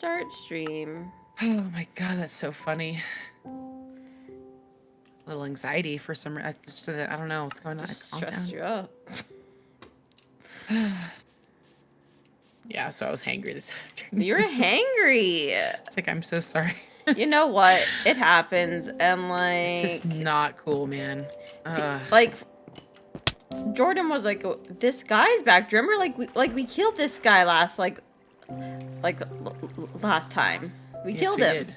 Start stream. Oh my god, that's so funny. A little anxiety for some reason. I don't know what's going on. Just stressed you up. Yeah, so I was hangry this afternoon. You're hangry. It's like, I'm so sorry. You know what? It happens, and like... It's just not cool, man. Like, Jordan was like, this guy's back. Do you remember, we killed this guy last time. We killed him. Did.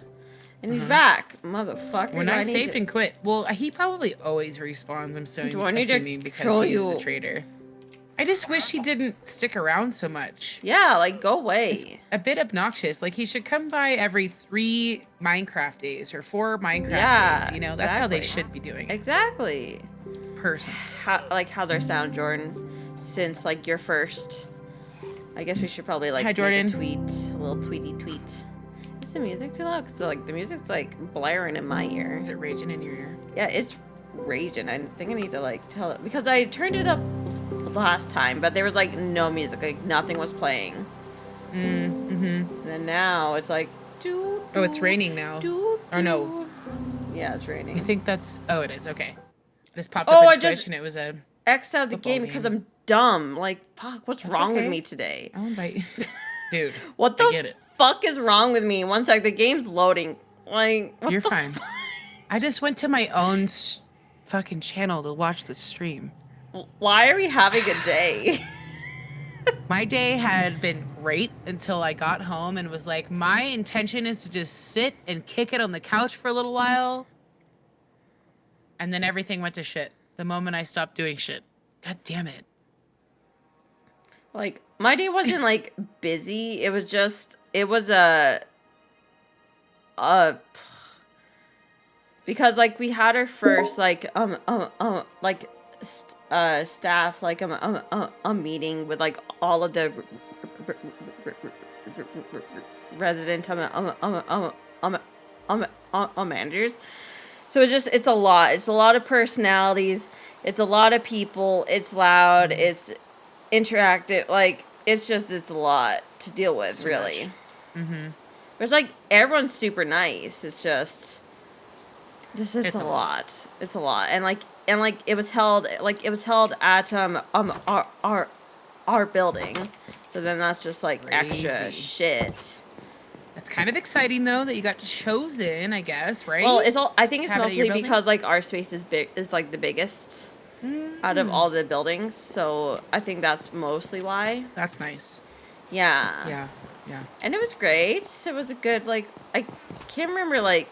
And he's back. Motherfucker. When I saved and quit. Well, he probably always respawns, I'm assuming, because he's the traitor. I just wish he didn't stick around so much. Yeah, like, go away. It's a bit obnoxious. Like, he should come by every 3 Minecraft days or 4 Minecraft days. You know, that's how they should be doing it. Exactly. Person. How's our sound, Jordan? Since, like, your first... I guess we should probably, like, Hi, Jordan. make a tweet. A little tweety tweet. Is the music too loud? Because, like, the music's, like, blaring in my ear. Is it raging in your ear? Yeah, it's raging. I think I need to, like, tell it. Because I turned it up last time, but there was, like, no music. Like, nothing was playing. Mm-hmm. And then now it's like... Doo, Oh, it's raining now. doo, Or no. Yeah, it's raining. You think that's... Oh, it is. Okay. This popped up in Twitch, and it was a... X'd out the game because I'm dumb. Like, fuck, what's wrong with me today? I'll invite you. Dude, what the fuck is wrong with me? One sec, the game's loading. Like, what You're fine. I just went to my own fucking channel to watch the stream. Why are we having a day? My day had been great until I got home and was like, my intention is to just sit and kick it on the couch for a little while. And then everything went to shit the moment I stopped doing shit. God damn it. Like, my day wasn't, like, busy. It was just, it was a because, like, we had our first, like, staff, like, a meeting with, like, all of the resident managers. So it's a lot. It's a lot of personalities. It's a lot of people. It's loud. It's interactive. Like, it's a lot to deal with, really. Mm-hmm. But it's like, everyone's super nice. It's just a lot. It's a lot. And it was held at our building. So then that's just like extra shit. It's kind of exciting though that you got chosen, I guess, right? Well, I think it's mostly because like our space is like the biggest out of all the buildings. So I think that's mostly why. That's nice. Yeah. Yeah. And it was great. It was a good, like, I can't remember, like,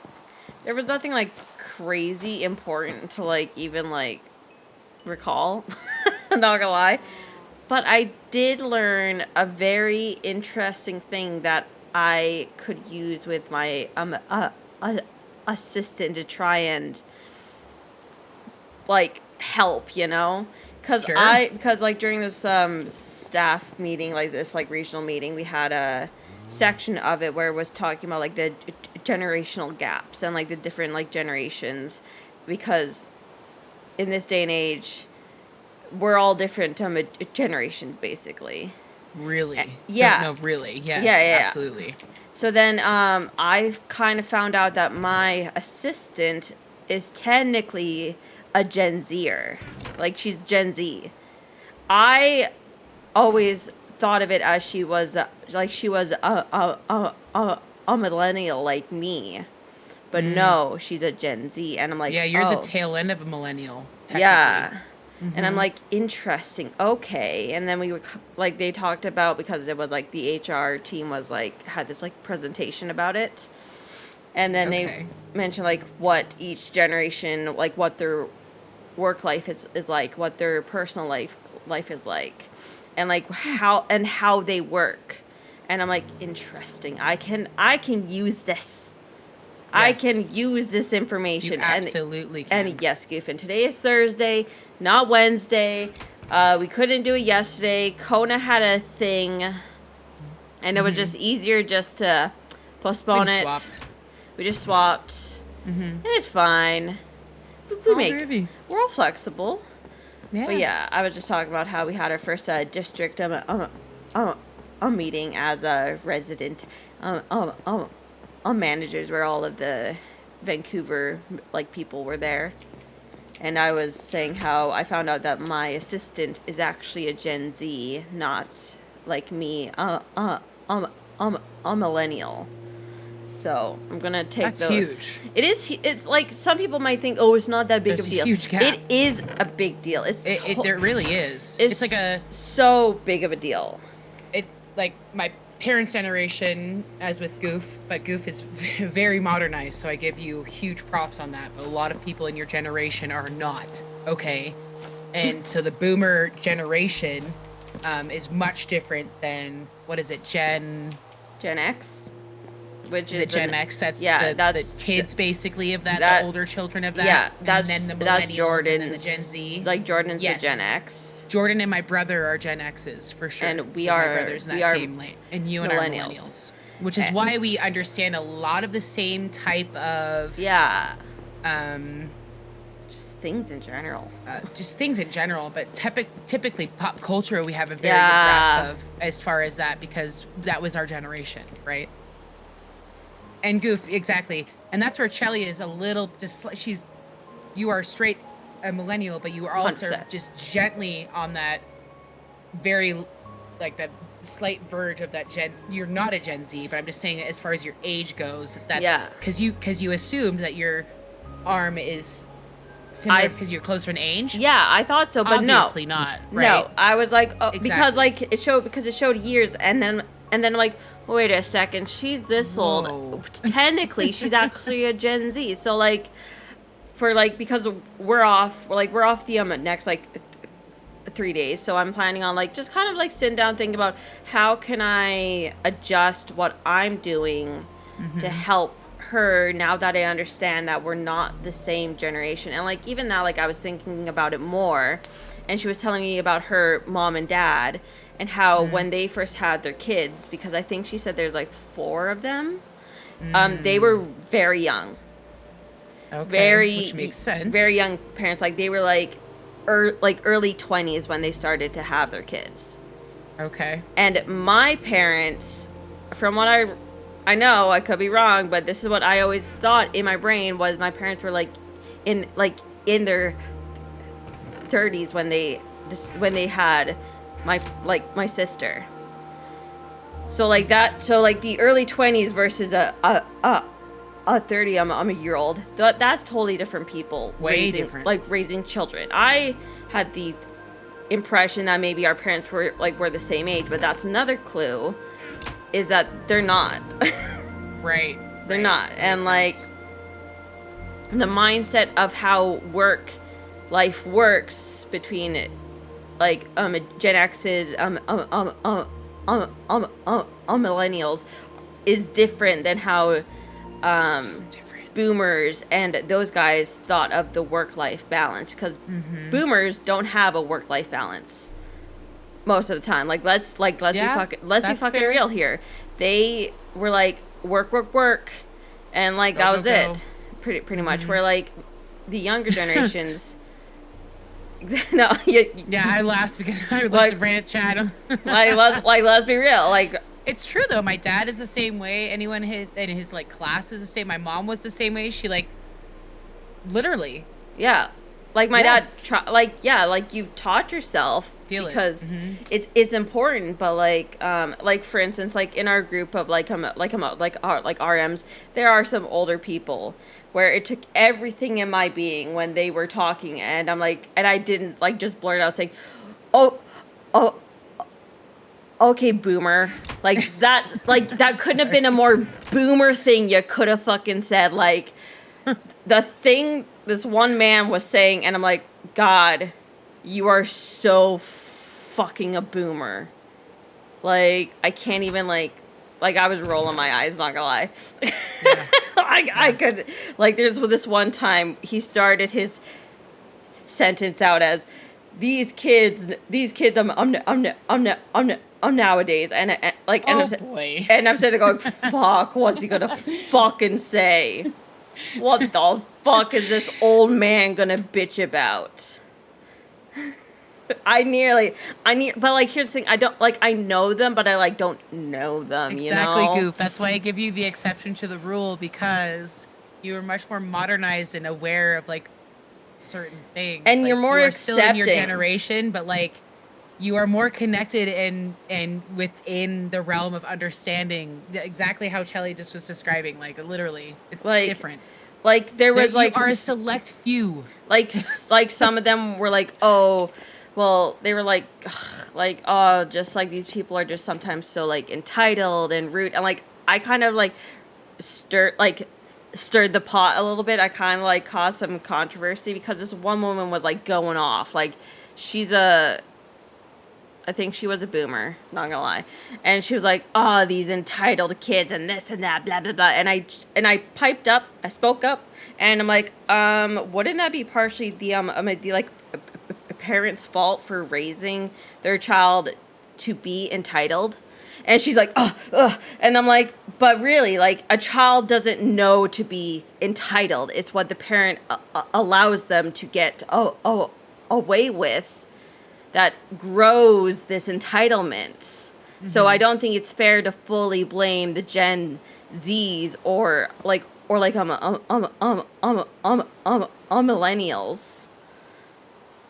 there was nothing, like, crazy important to, like, even, like, recall. I'm not gonna lie. But I did learn a very interesting thing that I could use with my assistant to try and, like, help, you know? Because like, during this staff meeting, like, this, like, regional meeting, we had a section of it where it was talking about, like, the generational gaps and, like, the different, like, generations. Because in this day and age, we're all different generations, basically. Really? Yeah. No, really. Yes, yeah. Absolutely. So then I kind of found out that my assistant is technically a Gen Zer. Like, she's Gen Z. I always thought of it as she was a millennial like me. But no, she's a Gen Z. And I'm like, yeah, you're the tail end of a millennial. Yeah. Mm-hmm. And I'm like, interesting. Okay. And then we were like, they talked about, because it was like the HR team was like, had this like presentation about it. And then they mentioned like what each generation, like what their work life is like, what their personal life is like, and like how they work. And I'm like, interesting. I can use this. Yes. I can use this information. You absolutely can. And yes, Goof. And today is Thursday, not Wednesday. We couldn't do it yesterday. Kona had a thing, and it was just easier just to postpone it. We just swapped, and it's fine. We're all flexible. Yeah. But yeah, I was just talking about how we had our first district meeting as a resident um, um, um, managers where all of the Vancouver like people were there, and I was saying how I found out that my assistant is actually a Gen Z, not like me, a millennial. So I'm gonna take That's those. huge. It's like some people might think, oh, it's not that big There's of a a deal. huge gap. It is a big deal. There really is. It's like so big of a deal. It like my parents' generation, as with Goof, but Goof is very modernized, so I give you huge props on that. But a lot of people in your generation are not, okay? And so the boomer generation is much different than, what is it, Gen X? Which is it Gen X? That's the kids basically of that, the older children of that. Yeah, and then the millennials Jordan's, and then the Gen Z. Like Jordan's yes. the Gen X. Jordan and my brother are Gen X's for sure. And my brothers in that same lane. And you and I are millennials. Which is why we understand a lot of the same type of just things in general. But typically pop culture we have a very good grasp of as far as that, because that was our generation, right? And Goof, exactly. And that's where Chelly is a little you are straight a millennial, but you are also 100%. just gently on that very, like, that slight verge of that you're not a Gen Z, but I'm just saying as far as your age goes, that's because you assumed that your arm is similar because you're closer in age. Yeah, I thought so, but obviously not. Right? No, I was like, oh, exactly. because it showed years, and then I'm like, wait a second, she's this old. Technically, she's actually a Gen Z. So like, because we're off the next 3 days. So I'm planning on just kind of sitting down, thinking about how can I adjust what I'm doing to help her now that I understand that we're not the same generation. And even now, I was thinking about it more, and she was telling me about her mom and dad and how when they first had their kids, because I think she said there's 4 of them, they were very young. Okay, which makes sense. Very young parents. They were early 20s when they started to have their kids. Okay. And my parents, from what I know, I could be wrong, but this is what I always thought in my brain, was my parents were in their 30s when they had my sister. So the early 20s versus a 30, I'm a year old. That's totally different people. Way different. Raising children. I had the impression that maybe our parents were the same age, but that's another clue, is that they're not. Right. They're not. And the mindset of how life works between Gen X's millennials is different than how so different. Boomers and those guys thought of the work-life balance, because boomers don't have a work-life balance most of the time. Let's be fucking real here. They were work, and that was it. Pretty much. Where the younger generations. No, yeah, I laughed because I was ran at Chad. Let's be real. It's true though. My dad is the same way. Anyone in his class is the same. My mom was the same way. She literally. Yeah, my dad. You've taught yourself because it's important. But for instance, in our group of RMs, there are some older people where it took everything in my being when they were talking, and I'm and I didn't just blurt out saying, oh. Okay, boomer. That couldn't have been a more boomer thing you could have fucking said. The thing this one man was saying, and I'm God, you are so fucking a boomer. I can't even, I was rolling my eyes, not gonna lie. Yeah. I could, there's this one time he started his sentence out as, these kids, I'm nowadays, and boy. And I'm sitting there going, fuck, what's he gonna fucking say? What the fuck is this old man gonna bitch about? But like, here's the thing: I don't like. I know them, but I like don't know them. Exactly, You know? Goof. That's why I give you the exception to the rule, because you are much more modernized and aware of like certain things. And like, you're more you are still in your accepting. generation, but like you are more connected and within the realm of understanding exactly how Chelly just was describing. Like literally, it's Like, different. like there was You like are a select few. like some of them were like, oh, well, they were like, ugh, like, oh, just like these people are just sometimes so like entitled and rude, and like I kind of like stirred the pot a little bit. I kind of like caused some controversy because this one woman was like going off, like she's a I think she was a boomer, not gonna lie. And she was like, oh, these entitled kids and this and that, blah, blah, blah. And I piped up, I spoke up, and I'm like, wouldn't that be partially a parent's fault for raising their child to be entitled? And she's like, oh, ugh. And I'm like, but really, like, a child doesn't know to be entitled. It's what the parent allows them to get away with that grows this entitlement. Mm-hmm. So I don't think it's fair to fully blame the Gen Zs or millennials.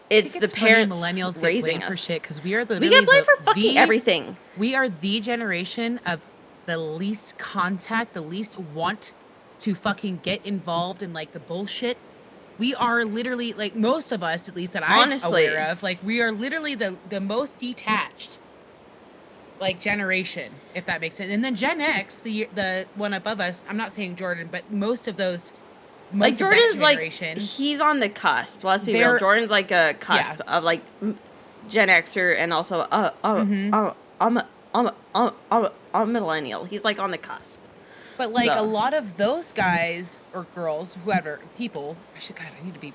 It's the parents millennials raising get blamed us for shit because we are we get blamed for fucking everything. We are the generation of the least contact, the least want to fucking get involved in like the bullshit. We are literally, like, most of us, at least that I'm aware of, like, we are literally the most detached, like, generation, if that makes sense. And then Gen X, the one above us, I'm not saying Jordan, but most of those, like, Jordan's, like, he's on the cusp. Let's be real. Jordan's, like, a cusp of, like, Gen Xer and also a millennial. He's, like, on the cusp. But, like, a lot of those guys or girls, whoever, people, I need to be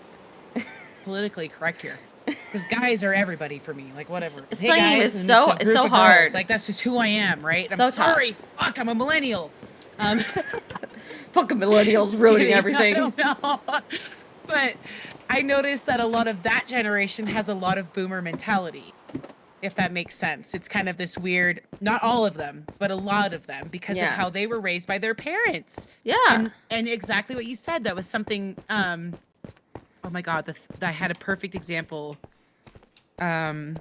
politically correct here. Because guys are everybody for me. Like, whatever. Hey, guys, it's so hard. Girls. Like, that's just who I am, right? So I'm sorry. Fuck, I'm a millennial. Fucking millennials ruining everything. I don't know. But I noticed that a lot of that generation has a lot of boomer mentality. If that makes sense. It's kind of this weird, not all of them, but a lot of them, because of how they were raised by their parents. Yeah. And exactly what you said, that was something, oh my God, I had a perfect example of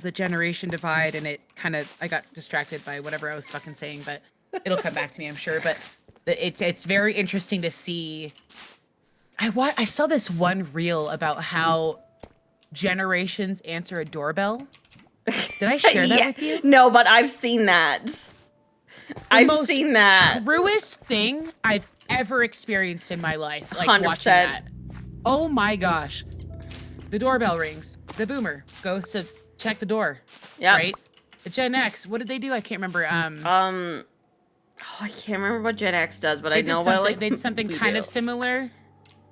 the generation divide, and it kind of, I got distracted by whatever I was fucking saying, but it'll come back to me, I'm sure. But it's very interesting to see. I saw this one reel about how generations answer a doorbell. Did I share that with you? No, but I've seen that. I've seen that. Truest thing I've ever experienced in my life. Like 100%. Watching that. Oh my gosh. The doorbell rings. The boomer goes to check the door. Yeah. Right? The Gen X, what did they do? I can't remember. I can't remember what Gen X does, but I know what they did something kind of similar.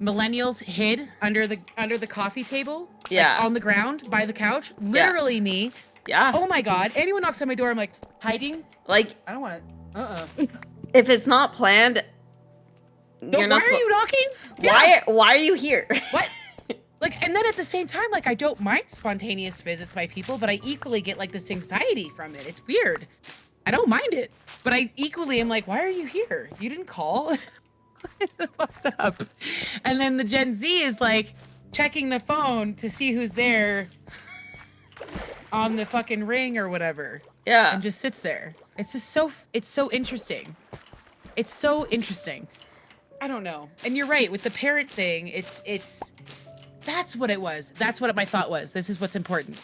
Millennials hid under the coffee table, like on the ground by the couch. Literally me. Yeah. Oh my God! Anyone knocks on my door, I'm like hiding. Like, I don't want to. If it's not planned, why are you knocking? Why are you here? What? Like, and then at the same time, like, I don't mind spontaneous visits by people, but I equally get like this anxiety from it. It's weird. I don't mind it, but I equally am like, why are you here? You didn't call. Fucked up. And then the Gen Z is like checking the phone to see who's there on the fucking ring or whatever. Yeah. And just sits there. It's just so interesting. It's so interesting. I don't know. And you're right with the parent thing. It's that's what it was. That's what my thought was. This is what's important.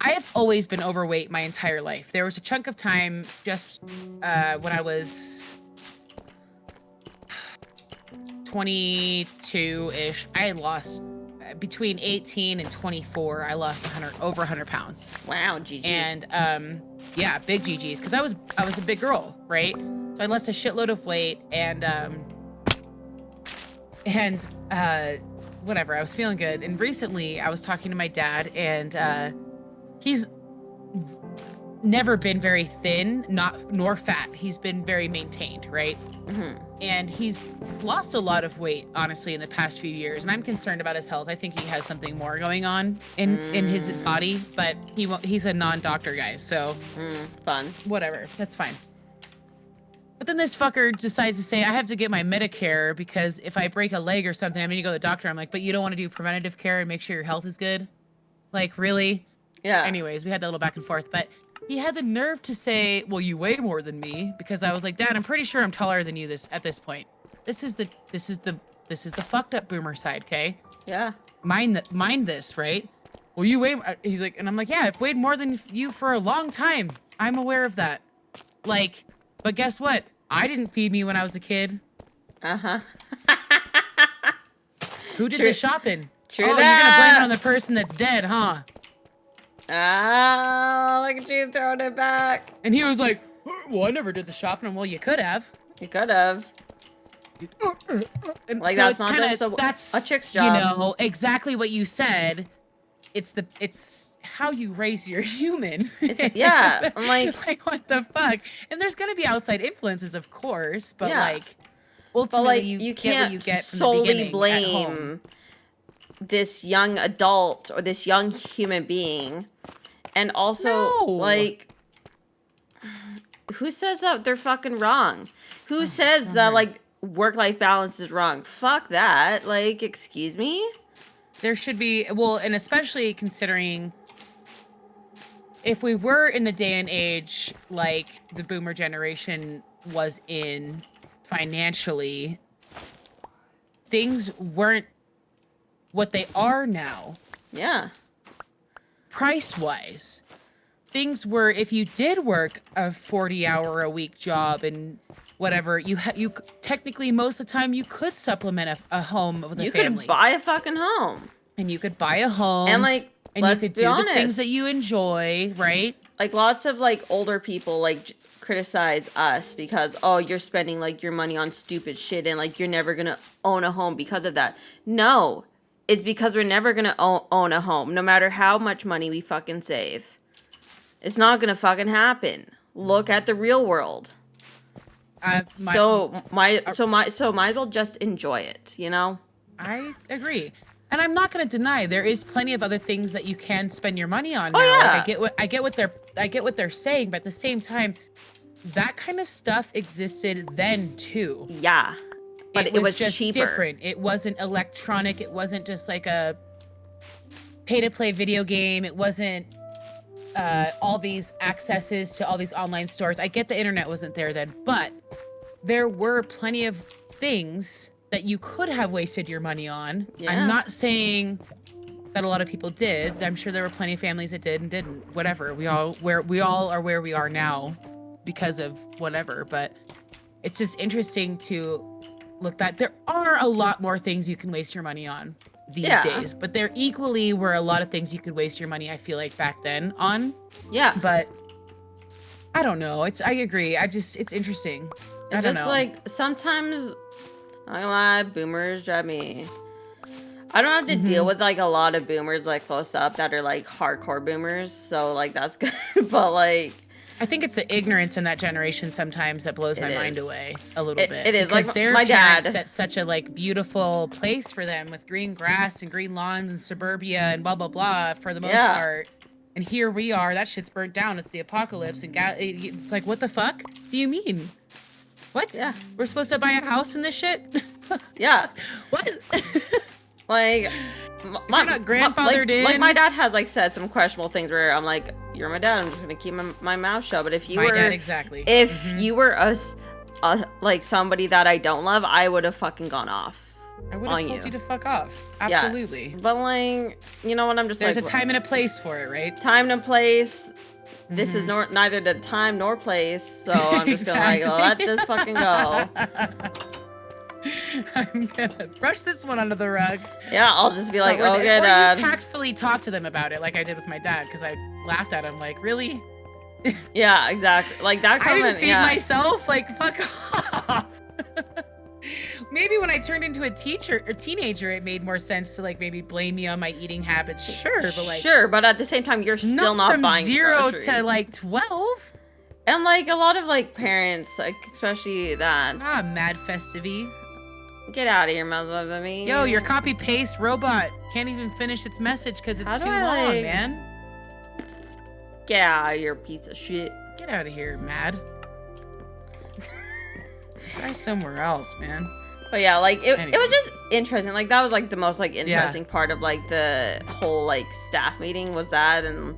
I have always been overweight my entire life. There was a chunk of time just when I was 22-ish, I had lost between 18 and 24. I lost over 100 pounds. Wow, GG. And yeah, big GGs, because I was a big girl, right? So I lost a shitload of weight, and whatever. I was feeling good. And recently, I was talking to my dad, and he's never been very thin, nor fat. He's been very maintained, right? Mm-hmm. And he's lost a lot of weight, honestly, in the past few years. And I'm concerned about his health. I think he has something more going on in his body, but he's a non-doctor guy, so fun. whatever, that's fine. But then this fucker decides to say, I have to get my Medicare because if I break a leg or something, I'm going to go to the doctor. I'm like, but you don't want to do preventative care and make sure your health is good? Like, really? Yeah. Anyways, we had that little back and forth, but he had the nerve to say, well, you weigh more than me, because I was like, Dad, I'm pretty sure I'm taller than you at this point. This is the fucked up boomer side, okay? Yeah. Mind this, right? Well, you weigh, he's like, and I'm like, yeah, I've weighed more than you for a long time. I'm aware of that. Like, but guess what? I didn't feed me when I was a kid. Uh-huh. Who did the shopping? True oh, that. You're gonna blame it on the person that's dead, huh? Oh, look at you throwing it back. And he was like, well, I never did the shopping. Well, you could have. You could have. And Like, so that's not just that's a chick's job. You know, exactly what you said. It's how you raise your human. Yeah, I'm like what the fuck? And there's gonna be outside influences, of course, but yeah. like ultimately you get can't what you get from solely the beginning blame at home. this young adult or this young human being. And also, No. like, who says that they're fucking wrong? Who says that, like, work-life balance is wrong? Fuck that. Like, excuse me? There should be, well, and especially considering if we were in the day and age like the boomer generation was in financially, things weren't what they are now. Yeah. Price-wise, things were, if you did work a 40-hour-a-week job and whatever, you technically most of the time you could supplement a home with a family. You could buy a fucking home. And you could buy a home. And, like, and let's you could be do honest. the things that you enjoy, right? Like, lots of, like, older people, like, criticize us because, oh, you're spending, like, your money on stupid shit and, like, you're never gonna own a home because of that. No. It's because we're never gonna own a home, no matter how much money we fucking save. It's not gonna fucking happen. Look at the real world. Might as well just enjoy it, you know? I agree. And I'm not going to deny there is plenty of other things that you can spend your money on now. Yeah. Like I get what they're saying, but at the same time, that kind of stuff existed then too. Yeah. But it was just cheaper. Different. It wasn't electronic. It wasn't just like a pay-to-play video game. It wasn't all these accesses to all these online stores. I get the internet wasn't there then, but there were plenty of things that you could have wasted your money on. Yeah. I'm not saying that a lot of people did. I'm sure there were plenty of families that did and didn't. Whatever. We all are where we are now because of whatever. But it's just interesting to look back. There are a lot more things you can waste your money on these days, but there equally were a lot of things you could waste your money, I feel like, back then on. Yeah. But I don't know. I agree. It's interesting. I don't know. Like, sometimes, I'm not gonna lie, boomers drive me. I don't have to deal with, like, a lot of boomers, like, close up that are, like, hardcore boomers. So, like, that's good. But, like, I think it's the ignorance in that generation sometimes that blows my mind away a little bit. It is. Because like, their my parents dad set such a, like, beautiful place for them with green grass and green lawns and suburbia and blah, blah, blah for the most part. And here we are. That shit's burnt down. It's the apocalypse. And it's like, what the fuck do you mean? What? Yeah. We're supposed to buy a house in this shit? Yeah. What? Like, my not grandfathered in. Like, my dad has, like, said some questionable things where I'm like, you're my dad. I'm just gonna keep my mouth shut. But if you were, exactly. If you were like somebody that I don't love, I would have fucking gone off. I would have told you to fuck off. Absolutely. Yeah. But, like, you know what? I'm just There's like, a time and a place for it, right? Time and place. This is neither the time nor place, so I'm just gonna, like, let this fucking go. I'm gonna brush this one under the rug. Yeah, I'll just be like, okay, Dad. Or you tactfully talk to them about it, like I did with my dad, because I laughed at him, like, really? Yeah, exactly. Like, that comment, I didn't feed myself, like, fuck off. maybe when I turned into a teacher or teenager, it made more sense to like maybe blame me on my eating habits. Sure, but like sure, but at the same time, you're still not from buying 0 groceries. to like 12. And like a lot of like parents, like especially that. Mad festivity. Get out of here, mother than me. Yo, your copy paste robot can't even finish its message because it's too long, man. Get out of here, piece of shit. Get out of here, mad. Try somewhere else, man. But yeah, like it was just interesting. Like that was like the most like interesting part of like the whole like staff meeting was that, and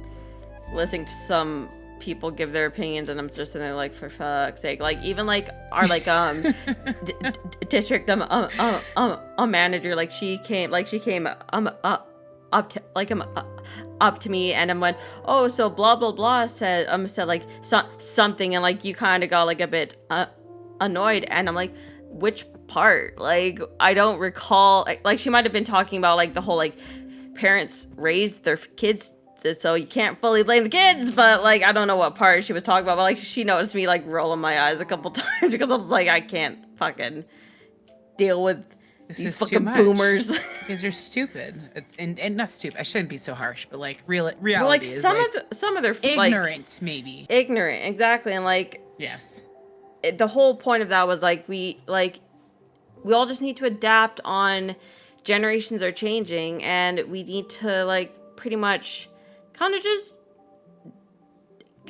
listening to some people give their opinions, and I'm just sitting there like, for fuck's sake, like even like our like district manager, like she came up to like up to me and went, oh, so blah blah blah said like something, and like you kind of got like a bit annoyed, and I'm like, which part? Like I don't recall. Like she might have been talking about like the whole like parents raise their kids, so you can't fully blame the kids, but like I don't know what part she was talking about, but like she noticed me like rolling my eyes a couple times because I was like, I can't fucking deal with these fucking boomers. Because you're stupid, and not stupid. I shouldn't be so harsh, but like reality like is some like of their ignorant, like, maybe ignorant, exactly, and like yes, the whole point of that was like we all just need to adapt on generations are changing, and we need to like pretty much kind of just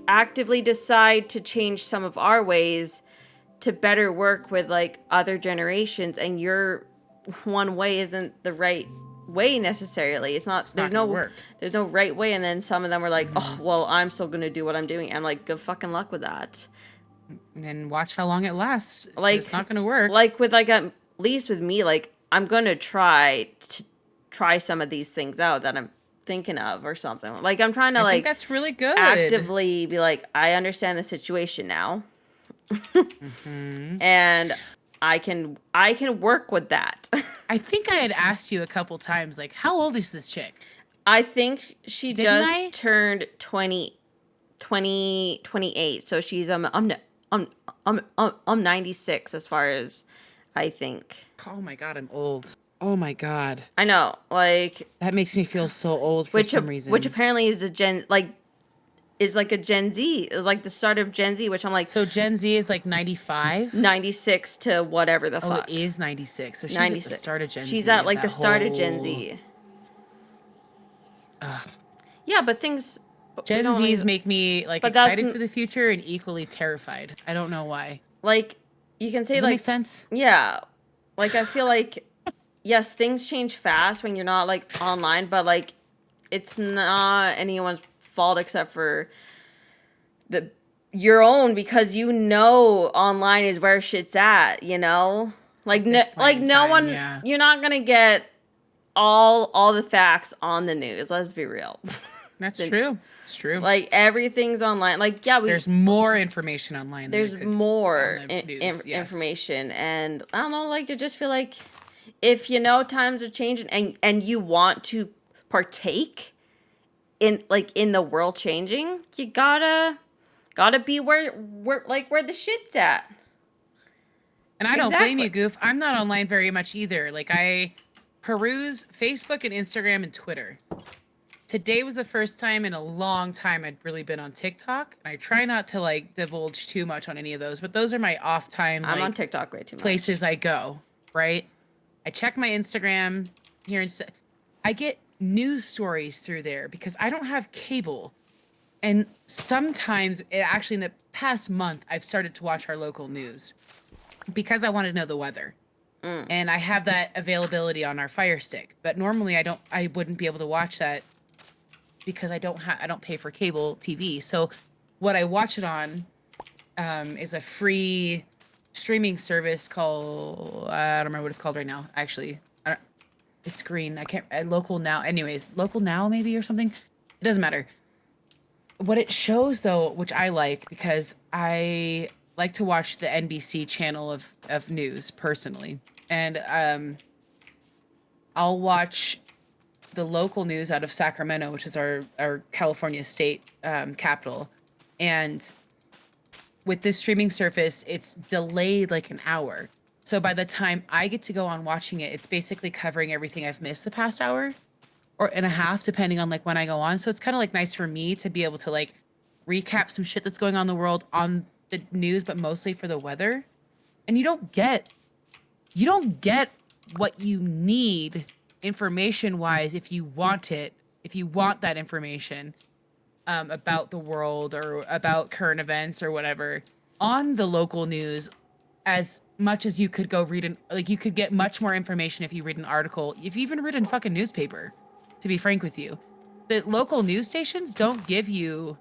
actively decide to change some of our ways to better work with like other generations, and your one way isn't the right way necessarily. It's not there's no right way, and then some of them were like, oh well, I'm still gonna do what I'm doing. I'm like, good fucking luck with that. And watch how long it lasts. Like it's not gonna work. Like with like at least with me, like I'm gonna try some of these things out that I'm thinking of or something. Like I'm trying to I think that's really good. Actively be like, I understand the situation now. And I can work with that. I think I had asked you a couple times, like, how old is this chick? I think she turned 28. So she's I'm 96 as far as I think. Oh my god, I'm old. Oh my god. I know, like that makes me feel so old for some reason. Which apparently is a Gen Z. It was like the start of Gen Z, which I'm like, so Gen Z is like 95? 96 to whatever the fuck. Oh, it is 96. So she's 96. At the start of Gen Z. She's at like the start of Gen Z. Yeah, but things Gen Zs make me like excited for the future and equally terrified. I don't know why. Like you can say Does like that make sense? Yeah. Like I feel like yes, things change fast when you're not like online, but like it's not anyone's fault except for your own, because you know online is where shit's at, you know? Like no one you're not going to get all the facts on the news, let's be real. That's true. It's true. Like everything's online. Like there's more information online. There's more information, and I don't know, like I just feel like if you know times are changing and you want to partake in the world changing, you gotta be where the shit's at. And I don't blame you, Goof. I'm not online very much either. Like I peruse Facebook and Instagram and Twitter. Today was the first time in a long time I'd really been on TikTok. And I try not to like divulge too much on any of those, but those are my off time. I'm on TikTok way too much. Places I go, right? I check my Instagram here and I get news stories through there because I don't have cable. And sometimes, actually in the past month, I've started to watch our local news because I want to know the weather. And I have that availability on our Fire Stick. But normally I wouldn't be able to watch that because I don't pay for cable TV. So what I watch it on is a free streaming service called, I don't remember what it's called right now, actually. It's green. I can't, Local Now. Anyways, Local Now maybe or something. It doesn't matter. What it shows though, which I like because I like to watch the NBC channel of news personally. And I'll watch the local news out of Sacramento, which is our California state capital. And with this streaming service, it's delayed like an hour. So by the time I get to go on watching it, it's basically covering everything I've missed the past hour or and a half, depending on like when I go on. So it's kind of like nice for me to be able to like recap some shit that's going on in the world on the news, but mostly for the weather. And you don't get what you need information wise if you want it, if you want that information about the world or about current events or whatever on the local news as much as you could go read like you could get much more information if you read an article, if you even read a fucking newspaper, to be frank with you. The local news stations don't give you,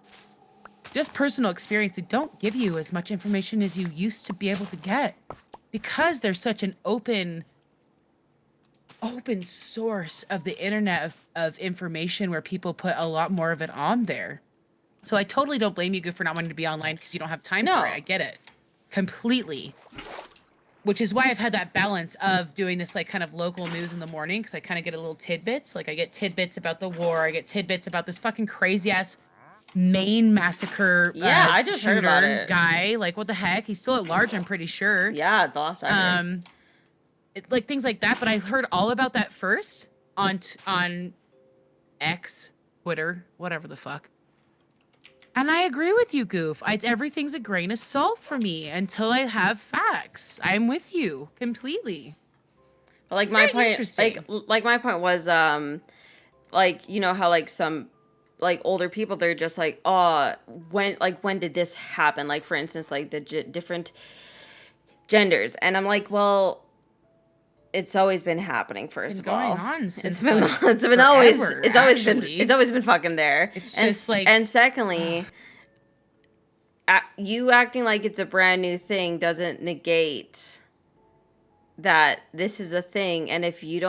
just personal experience, they don't give you as much information as you used to be able to get because there's such an open source of the internet of information where people put a lot more of it on there. So I totally don't blame you for not wanting to be online because you don't have time for it. I get it completely. Which is why I've had that balance of doing this like kind of local news in the morning because I kind of get a little tidbits. Like I get tidbits about the war. I get tidbits about this fucking crazy ass Maine massacre. Yeah, I just heard about it. Guy, like what the heck? He's still at large, I'm pretty sure. Yeah, the last I heard. Like things like that. But I heard all about that first on X, Twitter, whatever the fuck. And I agree with you, Goof. Everything's a grain of salt for me until I have facts. I'm with you completely. But like my point, like my point was, like you know how like some like older people, they're just like, oh, when did this happen? Like for instance, like the different genders, and I'm like, well, it's always been happening. First of all, it's been always been fucking there. It's just like, and secondly, you acting like it's a brand new thing doesn't negate that this is a thing. And if you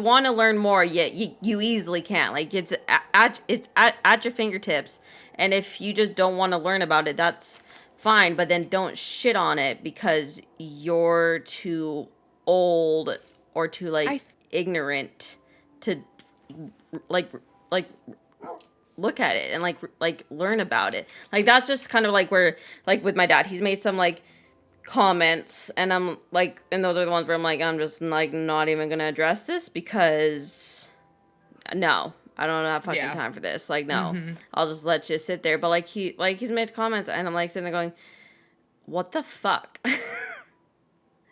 want to learn more, you easily can. Like it's at your fingertips. And if you just don't want to learn about it, that's fine. But then don't shit on it because you're too old or too like ignorant to like look at it and like learn about it. Like that's just kind of like where like with my dad, he's made some like comments and I'm like, and those are the ones where I'm like, I'm just like not even gonna address this because no, I don't have fucking time for this. Like no, I'll just let you sit there. But like he's made comments and I'm like sitting there going, what the fuck?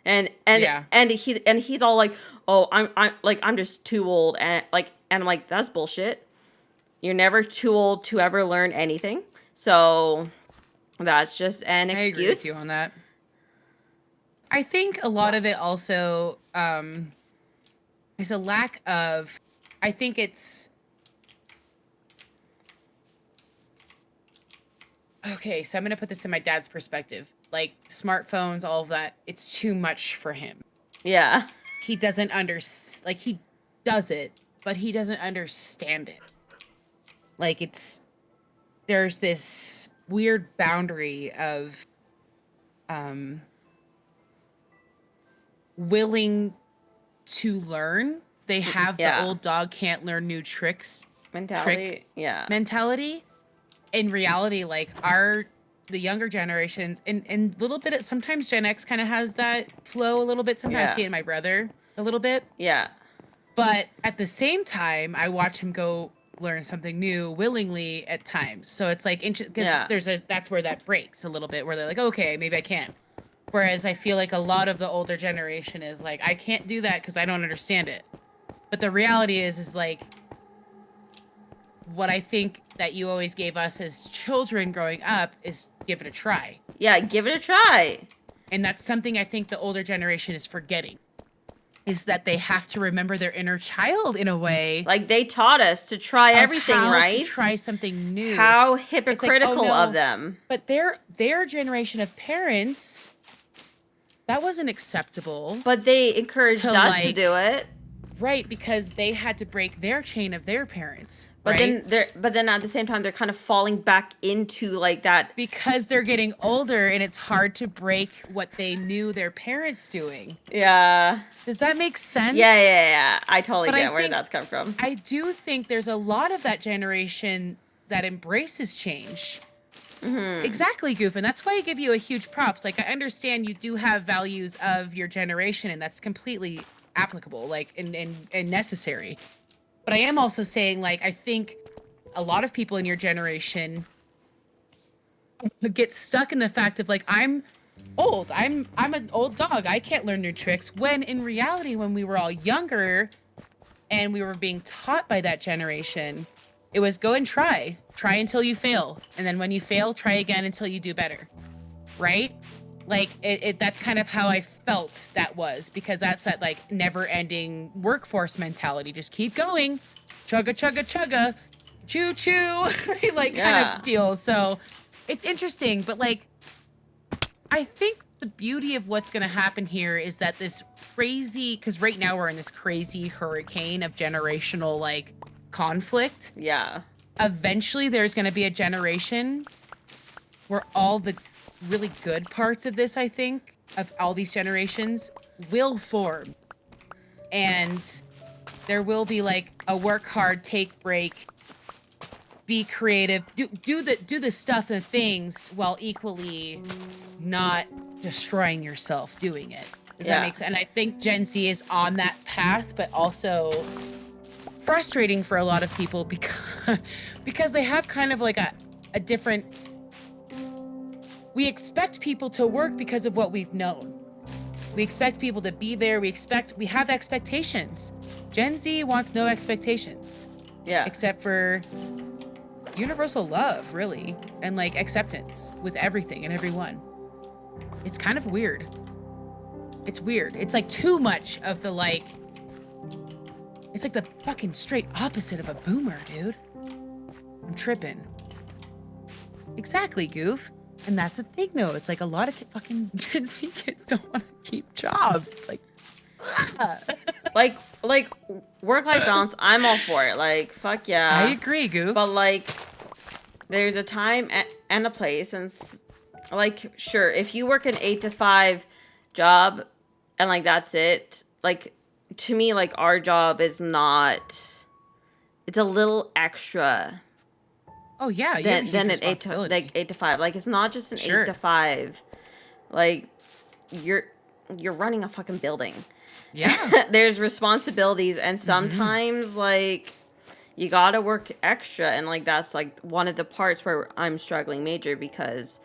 And he's all like, oh, I'm just too old and I'm like, that's bullshit. You're never too old to ever learn anything. So that's just an excuse. I agree with you on that. I think a lot of it also is a lack of, I think it's, okay, so I'm going to put this in my dad's perspective. Like smartphones, all of that, it's too much for him. Yeah. He doesn't he does it, but he doesn't understand it. Like there's this weird boundary of willing to learn. They have the old dog can't learn new tricks mentality. Mentality. In reality, like the younger generations and little bit, sometimes Gen X kind of has that flow a little bit. Sometimes I see it in my brother a little bit. Yeah. But at the same time, I watch him go learn something new willingly at times. So it's like, because that's where that breaks a little bit, where they're like, okay, maybe I can. Whereas I feel like a lot of the older generation is like, I can't do that because I don't understand it. But the reality is like, what I think that you always gave us as children growing up is give it a try. Yeah, give it a try. And that's something I think the older generation is forgetting. Is that they have to remember their inner child in a way. Like they taught us to try everything, right? To try something new. How hypocritical of them. But their generation of parents, that wasn't acceptable. But they encouraged us to do it. Right, because they had to break their chain of their parents. But right? then at the same time they're kind of falling back into like that because they're getting older and it's hard to break what they knew their parents doing. Yeah. Does that make sense? Yeah. I totally get where that's come from. I do think there's a lot of that generation that embraces change. Exactly, Goof, and that's why I give you a huge props. Like, I understand you do have values of your generation, and that's completely applicable, like, and necessary. But I am also saying, like, I think a lot of people in your generation get stuck in the fact of like, I'm old. I'm an old dog. I can't learn new tricks. When in reality, when we were all younger and we were being taught by that generation, it was go and try. Try until you fail. And then when you fail, try again until you do better. Right? Like that's kind of how I felt that was, because that's that like never ending workforce mentality. Just keep going. Chugga, chugga, chugga. Choo choo. Like kind of deal. So it's interesting, but like, I think the beauty of what's going to happen here is that this crazy, because right now we're in this crazy hurricane of generational like conflict. Yeah. Eventually there's going to be a generation where all the really good parts of this, I think, of all these generations will form. And there will be like a work hard, take break, be creative, do the stuff and things while equally not destroying yourself doing it. Does that make sense? And I think Gen Z is on that path, but also frustrating for a lot of people because they have kind of like a different. We expect people to work because of what we've known. We expect people to be there. We have expectations. Gen Z wants no expectations. Yeah. Except for universal love, really, and like acceptance with everything and everyone. It's kind of weird. It's weird. It's like too much of the like. It's like the fucking straight opposite of a boomer, dude. I'm tripping. Exactly, Goof. And that's the thing, though. It's like a lot of fucking Gen Z kids don't want to keep jobs. It's like, like work-life balance. I'm all for it. Like, fuck yeah. I agree, Goof. But like, there's a time and a place, and like, sure, if you work an 8 to 5 job, and like that's it. Like, to me, like our job is not. It's a little extra. Oh yeah, then an 8 to 5. Like, it's not just an 8 to 5. Like, you're running a fucking building. Yeah. There's responsibilities, and sometimes like you gotta work extra, and like that's like one of the parts where I'm struggling major, because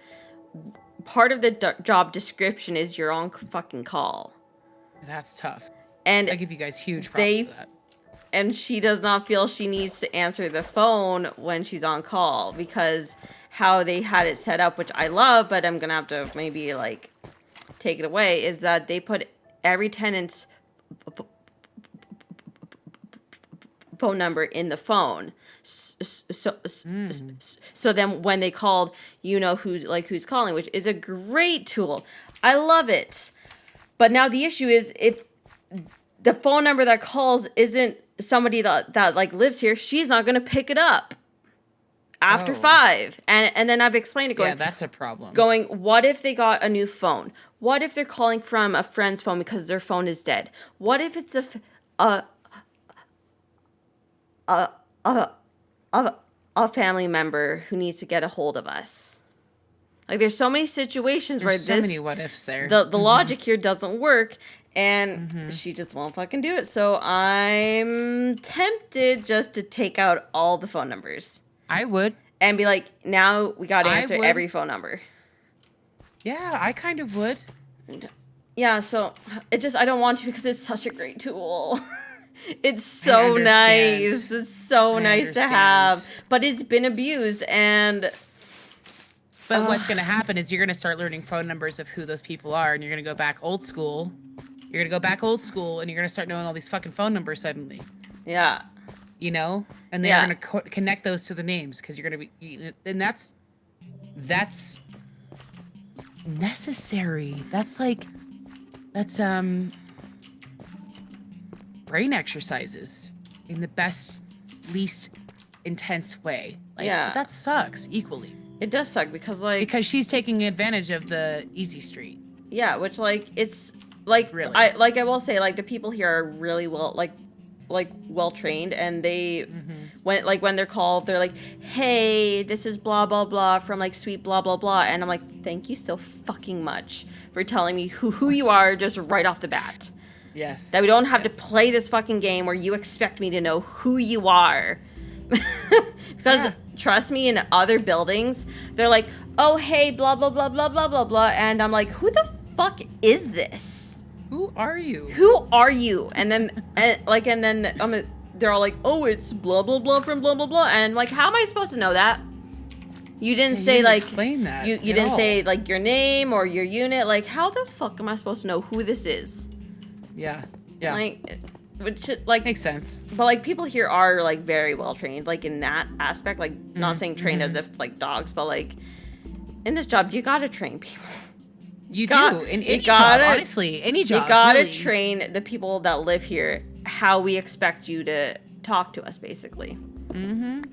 part of the job description is you're on fucking call. That's tough. And I give you guys huge props for that. And she does not feel she needs to answer the phone when she's on call, because how they had it set up, which I love, but I'm going to have to maybe like take it away, is that they put every tenant's phone number in the phone. So then when they called, you know who's calling, which is a great tool. I love it. But now the issue is, if the phone number that calls isn't somebody that like lives here, she's not going to pick it up after 5. And then I've explained it, going, yeah, that's a problem. Going, what if they got a new phone? What if they're calling from a friend's phone because their phone is dead? What if it's a family member who needs to get a hold of us? Like, there's so many situations where so many what ifs there. The logic here doesn't work, and she just won't fucking do it. So I'm tempted just to take out all the phone numbers. I would. And be like, now we got to answer every phone number. Yeah, I kind of would. Yeah, so I don't want to, because it's such a great tool. It's so nice. It's so nice to have. But it's been abused, and... But what's going to happen is you're going to start learning phone numbers of who those people are, and you're going to go back old school. You're going to go back old school, and you're going to start knowing all these fucking phone numbers suddenly. Yeah. You know? And then you're going to connect those to the names, because you're going to be... And that's necessary. That's brain exercises in the best, least intense way. Like, that sucks equally. It does suck, because she's taking advantage of the easy street. Yeah, which like it's like really. I will say, like, the people here are really well well trained, and they when they're called, they're like, "Hey, this is blah blah blah from like sweet blah blah blah," and I'm like, "Thank you so fucking much for telling me who you are just right off the bat." Yes. That we don't have to play this fucking game where you expect me to know who you are. Because trust me, in other buildings, they're like, "Oh, hey, blah blah blah blah blah blah blah," and I'm like, "Who the fuck is this? Who are you? Who are you?" And then they're all like, "Oh, it's blah blah blah from blah blah blah," and I'm like, "How am I supposed to know that? You didn't say didn't like explain that you at didn't all. say like your name or your unit. Like, how the fuck am I supposed to know who this is?" Yeah. Yeah. Like, which like Makes sense. but like people here are like very well trained, like in that aspect. Like, not saying trained as if like dogs, but like in this job, you gotta train people. You do. In any job, honestly. Any job. You gotta really. train the people that live here how we expect you to talk to us, basically. Mm-hmm.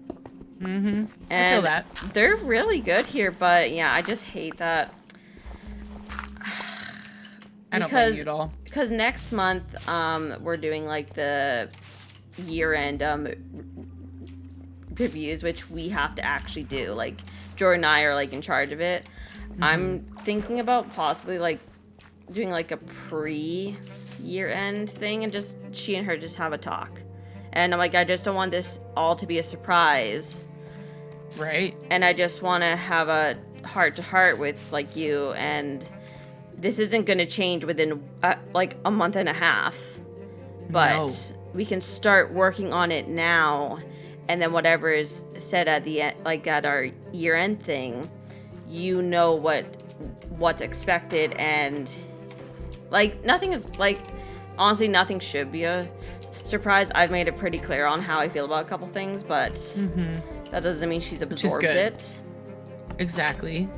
And I feel that. they're really good here, but yeah, I just hate that. I don't blame you at all. Because next month, we're doing like the year-end reviews, which we have to actually do. Like, Jordan and I are like in charge of it. I'm thinking about possibly like doing like a pre-year-end thing, and just she and her just have a talk. And I'm like, I just don't want this all to be a surprise. Right. And I just want to have a heart-to-heart with like you, and this isn't going to change within like a month and a half, but No. we can start working on it now, and then whatever is said at the end, like at our year-end thing, you know what's expected, and like nothing is like, honestly, nothing should be a surprise. I've made it pretty clear on how I feel about a couple things, but that doesn't mean she's absorbed good. it. Exactly.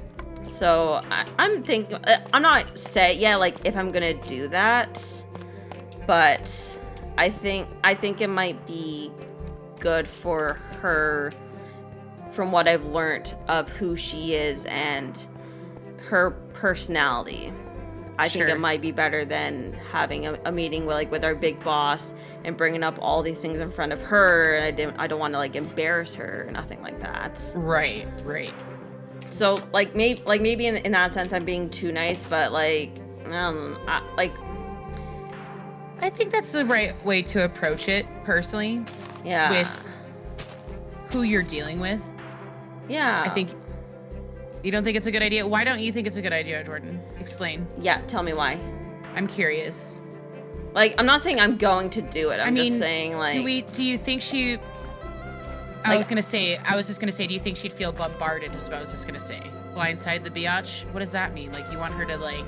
So I'm thinking, I'm not set yet, like if I'm gonna do that, but I think it might be good for her, from what I've learned of who she is and her personality. I think it might be better than having a meeting with our big boss and bringing up all these things in front of her. And I don't want to like embarrass her or nothing like that. Right. So maybe in that sense I'm being too nice, but like I think that's the right way to approach it, personally. Yeah. With who you're dealing with. Yeah. I think. You don't think it's a good idea? Why don't you think it's a good idea, Jordan? Explain. Yeah, tell me why. I'm curious. Like, I'm not saying I'm going to do it. I'm just saying, like, do you think she? I was just gonna say, do you think she'd feel bombarded? Is what I was just gonna say. Blindside the biatch. What does that mean? Like, you want her to like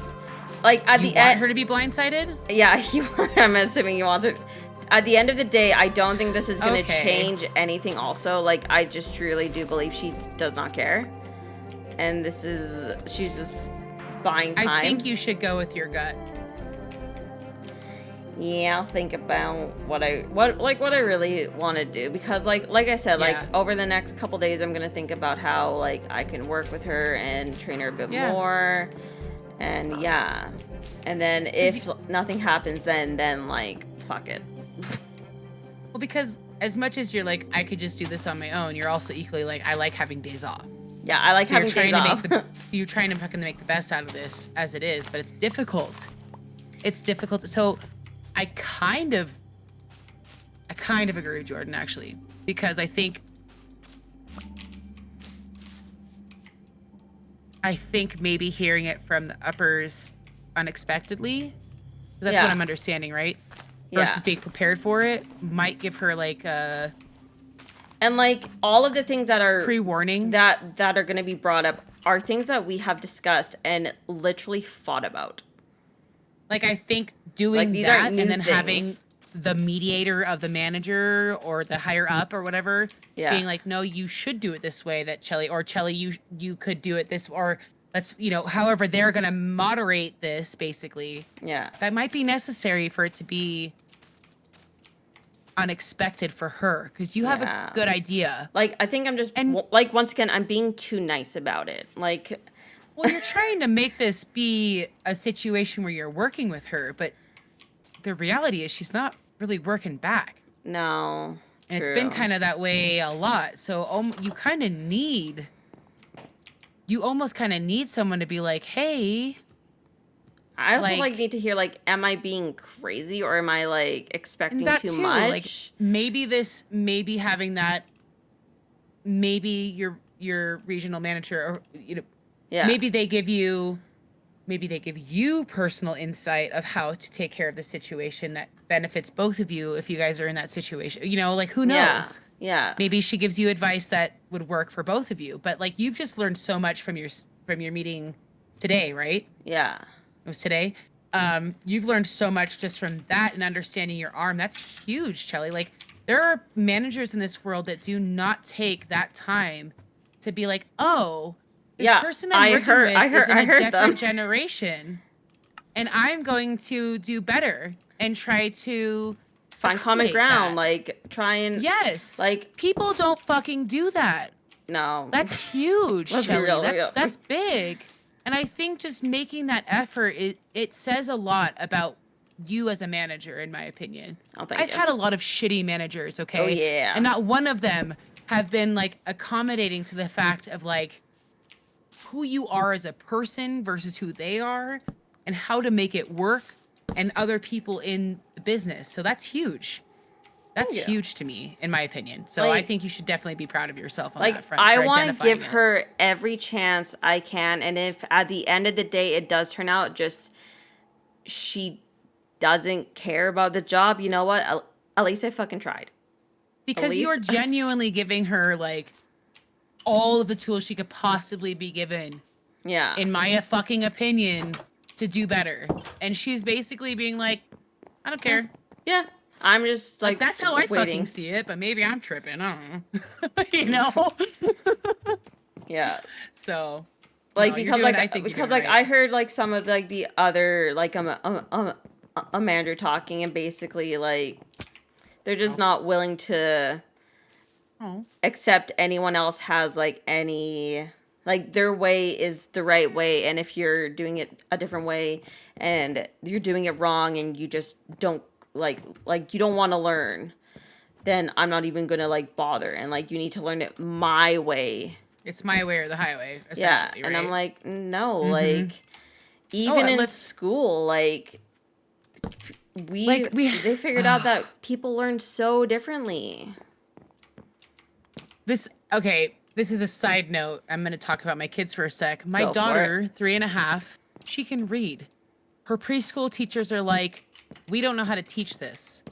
at the end, her to be blindsided? Yeah, I'm assuming you want to. At the end of the day, I don't think this is going to change anything. Also, like, I just truly do believe she does not care, and she's just buying time. I think you should go with your gut. Yeah, I'll think about what I really want to do, because like I said, like over the next couple days I'm gonna think about how like I can work with her and train her a bit more, and and then if nothing happens, then like fuck it. Well, because as much as you're like, I could just do this on my own, you're also equally like, I like having days off. Yeah, I like having days off. You're trying to fucking make the best out of this as it is, but it's difficult. It's difficult. So I kind of agree with Jordan, actually, because I think maybe hearing it from the uppers unexpectedly, 'cause that's what I'm understanding, right? Versus being prepared for it might give her like a... And like all of the things that are pre-warning that are going to be brought up are things that we have discussed and literally fought about. Like, I think doing that and then having the mediator of the manager or the higher up or whatever being like, no, you should do it this way, that Chelly, you could do it this, or let's, however they're going to moderate this, basically. Yeah. That might be necessary for it to be unexpected for her, because you have a good idea. Like, I think I'm just, like, once again, I'm being too nice about it. Like... Well, you're trying to make this be a situation where you're working with her, but the reality is she's not really working back. No. And it's been True. kind of that way a lot. So you almost kind of need someone to be like, hey, I also like, need to hear am I being crazy or am I and expecting that too too, like much? maybe having that, maybe your regional manager, or Yeah. maybe they give you personal insight of how to take care of the situation that benefits both of you if you guys are in that situation. Like who Yeah. knows? Yeah. Maybe she gives you advice that would work for both of you. But you've just learned so much from your meeting today, right? Yeah. It was today. You've learned so much just from that and understanding your arm. That's huge, Chelly. There are managers in this world that do not take that time to be like, oh, this Yeah. person I'm working with is in I a heard them. different generation, and I'm going to do better and try to Find common accommodate ground. that. Try and Yes. like People don't fucking do that. no. That's huge, Let's be Chelly. real. That's big. And I think just making that effort, it says a lot about you as a manager, in my opinion. Oh, thank I've you. had a lot of shitty managers, okay? Oh, yeah. And not one of them have been accommodating to the fact of who you are as a person versus who they are and how to make it work and other people in the business. So that's huge. That's Yeah. huge to me, in my opinion. So I think you should definitely be proud of yourself on that front. I for want to identifying give it. her every chance I can, and if at the end of the day it does turn out just she doesn't care about the job, you know what? At least I fucking tried. Because you are genuinely giving her all of the tools she could possibly be given, Yeah. in my fucking opinion, to do better. And she's basically being like, I don't care. Yeah. I'm just That's how I waiting. fucking see it, but maybe I'm tripping. I don't know. Yeah. So because right. I heard some of the other a manager talking, and basically they're just not willing to accept anyone else has any their way is the right way, and if you're doing it a different way and you're doing it wrong and you just don't you don't want to learn, then I'm not even gonna bother, and you need to learn it my way. It's my way or the highway, Yeah, essentially, and right? I'm like, no, Mhm. even in let's- school, we they figured out that people learn so differently. This is a side note. I'm going to talk about my kids for a sec. My Go for daughter, 3.5, she can read. Her preschool teachers are like, we don't know how to teach this.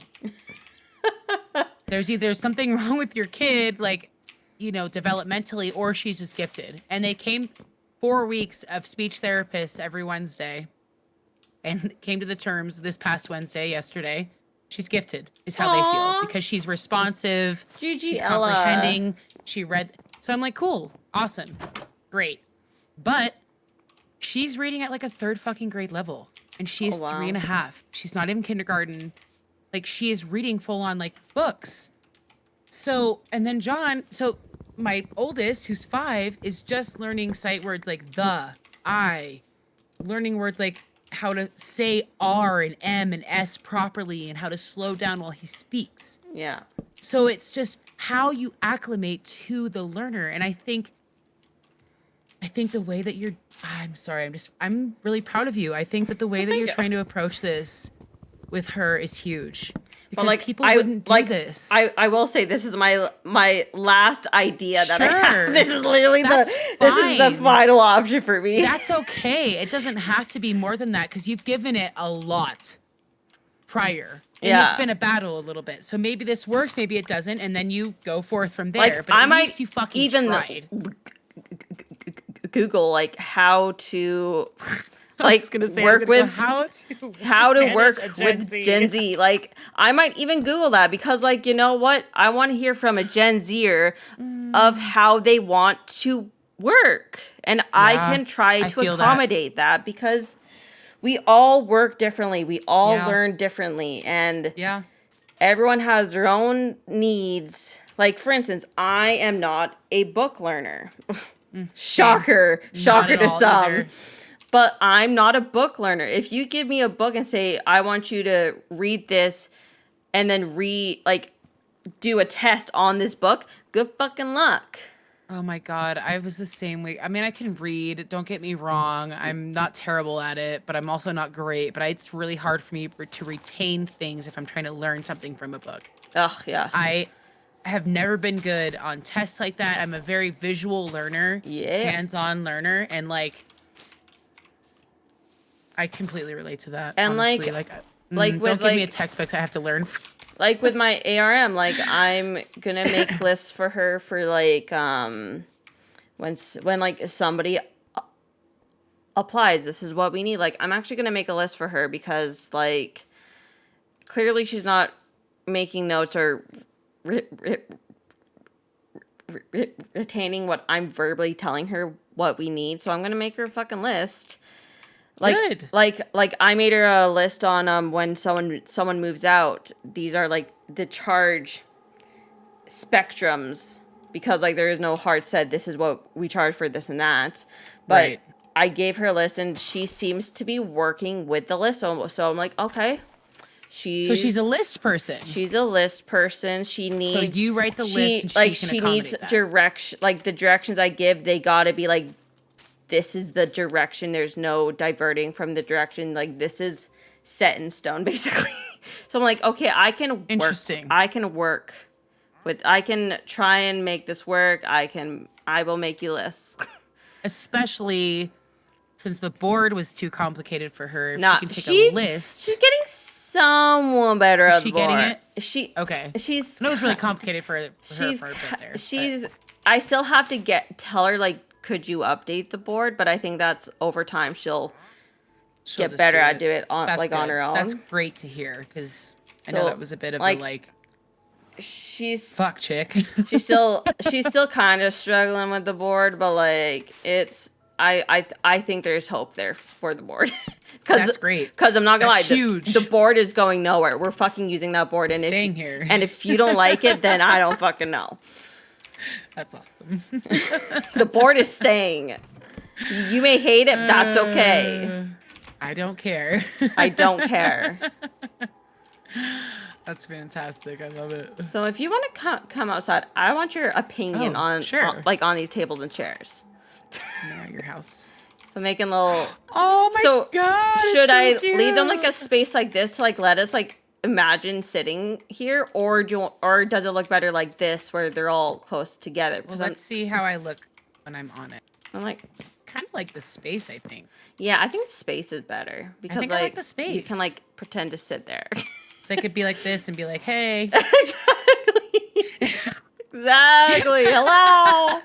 There's either something wrong with your kid, developmentally, or she's just gifted. And they came 4 weeks of speech therapists every Wednesday and came to the terms this past Wednesday, yesterday. She's gifted, is how they feel, because she's responsive, she's Ella. comprehending, she read. So I'm like, cool, awesome, great. But she's reading at a third fucking grade level, and she's 3.5. She's not even kindergarten. She is reading full on books. So, and then my oldest, who's 5, is just learning sight words like the, I, learning words how to say R and M and S properly and how to slow down while he speaks. Yeah. So it's just how you acclimate to the learner. And I think the way that I'm really proud of you. I think that the way that you're trying to approach this with her is huge. Because people wouldn't do this. I will say this is my last idea that I have. This is literally this is the final option for me. That's okay. It doesn't have to be more than that, because you've given it a lot prior. And it's been a battle a little bit. So maybe this works, maybe it doesn't, and then you go forth from there. But at least you fucking even tried. Google how to work with how to work with Gen Z. I might even Google that, because you know what? I want to hear from a Gen Zer of how they want to work. And I can try to accommodate that, because we all work differently. We all learn differently. And everyone has their own needs. For instance, I am not a book learner. Shocker to some. Either. But I'm not a book learner. If you give me a book and say, I want you to read this and then do a test on this book, good fucking luck. Oh my God, I was the same way. I mean, I can read, don't get me wrong. I'm not terrible at it, but I'm also not great. But it's really hard for me to retain things if I'm trying to learn something from a book. Ugh, yeah. I have never been good on tests like that. I'm a very visual learner, hands-on learner, and like I completely relate to that. And honestly. like with don't give me a textbook I have to learn. Like with my ARM, like I'm gonna make lists for her for like when like somebody applies, this is what we need. Like I'm actually gonna make a list for her because like clearly she's not making notes or retaining what I'm verbally telling her what we need. So I'm gonna make her a fucking list. Like, Good. like I made her a list on when someone moves out. These are like the charge spectrums because like there is no hard set. This is what we charge for this and that. But Right. I gave her a list and she seems to be working with the list. So I'm like, okay. So she's a list person. She's a list person. She needs. So you write the list, and she needs that. Direction. Like the directions I give, they gotta be like, this is the direction. There's no diverting from the direction. Like this is set in stone, basically. So I'm like, okay, I can Interesting. I can work with. I can try and make this work. I will make you lists. Especially since the board was too complicated for her. If Not, she can take a list. She's getting someone better at the board. Getting it? She okay. She's. I know it's really complicated for her for a bit there. She's. I still have to tell her like, could you update the board? But I think that's over time she'll get better at do it on on her own. That's great to hear because I know that was a bit of a like. She's fuck chick. she's still kind of struggling with the board, but like it's I think there's hope there for the board. That's great. Because I'm not gonna lie, huge. The board is going nowhere. We're fucking using that board, and staying here. And if you don't like it, then I don't fucking know. That's awesome. The board is staying. You may hate it, but that's okay. I don't care. I don't care. That's fantastic. I love it. So if you want to come outside, I want your opinion on these tables and chairs. At your house. So making little. Oh my god! Should I leave them like a space like this to like let us like imagine sitting here, or does it look better like this where they're all close together? Well, let's see how I look when I'm on it. I'm like kind of like the space. I think. Yeah, I think the space is better because I like the space. You can like pretend to sit there. So I could be like this and be like, "Hey." Exactly. Hello.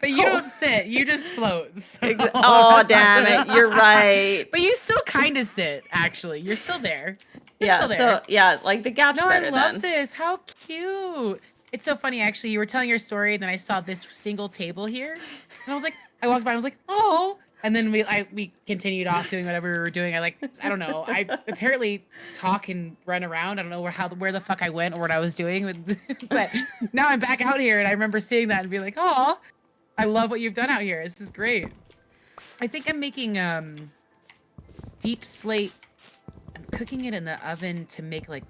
But you don't sit. You just float. So. Oh, damn it. You're right. But you still kind of sit, actually. You're still there. So, yeah, like the gap's better I love this. How cute. It's so funny, actually. You were telling your story, and then I saw this single table here. And I was like, I walked by, I was like, oh. And then we continued off doing whatever we were doing. I don't know. I apparently talk and run around. I don't know where the fuck I went or what I was doing. But now I'm back out here and I remember seeing that and being like, oh, I love what you've done out here. This is great. I think I'm making deep slate. I'm cooking it in the oven to make like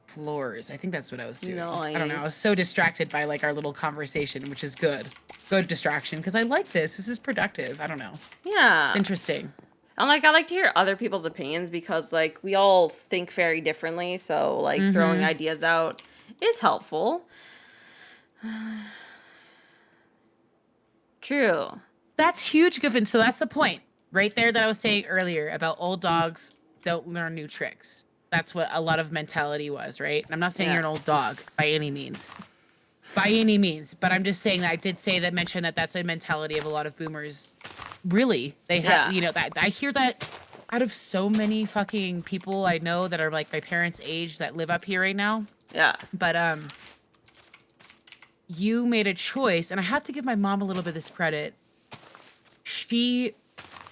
floors. I think that's what I was doing. Nice. I don't know. I was so distracted by like our little conversation, which is good. Good distraction because I like this. This is productive. I don't know. Yeah. It's interesting. I'm like, I like to hear other people's opinions because like we all think very differently. So like throwing ideas out is helpful. True. That's huge, Giffen. So that's the point right there that I was saying earlier about old dogs don't learn new tricks. That's what a lot of mentality was, right? And I'm not saying you're an old dog by any means. By any means. But I'm just saying that I did mention that that's a mentality of a lot of boomers. Really. They have, that I hear that out of so many fucking people I know that are like my parents' age that live up here right now. Yeah. But you made a choice, and I have to give my mom a little bit of this credit. She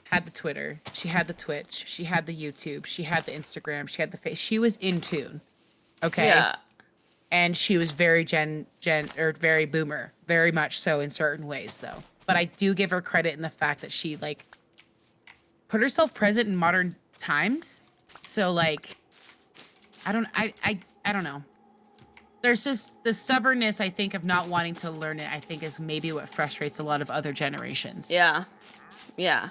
had the Twitter, she had the Twitch, she had the YouTube, she had the Instagram, she had the face. She was in tune. Okay. Yeah. And she was very very boomer, very much so in certain ways though. But I do give her credit in the fact that she like put herself present in modern times. So like I don't know. there's just the stubbornness, I think, of not wanting to learn it, I think is maybe what frustrates a lot of other generations. Yeah. Yeah.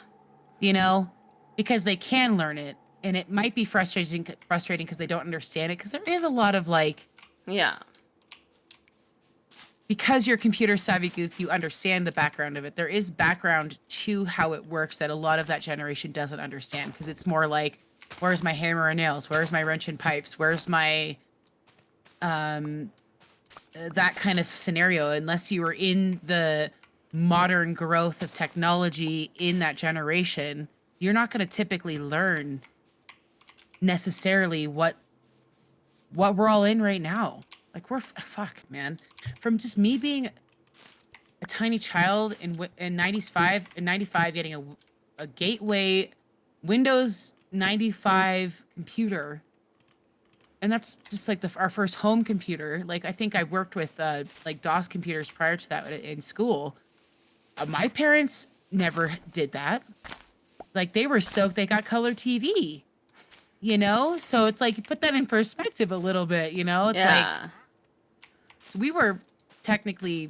You know, because they can learn it, and it might be frustrating because they don't understand it, because there is a lot of like, Yeah. because you're computer savvy goof, you understand the background of it. There is background to how it works that a lot of that generation doesn't understand, because it's more like, where's my hammer and nails? Where's my wrench and pipes? Where's my that kind of scenario? Unless you were in the modern growth of technology in that generation, you're not going to typically learn necessarily what we're all in right now. Like fuck, man. From just me being a tiny child in 95 getting a gateway Windows 95 computer, and that's just like our first home computer. Like, I think I worked with like DOS computers prior to that in school. My parents never did that. Like, they were stoked they got color TV, you know? So it's like, you put that in perspective a little bit, you know? It's like, Yeah. so we were technically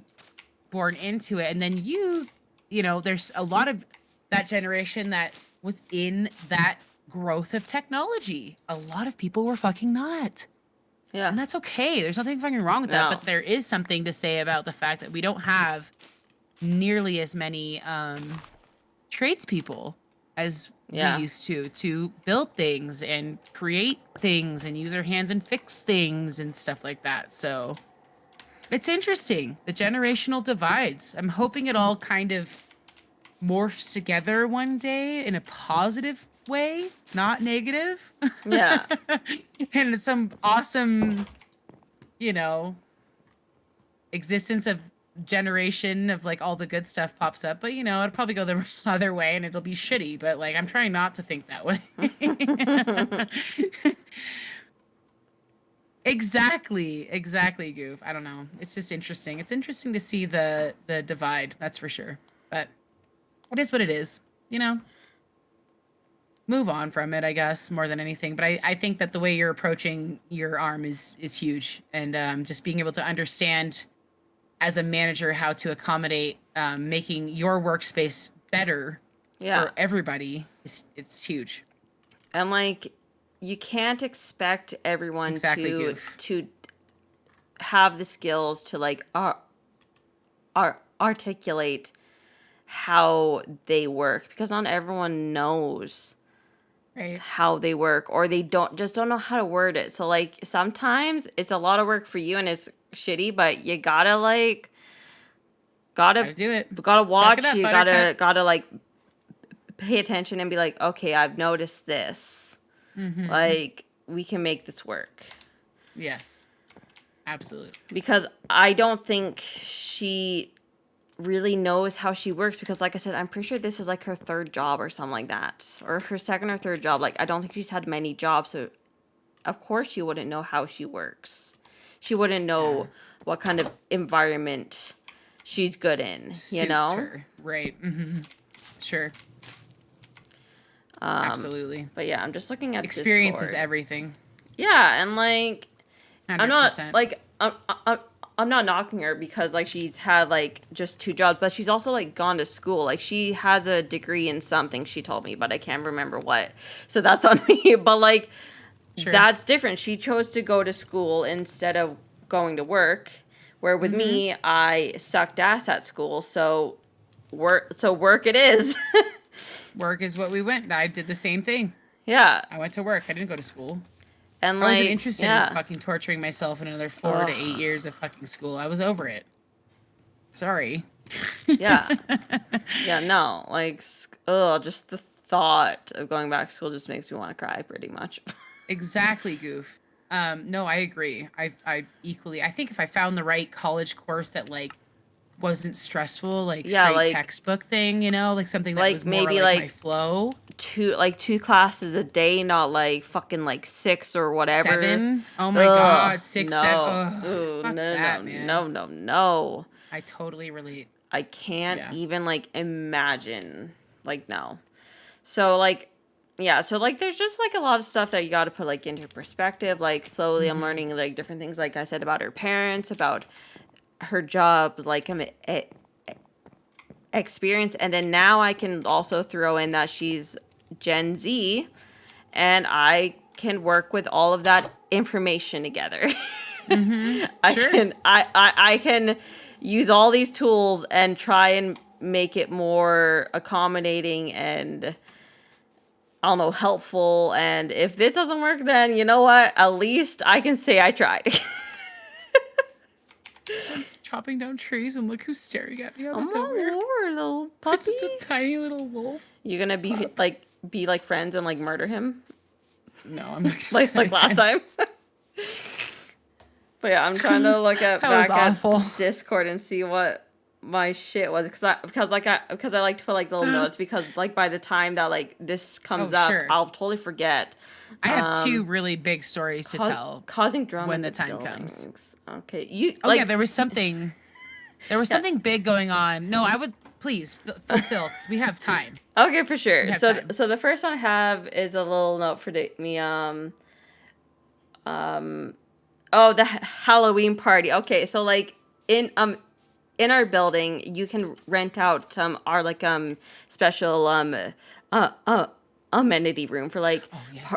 born into it. And then you know, there's a lot of that generation that was in that growth of technology. A lot of people were fucking not. Yeah. And that's okay. There's nothing fucking wrong with that. No. But there is something to say about the fact that we don't have nearly as many tradespeople as Yeah. we used to build things and create things and use our hands and fix things and stuff like that. So it's interesting, the generational divides. I'm hoping it all kind of morphs together one day in a positive way, not negative. Yeah. And some awesome, you know, existence of generation of like all the good stuff pops up. But you know, it'll probably go the other way and it'll be shitty. But like, I'm trying not to think that way. Exactly, Goof. I don't know. It's just interesting. It's interesting to see the divide, that's for sure. But it is what it is, you know? Move on from it, I guess, more than anything. But I think that the way you're approaching your arm is huge. And just being able to understand as a manager how to accommodate making your workspace better Yeah. for everybody it's huge. And like, you can't expect everyone Exactly, to Goof. have the skills to like articulate how they work, because not everyone knows Right. how they work, or they don't know how to word it. So like, sometimes it's a lot of work for you and it's shitty, but you gotta like Gotta do it. gotta watch. Suck it up, You buttercup. gotta like pay attention and be like, okay, I've noticed this. Mm-hmm. Like, we can make this work. Yes. Absolutely. Because I don't think she really knows how she works, because like I said, I'm pretty sure this is like her third job or something like that, or her second or third job. Like, I don't think she's had many jobs, so of course she wouldn't know how she works. She wouldn't know what kind of environment she's good in, you know? Her. Right. Mm-hmm. Sure. Absolutely. But yeah, I'm just looking at Experience is Discord. everything. Yeah, and like, 100%. I'm not like I'm not knocking her because like she's had like just two jobs, but she's also like gone to school. Like, she has a degree in something, she told me, but I can't remember what. So that's on me. But like, Sure. that's different. She chose to go to school instead of going to work. Where with me, I sucked ass at school. So work it is. Work is what we went. I did the same thing. Yeah. I went to work. I didn't go to school. And I like, wasn't interested yeah. in fucking torturing myself in another 4 to 8 years of fucking school. I was over it. Sorry. Yeah. Yeah, no. Like, just the thought of going back to school just makes me want to cry, pretty much. Exactly, Goof. No, I agree. I equally. I think if I found the right college course that like wasn't stressful, like Yeah, straight like- textbook thing, you know, like something that like, was more maybe, like like, my flow. two classes a day, not like fucking like 6 or whatever. 7? Oh my Ugh, God, 6, no. 7. Ugh, Ooh, fuck no, that, no, man. no. I totally relate. I can't Yeah. even like imagine. Like, no. So like, yeah, so like there's just like a lot of stuff that you got to put like into perspective. Like slowly I'm learning like different things, like I said, about her parents, about her job, like experience, and then now I can also throw in that she's Gen Z, and I can work with all of that information together. Sure. I can use all these tools and try and make it more accommodating and I don't know, helpful. And if this doesn't work, then you know what? At least I can say I tried. Chopping down trees, and look who's staring at me out Oh of my nowhere. lord, little puppy! It's just a tiny little wolf. You gonna be like friends and like murder him No, I'm not like last time? But yeah, I'm trying to look at That was back at awful. Discord and see what my shit was because I like to put like little notes because like by the time that like this comes up, sure. I'll totally forget. I have two really big stories to tell. Causing drama when in the time comes. buildings. Okay, you. Oh yeah, there was something. There was something big going on. No, I would please fulfill because we have time. Okay, for sure. We have So time. so the first one I have is a little note for me. Oh, the Halloween party. Okay, so like in our building, you can rent out our like special amenity room for like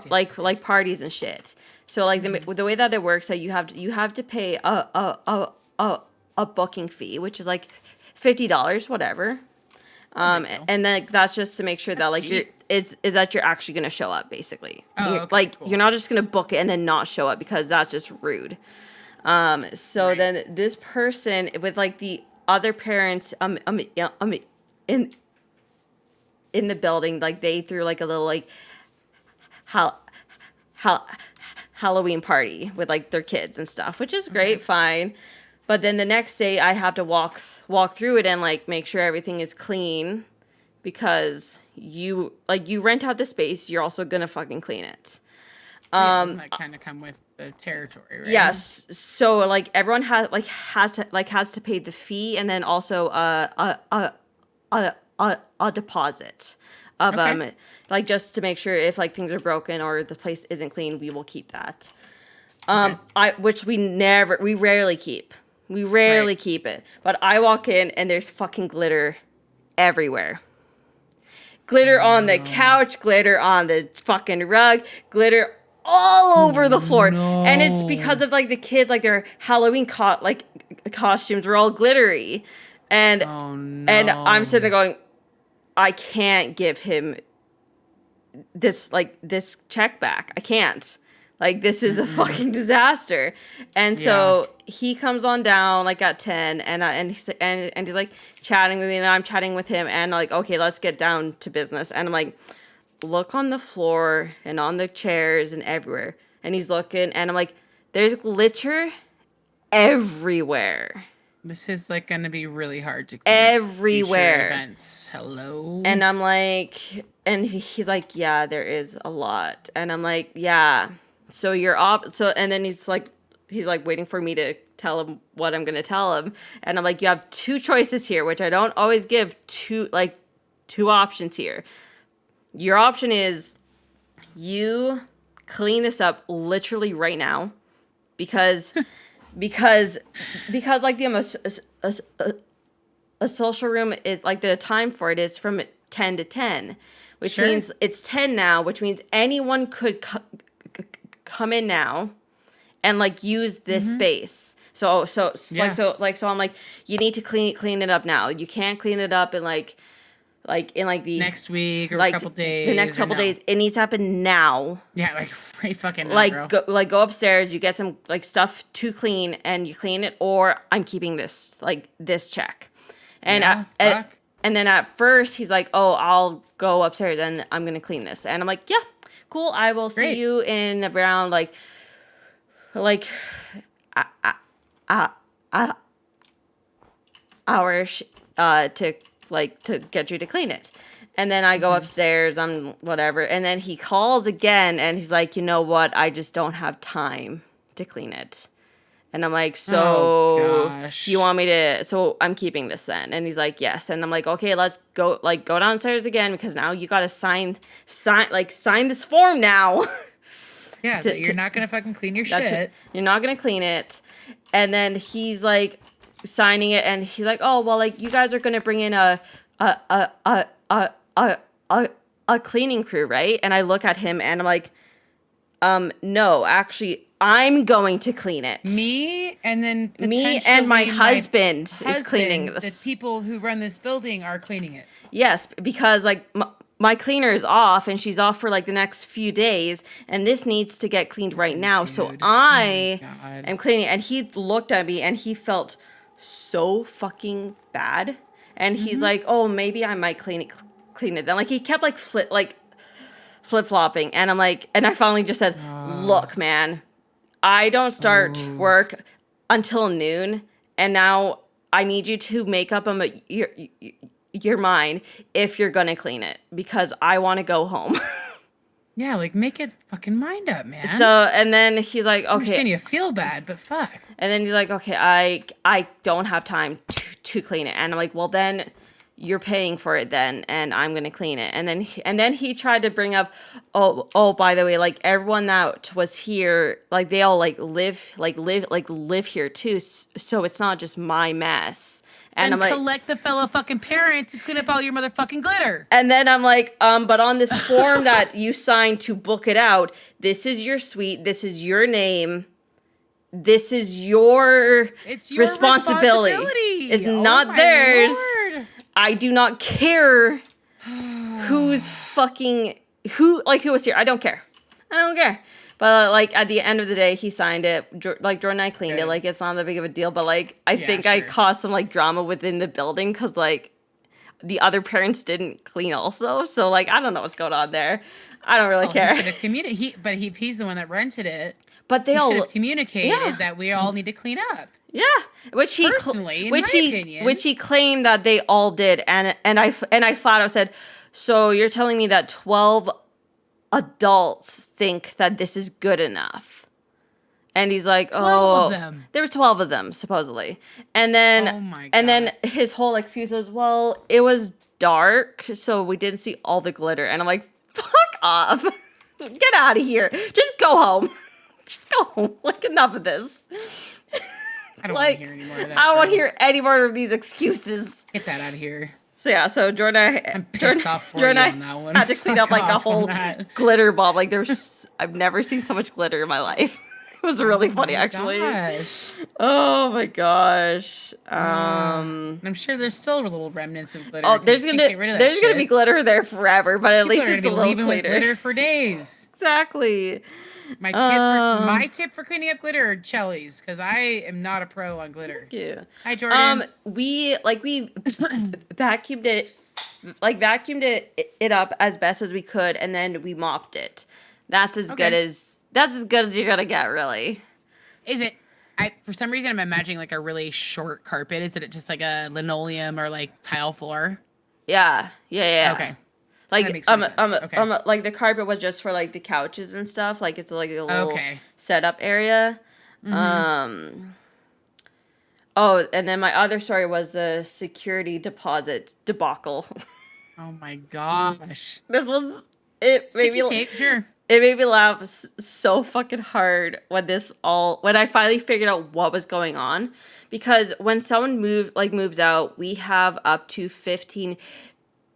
like parties and shit. So like the way that it works, that you have to pay a booking fee, which is like $50, whatever. And then that's just to make sure that like cheap. is that you're actually gonna show up, basically. Oh, okay, like cool. you're not just gonna book it and then not show up because that's just rude. So Right. then this person with like the other parents in the building, like they threw like a little like Halloween party with like their kids and stuff, which is great, fine. But then the next day I have to walk through it and like make sure everything is clean because you rent out the space, you're also gonna fucking clean it. Doesn't that kind of come with the territory, right? Yes. So like everyone has to pay the fee and then also a deposit of Okay. like just to make sure if like things are broken or the place isn't clean, we will keep that. Which we rarely keep. We rarely Right. keep it. But I walk in and there's fucking glitter everywhere. Glitter on the couch, glitter on the fucking rug, glitter all over the floor. And it's because of like the kids, like their Halloween costumes were all glittery. And Oh no. and I'm sitting there going, I can't give him this check back. I can't. Like this is a fucking disaster. And so he comes on down like at 10 and he's like chatting with me and I'm chatting with him and like, okay, let's get down to business. And I'm like, look on the floor and on the chairs and everywhere. And he's looking and I'm like, there's glitter everywhere. This is like going to be really hard to keep Everywhere. future events. Hello. And I'm like, and he's like, yeah, there is a lot. And I'm like, yeah. So and then he's like waiting for me to tell him what I'm gonna tell him. And I'm like, you have two choices here, which I don't always give two options here. Your option is you clean this up literally right now because like a social room is like the time for it is from 10 to 10, which Sure. means it's 10 now, which means anyone could come in now and like use this space. So I'm like, you need to clean it up now. You can't clean it up in like the next week or like a couple days. the next couple days. It needs to happen now. Yeah, like right fucking now, bro. Go upstairs, you get some like stuff to clean and you clean it, or I'm keeping this check. And Yeah, fuck. and then at first he's like, oh, I'll go upstairs and I'm gonna clean this. And I'm like, yeah, cool. I will see Great. you in around hours to get you to clean it. And then I go upstairs, I'm whatever. And then he calls again and he's like, you know what? I just don't have time to clean it. And I'm like, Oh, so gosh. you want me to, so I'm keeping this then. And he's like, yes. And I'm like, okay, let's go, like, go downstairs again because now you got to sign this form now. Yeah, that you're not gonna fucking clean your shit. You're not going to clean it. And then he's like signing it and he's like, oh, well, like, you guys are going to bring in a, a, a, a, a, a, a cleaning crew, right? And I look at him and I'm like, no, actually, I'm going to clean it. Me and then Me and my husband is cleaning The this. people who run this building are cleaning it. Yes, because like my cleaner is off and she's off for like the next few days and this needs to get cleaned right now. Dude. So Oh I my God. am cleaning it. And he looked at me and he felt so fucking bad. And he's like, oh, maybe I might clean it. Then like he kept like flip-flopping and I'm like, and I finally just said, look, man, I don't start work until noon and now I need you to make up your mind if you're gonna clean it because I want to go home. Yeah, like make it fucking mind up, man. So and then he's like, I understand okay. you feel bad, but fuck. And then he's like, okay, I don't have time to clean it. And I'm like, well then you're paying for it then and I'm going to clean it. And then he tried to bring up, oh, by the way, like everyone that was here, like they all live here too. So it's not just my mess. And I'm like, collect the fellow fucking parents and clean up all your motherfucking glitter. And then I'm like, but on this form that you signed to book it out, this is your suite, this is your name, this is your responsibility. It's not theirs. Lord. I do not care who was here. I don't care. But like at the end of the day, he signed it. Like Jordan and I cleaned it. Like it's not that big of a deal. But like I think I caused some like drama within the building because like the other parents didn't clean also. So like I don't know what's going on there. I don't really care. He should have communicated. But if he's the one that rented it, but they all should have communicated that we all need to clean up. Yeah, which he opinion. which he claimed that they all did, and I flat out said, so you're telling me that 12 adults think that this is good enough? And he's like, oh, there were 12 of them supposedly, and then and then his whole excuse was, well, it was dark, so we didn't see all the glitter, and I'm like, fuck off, get out of here, just go home, just go home, like enough of this. I don't want to hear any more of that. I don't want to hear any more of these excuses. Get that out of here. So yeah, so Jordan, I'm pissed off for you on that one. Had to clean up like a whole glitter bomb. Like I've never seen so much glitter in my life. It was really funny, actually. Gosh. Oh my gosh. I'm sure there's still little remnants of glitter. Oh, there's gonna be glitter there forever, but at least it's a little cleaner. With glitter for days. Exactly. My tip for cleaning up glitter are Chellies, because I am not a pro on glitter. Thank you. Hi, Jordan. We vacuumed it up as best as we could, and then we mopped it. That's as good as you're gonna get, really. Is it? For some reason, I'm imagining like a really short carpet. Is it just like a linoleum or like tile floor? Yeah. Okay. Like like the carpet was just for like the couches and stuff. Like it's like a little setup area. Mm-hmm. Oh, and then my other story was the security deposit debacle. Oh my gosh. This was it. Sure. It made me laugh so fucking hard when I finally figured out what was going on, because when someone moves out, we have up to 15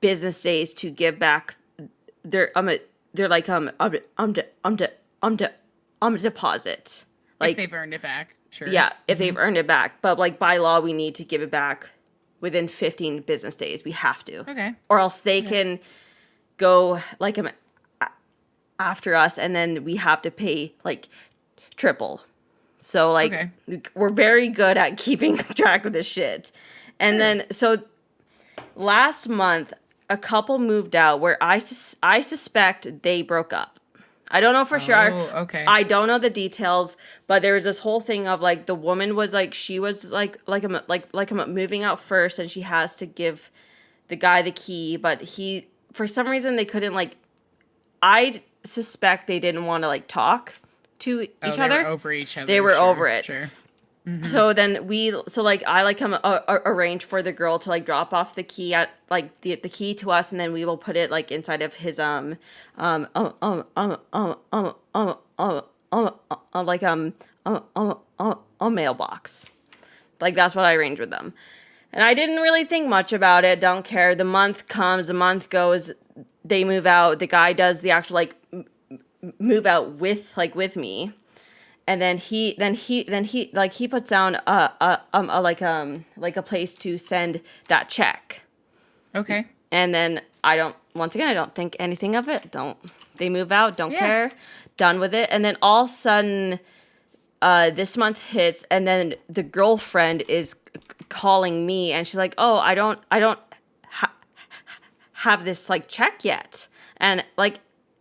business days to give back their deposit. Like if they've earned it back, sure. Yeah, if they've earned it back, but like by law, we need to give it back within 15 business days. We have to. Okay. Or else they can go like after us, and then we have to pay like triple. So like we're very good at keeping track of this shit. And then so last month, a couple moved out where I suspect they broke up. I don't know for sure. Okay. I don't know the details, but there was this whole thing of like the woman was like she was like I'm moving out first, and she has to give the guy the key, but he for some reason they couldn't like. I suspect they didn't want to like talk to each other. They were over each other. They were over it. Sure. Mm-hmm. So then I like come arrange for the girl to like drop off the key at like the key to us, and then we will put it like inside of his um um um um um um um um like a mailbox. Like that's what I arranged with them. And I didn't really think much about it. Don't care. The month comes, the month goes, they move out. The guy does the actual like move out with me. And then he like he puts down like a place to send that check. Okay. And then I don't think anything of it. They move out, don't care, done with it. And then all of a sudden this month hits, and then the girlfriend is calling me, and she's like, "Oh, I don't have this like check yet," and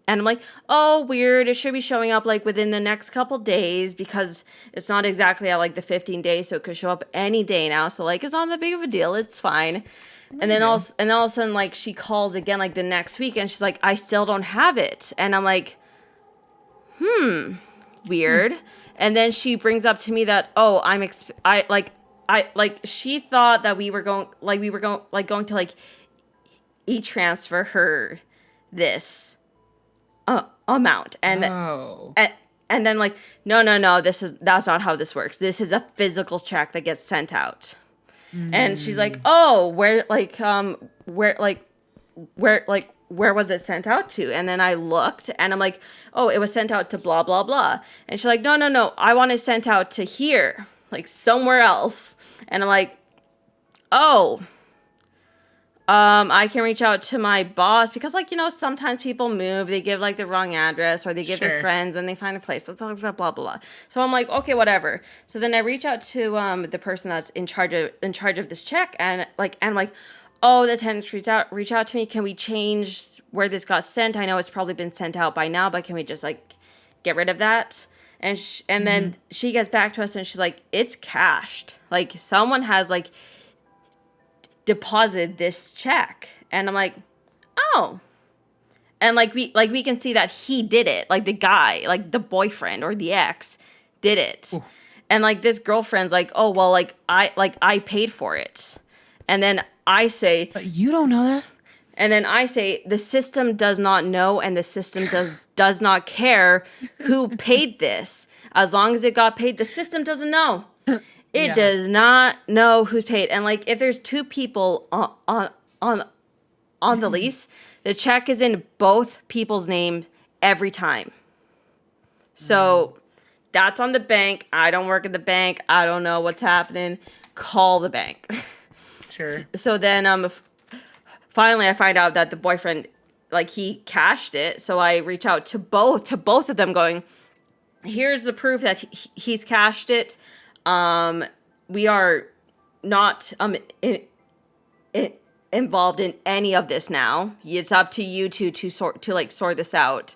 I'm like, "Oh, weird. It should be showing up like within the next couple days because it's not exactly at like the 15 days, so it could show up any day now. So like, it's not that big of a deal. It's fine." And then all of a sudden, like she calls again like the next week, and she's like, "I still don't have it," and I'm like, weird. And then she brings up to me that, oh, she thought that we were going to like e-transfer her this amount. And and then like, no, that's not how this works. This is a physical check that gets sent out. And she's like, oh, where was it sent out to? And then I looked, and I'm like, oh, it was sent out to blah, blah, blah. And she's like, no, I want it sent out to here, like somewhere else. And I'm like, oh, I can reach out to my boss because, like, sometimes people move, they give like the wrong address, or they give their friends and they find a place, blah, blah, blah, blah. So I'm like, okay, whatever. So then I reach out to the person that's in charge of this check, and I'm like, oh, the tenants reach out to me. Can we change where this got sent? I know it's probably been sent out by now, but can we just like get rid of that? And then she gets back to us, and she's like, it's cashed. Like someone has like deposited this check. And I'm like, oh. And like we can see that he did it. Like the guy, like the boyfriend or the ex did it. Ooh. And like this girlfriend's like, oh, well, like I paid for it. And then I say, but you don't know that. And then I say, the system does not know, and the system does not care who paid this. As long as it got paid, the system doesn't know. It does not know who's paid. And like, if there's two people on the lease, the check is in both people's names every time. So that's on the bank. I don't work at the bank. I don't know what's happening. Call the bank. Sure. So then finally I find out that the boyfriend, like, he cashed it. So I reach out to both of them going, here's the proof that he's cashed it. We are not involved in any of this now. It's up to you to sort this out.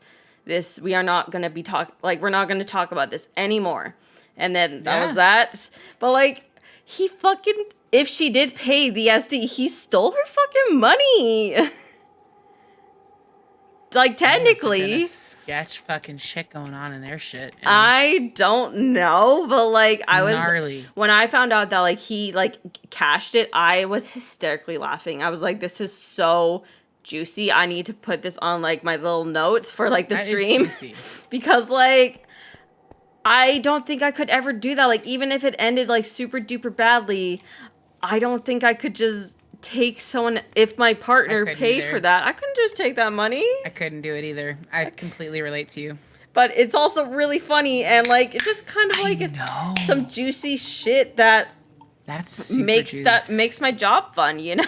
We are not going to be we're not going to talk about this anymore. And then that was that. But like, he fucking, if she did pay the SD, he stole her fucking money. Like, technically. Sketch fucking shit going on in their shit. I don't know, but like, gnarly. When I found out that like he like cashed it, I was hysterically laughing. I was like, this is so juicy. I need to put this on like my little notes for like the stream. Because like, I don't think I could ever do that. Like, even if it ended like super duper badly, I don't think I could just take someone, if my partner paid for that, I couldn't just take that money. I couldn't do it either. I completely relate to you. But it's also really funny, and like, it's just kind of like some juicy shit that's super makes my job fun, you know?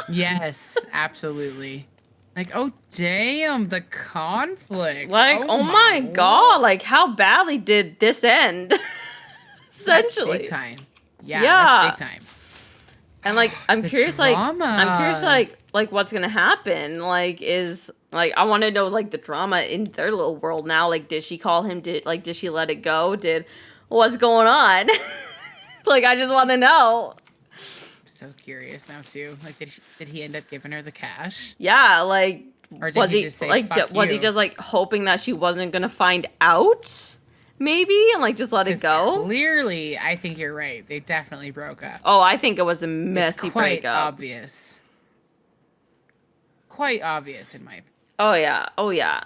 Yes, absolutely. Like, oh damn, the conflict. Like, oh my god, like, how badly did this end? Essentially. That's big time. Yeah, that's big time. And like, I'm curious, like what's gonna happen? Like, I want to know like the drama in their little world now. Like, did she call him? Did she let it go? What's going on? Like, I just want to know. I'm so curious now too. Like, did he end up giving her the cash? Yeah, like, or did he just say, like, fuck was he just like hoping that she wasn't gonna find out? maybe, and like just let it 'Cause go. clearly, I think you're right. They definitely broke up. Oh, I think it was a It's messy quite breakup. obvious. Quite obvious in my opinion. Oh yeah. Oh yeah.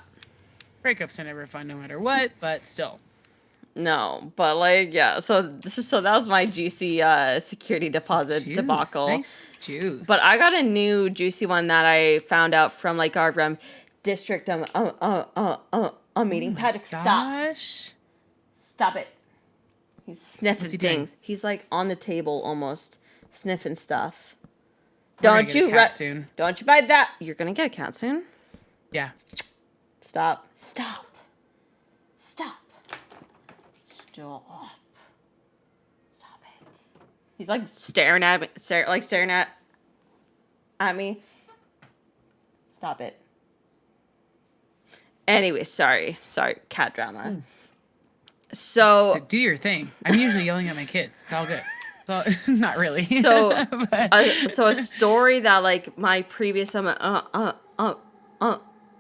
Breakups are never fun no matter what, but still. No, but like yeah. So that was my juicy security deposit Juice. debacle. Nice juice. But I got a new juicy one that I found out from like our district meeting. Patrick, Gosh. stop it. He's sniffing What's he doing? things. He's like on the table almost sniffing stuff. We're gonna Don't get a you cat soon. Don't you bite that? You're gonna get a cat soon. Yeah. Stop. Stop. Stop. Stop. Stop it. He's like staring at me. Staring at me. Stop it. Anyway, sorry, cat drama. So Do your thing. I'm usually yelling at my kids. It's all good. So, not really. So, But- a story that like my previous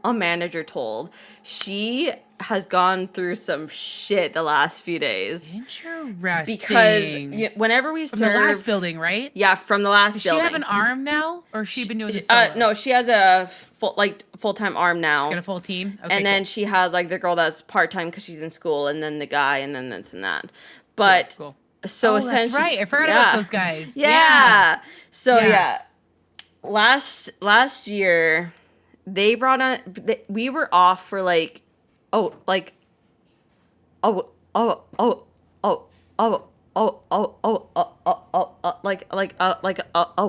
manager told. She has gone through some shit the last few days Interesting. because whenever we From the last building, right? yeah, from the last Does she building. have an arm now, or has she been doing it solo? No, she has a full-time arm now. She's got a full team. Okay, And then cool. she has like the girl that's part-time because she's in school, and then the guy, and then this and that. But Cool. so Oh, essentially, that's right. I forgot about those guys. Yeah. So Yeah. last year they brought on. We were off for like a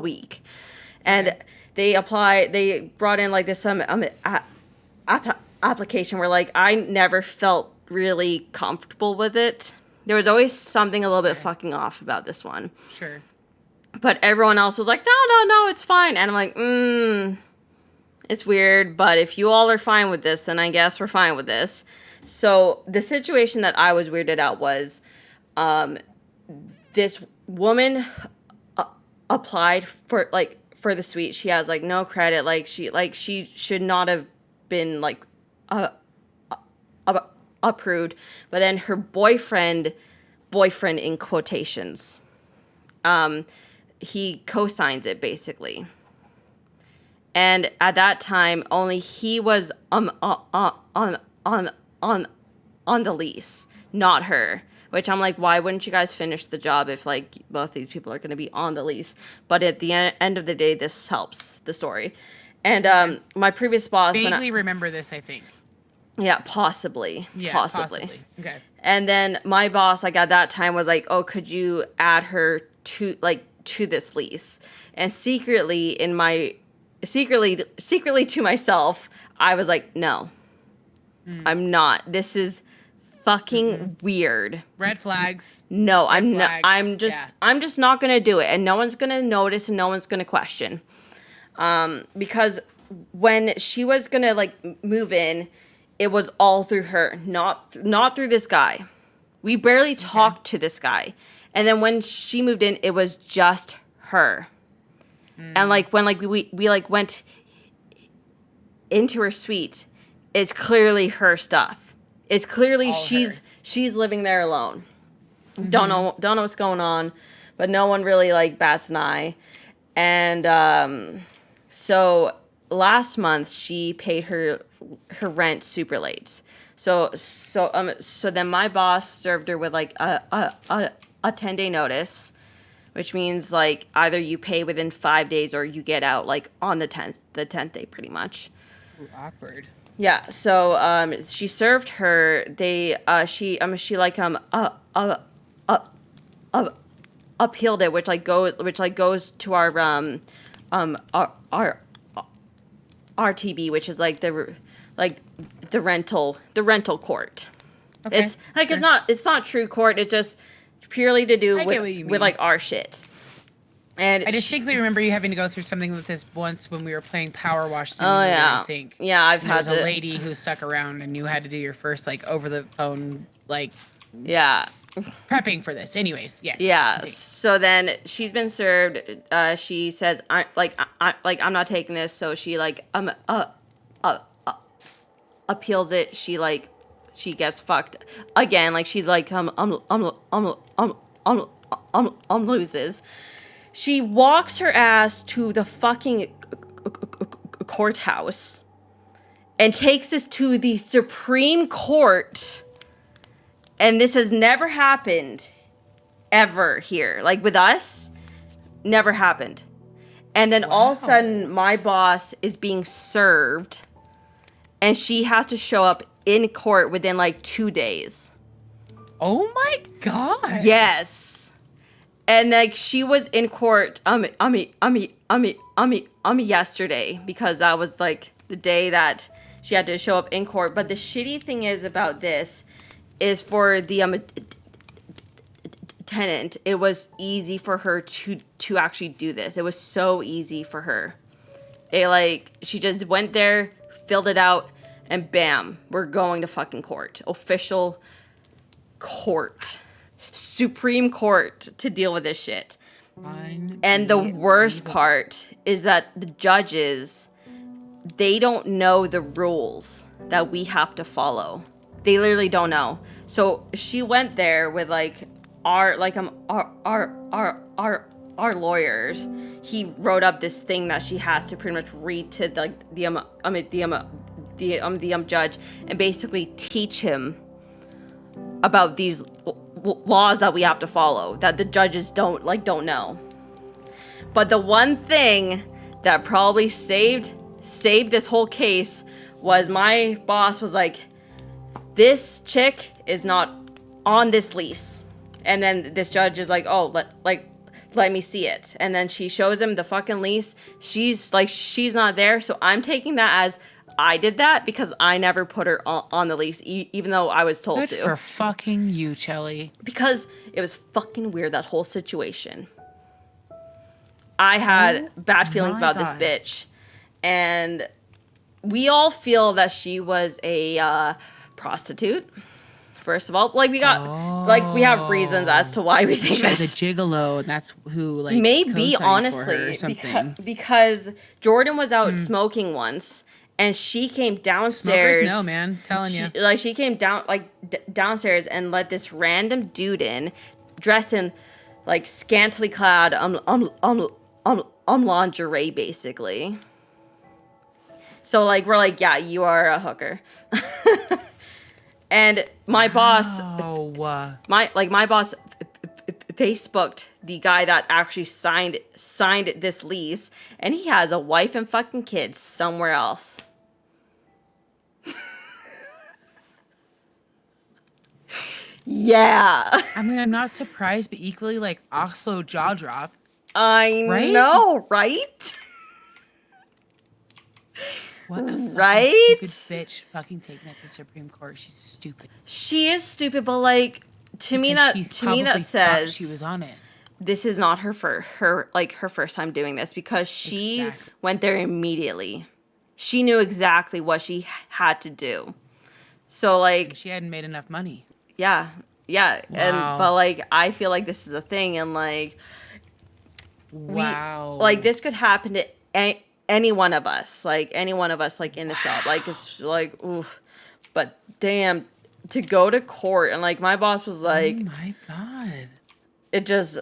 week, and they brought in like this application where like I never felt really comfortable with it. There was always something a little bit fucking off about this one. Sure. But everyone else was like, no, it's fine. And I'm like, it's weird, but if you all are fine with this, then I guess we're fine with this. So the situation that I was weirded out was this woman applied for the suite. She has like no credit. She should not have been like approved. But then her boyfriend in quotations, he co-signs it basically. And at that time, only he was on the lease, not her. Which I'm like, why wouldn't you guys finish the job if like both these people are going to be on the lease? But at the end of the day, this helps the story. And my previous boss, Vaguely remember this, I think. yeah, possibly. Okay. And then my boss, like at that time, was like, "Oh, could you add her to this lease?" And secretly to myself, I was like, "No, I'm not. This is fucking weird. Red flags. No, I'm not. flags. I'm just not gonna do it, and no one's gonna notice, and no one's gonna question." Because when she was gonna like move in, it was all through her, not through this guy. We barely talked to this guy. And then when she moved in, it was just her. And like when like we like went into her suite, it's clearly her stuff. It's clearly she's living there alone. Don't know what's going on, but no one really like bats an eye. And so last month she paid her rent super late. So then my boss served her with like a 10-day notice, which means like either you pay within 5 days or you get out like on the 10th day pretty much. Ooh, awkward. Yeah, so she served her. She appealed it, which goes to our RTB, which is like the rental court. Okay, It's like it's not true court. It's just purely to do with like our shit. And I distinctly remember you having to go through something with this once when we were playing Power Wash oh Simulator, yeah, I think. yeah, I've There had was a lady who stuck around and you had to do your first like over the phone like yeah. prepping for this. Anyways, yes. Yeah. Continue. So then she's been served. She says, I'm not taking this." So she appeals it. She she gets fucked again. Like she like loses. She walks her ass to the fucking courthouse and takes this to the Supreme Court. And this has never happened ever here. Like with us, never happened. And then all of a sudden, my boss is being served and she has to show up in court within like 2 days. Oh my God. Yes. And like she was in court yesterday because that was like the day that she had to show up in court. But the shitty thing is about this is for the tenant, it was easy for her to actually do this. It was so easy for her. She just went there, filled it out, and bam, we're going to fucking court. Official court. Supreme Court to deal with this shit. And the worst part is that the judges, they don't know the rules that we have to follow. They literally don't know. So she went there with our lawyers. He wrote up this thing that she has to pretty much read to the judge and basically teach him about these laws that we have to follow that the judges don't know. But the one thing that probably saved this whole case was my boss was like, this chick is not on this lease. And then this judge is like, oh, let me see it. And then she shows him the fucking lease. She's not there. So I'm taking that as I did that because I never put her on the lease, even though I was told to. Good for fucking you, Chelly. Because it was fucking weird, that whole situation. I had bad feelings about this bitch. And we all feel that she was a prostitute. First of all, we have reasons as to why we think she was a gigolo, and that's who maybe honestly because Jordan was out smoking once, and she came downstairs. Smokers know, man, telling you. She came down downstairs and let this random dude in, dressed in scantily clad lingerie, basically. So we're like, yeah, you are a hooker. And my boss, my boss Facebooked the guy that actually signed this lease, and he has a wife and fucking kids somewhere else. Yeah. I mean, I'm not surprised, but equally also jaw drop. I know, right? What a right? Stupid bitch fucking taking that to Supreme Court. She's stupid. She is stupid, but to me that says she was on it. This is not her first time doing this because she went there immediately. She knew exactly what she had to do. So she hadn't made enough money. Yeah. Wow. And but I feel like this is a thing, and wow. This could happen to any one of us, in the shop, it's oof. But damn, to go to court and my boss was like, oh my God, it just,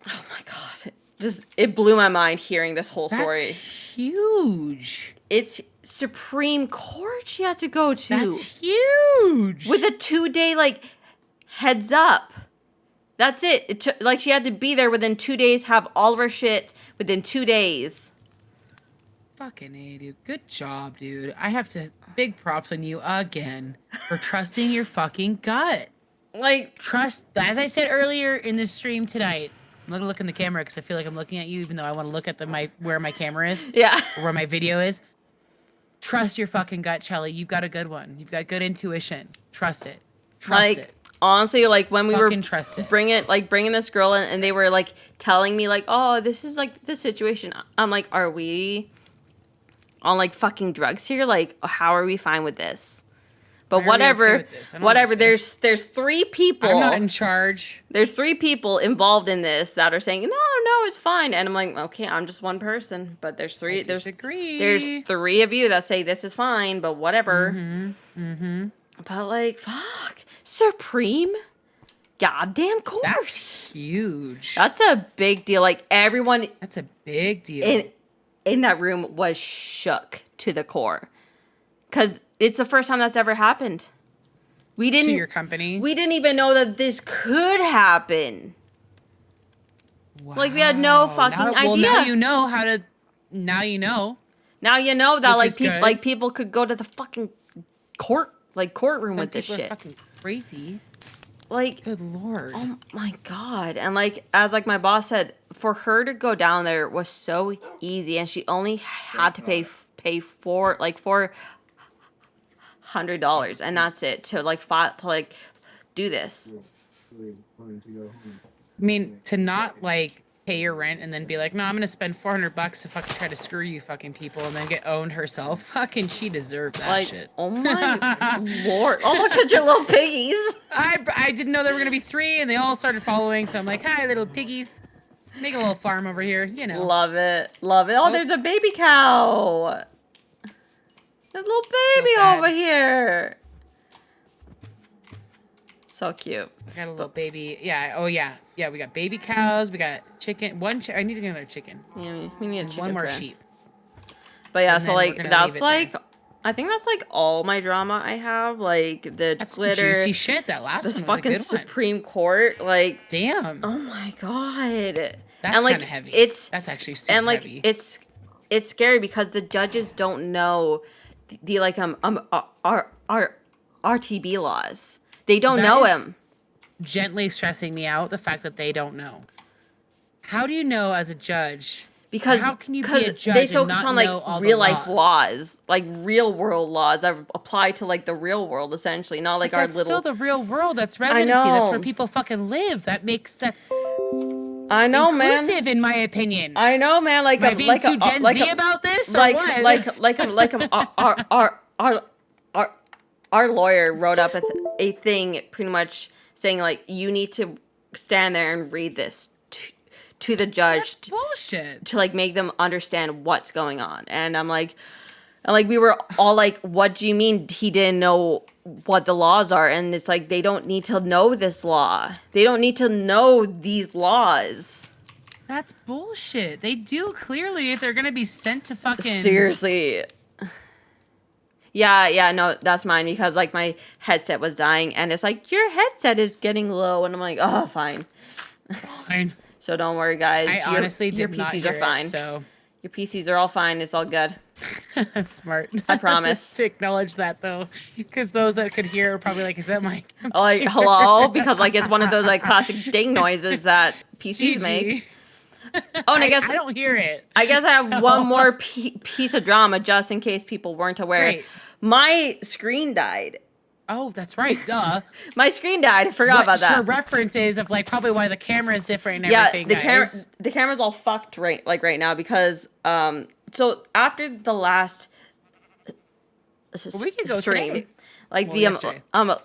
oh my God, it blew my mind hearing this whole story. That's huge. It's Supreme Court she had to go to. That's huge. With a 2-day heads up. That's it. It took she had to be there within 2 days, have all of her shit within 2 days. Fucking A, dude. Good job, dude. I have to big props on you again for trusting your fucking gut. Trust, as I said earlier in the stream tonight. I'm gonna look in the camera because I feel like I'm looking at you, even though I want to look at where my camera is. Yeah. Or where my video is. Trust your fucking gut, Chelly. You've got a good one. You've got good intuition. Trust it. Trust it. Honestly, when we fucking were bringing this girl in, and they were telling me oh, this is the situation. I'm like, are we on fucking drugs here? How are we fine with this? But whatever, there's 3 people. I'm not in charge. There's 3 people involved in this that are saying, no, it's fine. And I'm like, okay, I'm just one person. But there's 3. I disagree. There's 3 of you that say this is fine, but whatever. But like, fuck, Supreme, goddamn course. That's huge. That's a big deal. Like everyone That's a big deal. in that room was shook to the core, because it's the first time that's ever happened. We didn't. To your company. We didn't even know that this could happen. Wow. Like we had no fucking idea. Well, now you know how to. Now you know. Now you know that Which is good. people could go to the fucking courtroom with this shit. Are fucking crazy. Like, good lord. Oh my god. And like, as like my boss said, for her to go down there was so easy, and she only had to pay $400, and that's it to do this. I mean, to not like pay your rent and then be like, no, I'm gonna spend $400 to fucking try to screw you fucking people and then get owned herself. Fucking, she deserved that shit. Oh my lord. Oh, look at your little piggies. I didn't know there were gonna be 3 and they all started following, so I'm like, hi little piggies. Make a little farm over here, you know. Love it. Love it. Oh, there's a baby cow. There's a little baby over here. So cute. Got a little baby. Yeah. Oh yeah. Yeah. We got baby cows. We got chicken. I need to get another chicken. Yeah, we need a chicken. One more friend. sheep. But yeah, And so then like we're gonna that's leave it like, there. I think that's like all my drama I have. Like the That's glitter, juicy shit. That last this one was fucking a good one. Supreme Court. Like, Damn. oh my god. That's and like kind of heavy. That's actually super and like heavy. it's scary because the judges don't know the like RTB laws. They don't know That is him. Gently stressing me out the fact that they don't know. How do you know as a judge? Because how can you be a judge they and focus not on like know all the real life laws? laws, like real world laws that apply to like the real world, essentially, not like But our that's little. still the real world. That's residency. That's know. where people fucking live. That's I know, man. inclusive, in my opinion. I know, man. Like Am I being too Gen Z about this, or what? Our lawyer wrote up a thing pretty much saying like you need to stand there and read this to the judge That's bullshit. to like make them understand what's going on. And I'm like, we were all like, what do you mean he didn't know what the laws are? And it's like, they don't need to know this law. They don't need to know these laws. That's bullshit. They do clearly if they're gonna be sent to fucking. Seriously. Yeah, no, that's mine because like my headset was dying and it's like, your headset is getting low. And I'm like, oh, fine. Fine. So don't worry, guys. I honestly your did not PCs hear are fine. it, so. Your PCs are all fine. It's all good. That's smart. I promise. Just to acknowledge that though, because those that could hear are probably like, "Is that my?" Like, hello, because like it's one of those like classic ding noises that PCs make. Oh, and I guess I don't hear it. I guess I have one more piece of drama just in case people weren't aware. Great. My screen died. Oh, that's right. Duh. My screen died. I forgot about that. Your references of like probably why the camera is different and everything. The camera's all fucked right now because so after the last we could go stream, today. like Yesterday. the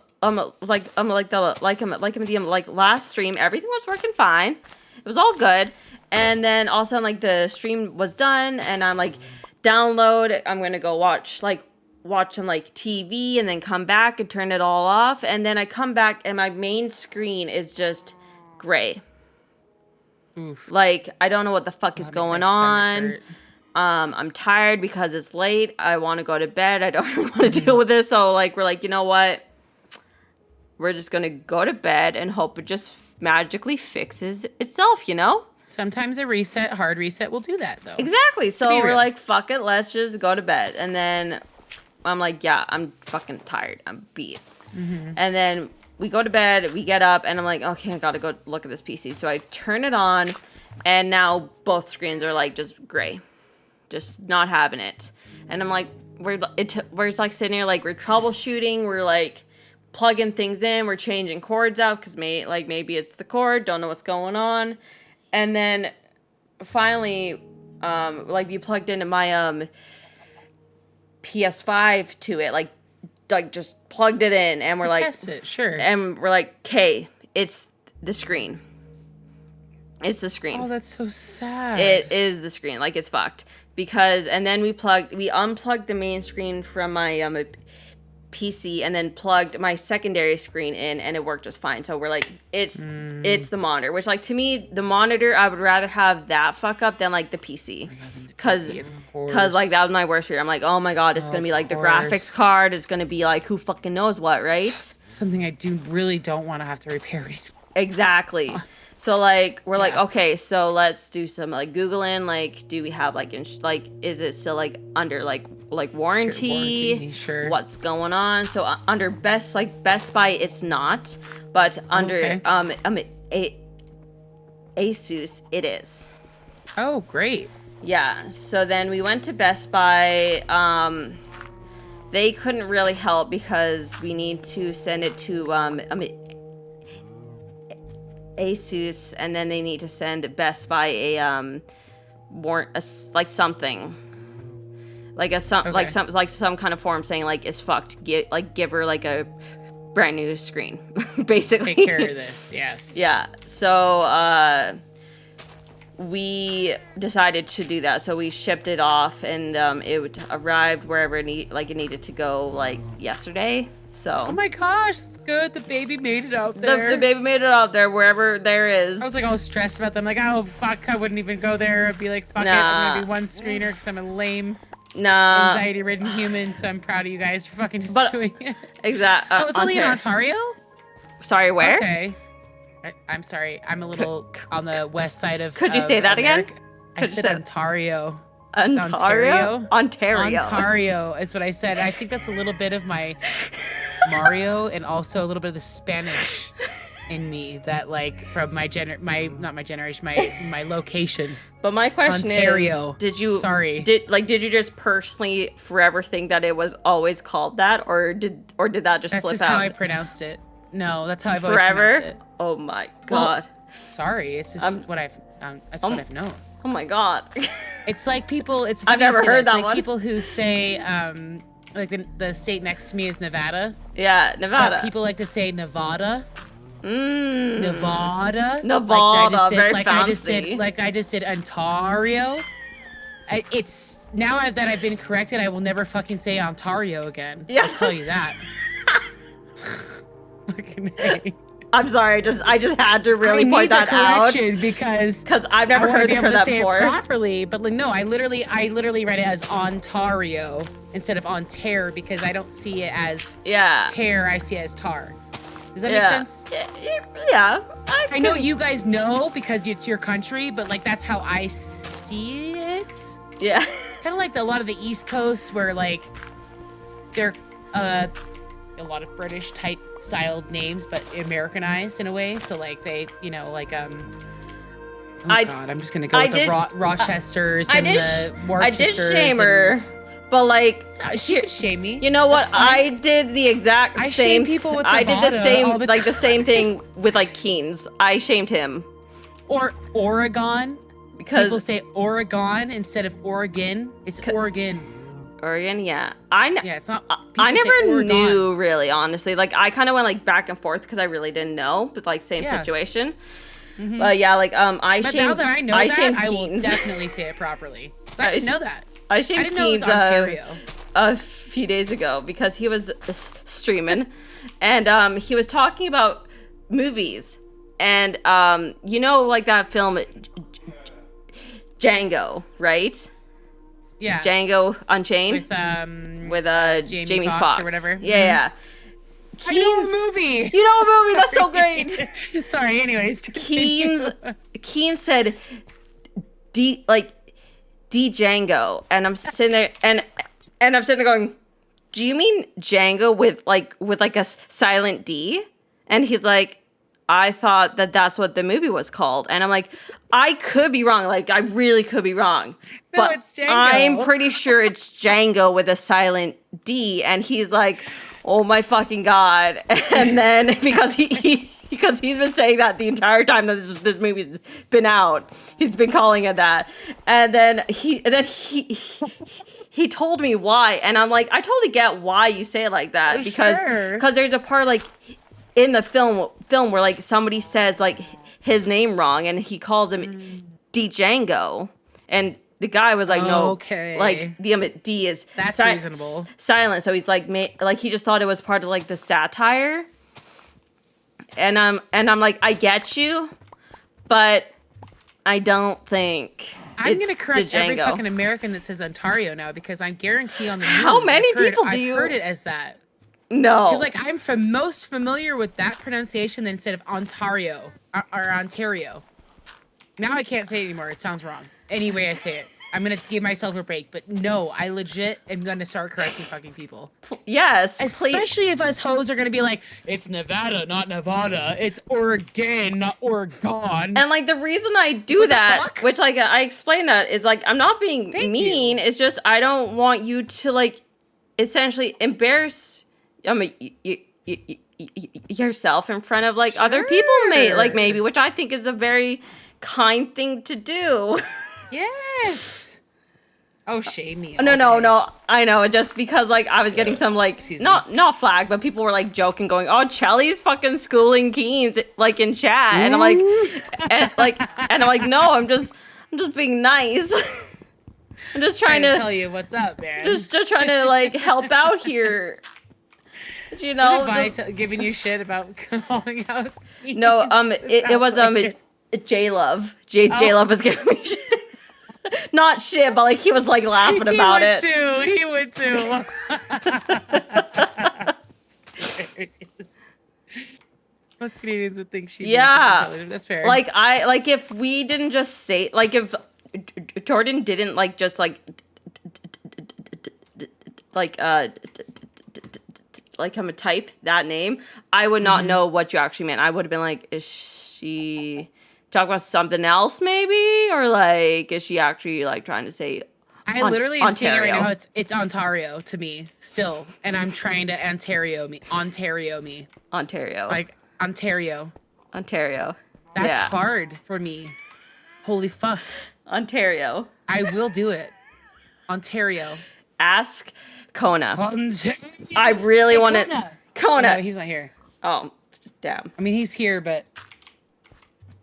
last stream, everything was working fine. It was all good, and then all of a sudden like the stream was done, and I'm like, download. I'm gonna go watch some like TV and then come back and turn it all off. And then I come back and my main screen is just gray. Oof. Like, I don't know what the fuck is going on. I'm tired because it's late. I want to go to bed. I don't really want to deal with this. So like, we're like, you know what? We're just going to go to bed and hope it just magically fixes itself, you know? Sometimes a hard reset will do that though. Exactly. So we're real. like, fuck it. Let's just go to bed. And then I'm like, yeah, I'm fucking tired. I'm beat. Mm-hmm. And then we go to bed, we get up, and I'm like, okay, I gotta go look at this PC. So I turn it on, and now both screens are like just gray. Just not having it. And I'm like, we're like sitting here, like we're troubleshooting, we're like plugging things in, we're changing cords out, because maybe it's the cord, don't know what's going on. And then finally, we plugged into my PS5 to it, like just plugged it in, and we're like, test it, sure. And we're like, okay, it's the screen. It's the screen. Oh, that's so sad. It is the screen. Like, it's fucked. And then we unplugged the main screen from my PC and then plugged my secondary screen in, and it worked just fine. So we're like, it's the monitor, which like to me, the monitor, I would rather have that fuck up than like the PC, because like that was my worst fear. I'm like, oh my god, it's gonna be like the graphics card. It's gonna be like who fucking knows what, right? Something I really don't want to have to repair it. Exactly. So like we're like, okay, so let's do some like Googling, like do we have like like is it still like under like warranty? Sure. What's going on? So under Best Buy it's not, but under Asus it is. Oh, great. Yeah. So then we went to Best Buy. They couldn't really help because we need to send it to Asus, and then they need to send Best Buy a like something, like some kind of form saying like it's fucked. Give her like a brand new screen, basically. Take care of this. Yes. Yeah. So we decided to do that. So we shipped it off, and it arrived wherever it needed to go like yesterday. So. Oh my gosh, that's good. The baby made it out there. The baby made it out there, wherever there is. I was like all stressed about them. Like, oh fuck, I wouldn't even go there. I'd be like, fuck it, I'm gonna be one screener because I'm a lame, anxiety-ridden human. So I'm proud of you guys for fucking just doing it. Exactly. Oh, it's only in Ontario? Sorry, where? Okay. I'm sorry. I'm a little on the west side of. Could you say that America. again? I said Ontario. Ontario? Ontario is what I said. I think that's a little bit of my Mario and also a little bit of the Spanish in me that like from my location. But my question Ontario. Is, did you just personally forever think that it was always called that, or did that just slip out? That's just how I pronounced it. No, that's how I've always pronounced it. Oh my god. Well, sorry, it's just what I've what I've known. Oh my god. It's like people. I've never heard that one. People who say like the state next to me is Nevada. Yeah, Nevada. But people like to say Nevada. Nevada. Very fancy. I just did Ontario. It's now that I've been corrected, I will never fucking say Ontario again. Yeah. I'll tell you that. Fucking hey. I'm sorry, I just had to really point that out because I've never heard that before. It properly, but like no, I literally read it as Ontario instead of Ontario because I don't see it as tear, I see it as tar. Does that make sense? Yeah. I know you guys know because it's your country, but like that's how I see it. Yeah. Kind of like a lot of the East Coast where like they're a lot of British type styled names, but Americanized in a way. So like they, like I'm just gonna go with the Rochesters and the Worcesters. I did shame her, but like she shame me. You know what? I did the exact same. Shame people with the I did the same, like the same thing with like Keynes. I shamed him. Or Oregon, because people say Oregon instead of Oregon. It's Oregon. Oregon, yeah. It's not. I never knew really, honestly. Like I kind of went like back and forth because I really didn't know, but like same situation. Mm-hmm. But yeah, like But now that I know I will definitely say it properly. I didn't know that. I shamed Keynes a few days ago because he was streaming, and he was talking about movies, and like that film Django, right? Yeah. Django Unchained with Jamie Foxx or whatever. Yeah. Keynes, I know a movie. You know a movie? That's so great. Sorry. Anyways, Keynes said Django, and I'm sitting there and I'm sitting there going, do you mean Django with a silent D? And he's like, I thought that's what the movie was called. And I'm like, I could be wrong. Like, I really could be wrong. No, but it's Django. I'm pretty sure it's Django with a silent D. And he's like, oh my fucking God. And then because because he's been saying that the entire time that this movie's been out, he's been calling it that. And then he told me why. And I'm like, I totally get why you say it like that. Because there's a part like in the film where like somebody says like his name wrong and he calls him Django, and the guy was like, no, Okay. like the D is That's reasonable. silent. So he's like, like he just thought it was part of like the satire. And I'm like, I get you, but I don't think I'm gonna correct every Django. fucking American that says Ontario now because I guarantee on the news. How many people do I've you- heard it as that? No. Because like I'm most familiar with that pronunciation than instead of Ontario or Ontario. Now I can't say it anymore. It sounds wrong. Any way I say it. I'm gonna give myself a break. But no, I legit am gonna start correcting fucking people. Yes, Especially if us hoes are gonna be like, it's Nevada, not Nevada. It's Oregon, not Oregon. And like the reason I do that, which like I explain that, is like I'm not being mean. It's just I don't want you to like essentially embarrass yourself in front of like other people, maybe, which I think is a very kind thing to do. Yes. Oh, shame me. No. I know. Just because like I was getting some like not flag, but people were like joking, going, "Oh, Chelly's fucking schooling Keens," like in chat, and I'm like, no, I'm just being nice. I'm just trying to tell you what's up, man. Just trying to like help out here. You know, giving you shit about calling out. No, it was J Love. J Love was giving me shit. Not shit, but like he was like laughing about it. He would too. Most Canadians would think she. Yeah, that's fair. Like if we didn't just say if Jordan didn't like just like come a type that name, I would not know what you actually meant. I would have been like, is she talking about something else maybe, or like is she actually like trying to say I literally am seeing it right now. It's Ontario to me still, and I'm trying to Ontario me like Ontario. That's hard for me. Holy fuck. Ontario. I will do it. Ontario. Ask Kona. I really want to. Kona. Oh, no, he's not here. Oh, damn. I mean, he's here, but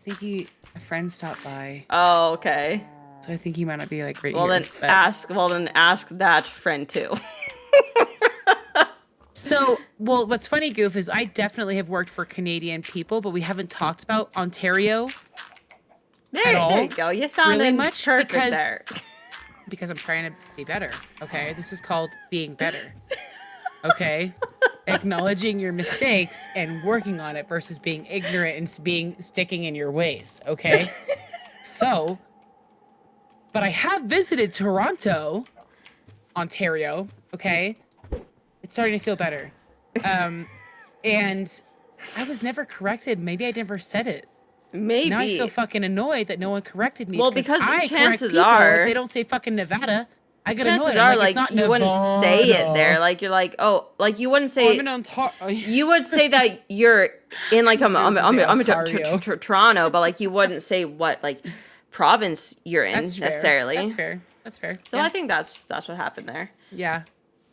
I think a friend stopped by. Oh, okay. So I think he might not be like right here. Then ask that friend too. So, what's funny, Goof, is I definitely have worked for Canadian people, but we haven't talked about Ontario. There you go. You sound really much perfect there. Because I'm trying to be better. Okay, this is called being better. Okay, acknowledging your mistakes and working on it versus being ignorant and sticking in your ways. Okay, so, but I have visited Toronto, Ontario. Okay, it's starting to feel better, and I was never corrected. Maybe I never said it. Maybe. Now I feel fucking annoyed that no one corrected me. Well, because the chances are if they don't say fucking Nevada, I get chances annoyed. are like you wouldn't say it there. Like you're like, oh, like you wouldn't say. You would say that you're in like Toronto, but like you wouldn't say what like province you're in necessarily. That's fair. So I think that's what happened there. Yeah.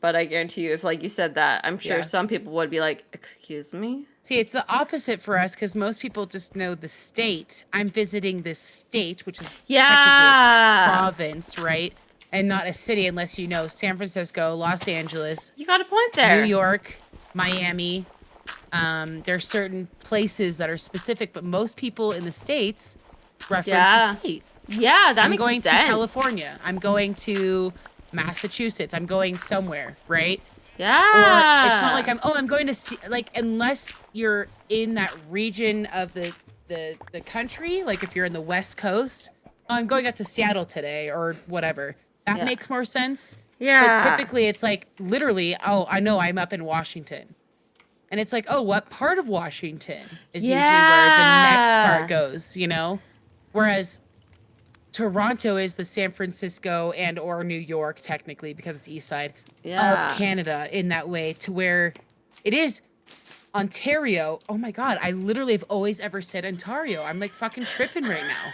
But I guarantee you, if like you said that, I'm sure some people would be like, "Excuse me." See, it's the opposite for us because most people just know the state. I'm visiting this state, which is technically a province, right? And not a city, unless you know San Francisco, Los Angeles. You got a point there. New York, Miami. There's certain places that are specific, but most people in the States reference the state. Yeah, that makes sense. I'm going to California. I'm going to Massachusetts. I'm going somewhere, right? Yeah. Or it's not like I'm going to see, like, unless you're in that region of the country, like if you're in the West Coast, I'm going up to Seattle today or whatever. That makes more sense. Yeah. But typically it's like literally, oh, I know I'm up in Washington. And it's like, oh, what part of Washington is usually where the next part goes, you know? Whereas Toronto is the San Francisco and or New York, technically, because it's east side of Canada in that way, to where it is Ontario. Oh my God, I literally have always ever said Ontario. I'm like fucking tripping right now.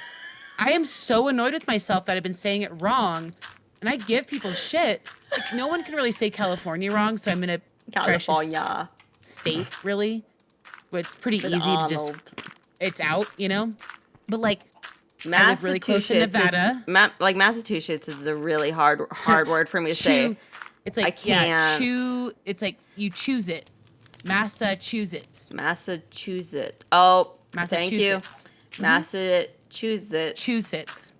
I am so annoyed with myself that I've been saying it wrong, and I give people shit. Like, no one can really say California wrong, so I'm in a California state, really. But it's pretty easy to just, it's out, you know? But like, I live really close to Nevada. Like Massachusetts is a really hard word for me to say. It's like, I can't. it's like you choose it. Massachusetts. Massachusetts. Oh, thank you. Mm-hmm. Massachusetts. Choose it.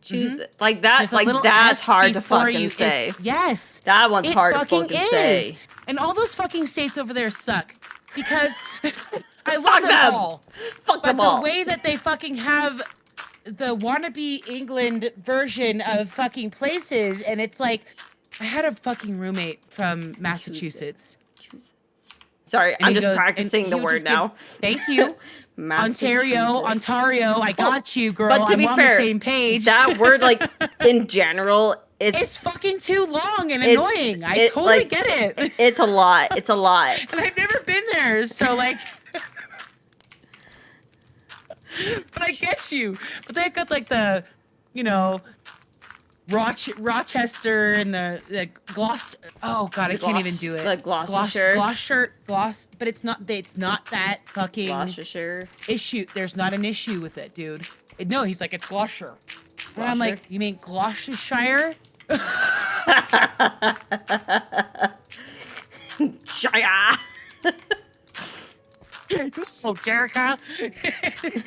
Choose it. Like that. Like that's hard to fucking say. Yes. That one's hard to fucking say. And all those fucking states over there suck because I love them all. Fuck them all. But the way that they fucking have the wannabe England version of fucking places, and it's like, I had a fucking roommate from Massachusetts. Sorry, I'm just practicing the word now. Thank you. Ontario, I got you, girl. But to be fair, on the same page. That word, like, in general, it's fucking too long and annoying. I totally get it. It's a lot. It's a lot. And I've never been there, so, like... But I get you. But they've got, like, the, you know... Rochester and the Gloucester. Oh god, I can't even do it. Like Gloucestershire. But it's not that fucking Gloucestershire issue. There's not an issue with it, dude. No, he's like, it's Gloucester. And I'm like, you mean Gloucestershire? Shire. So Jericho.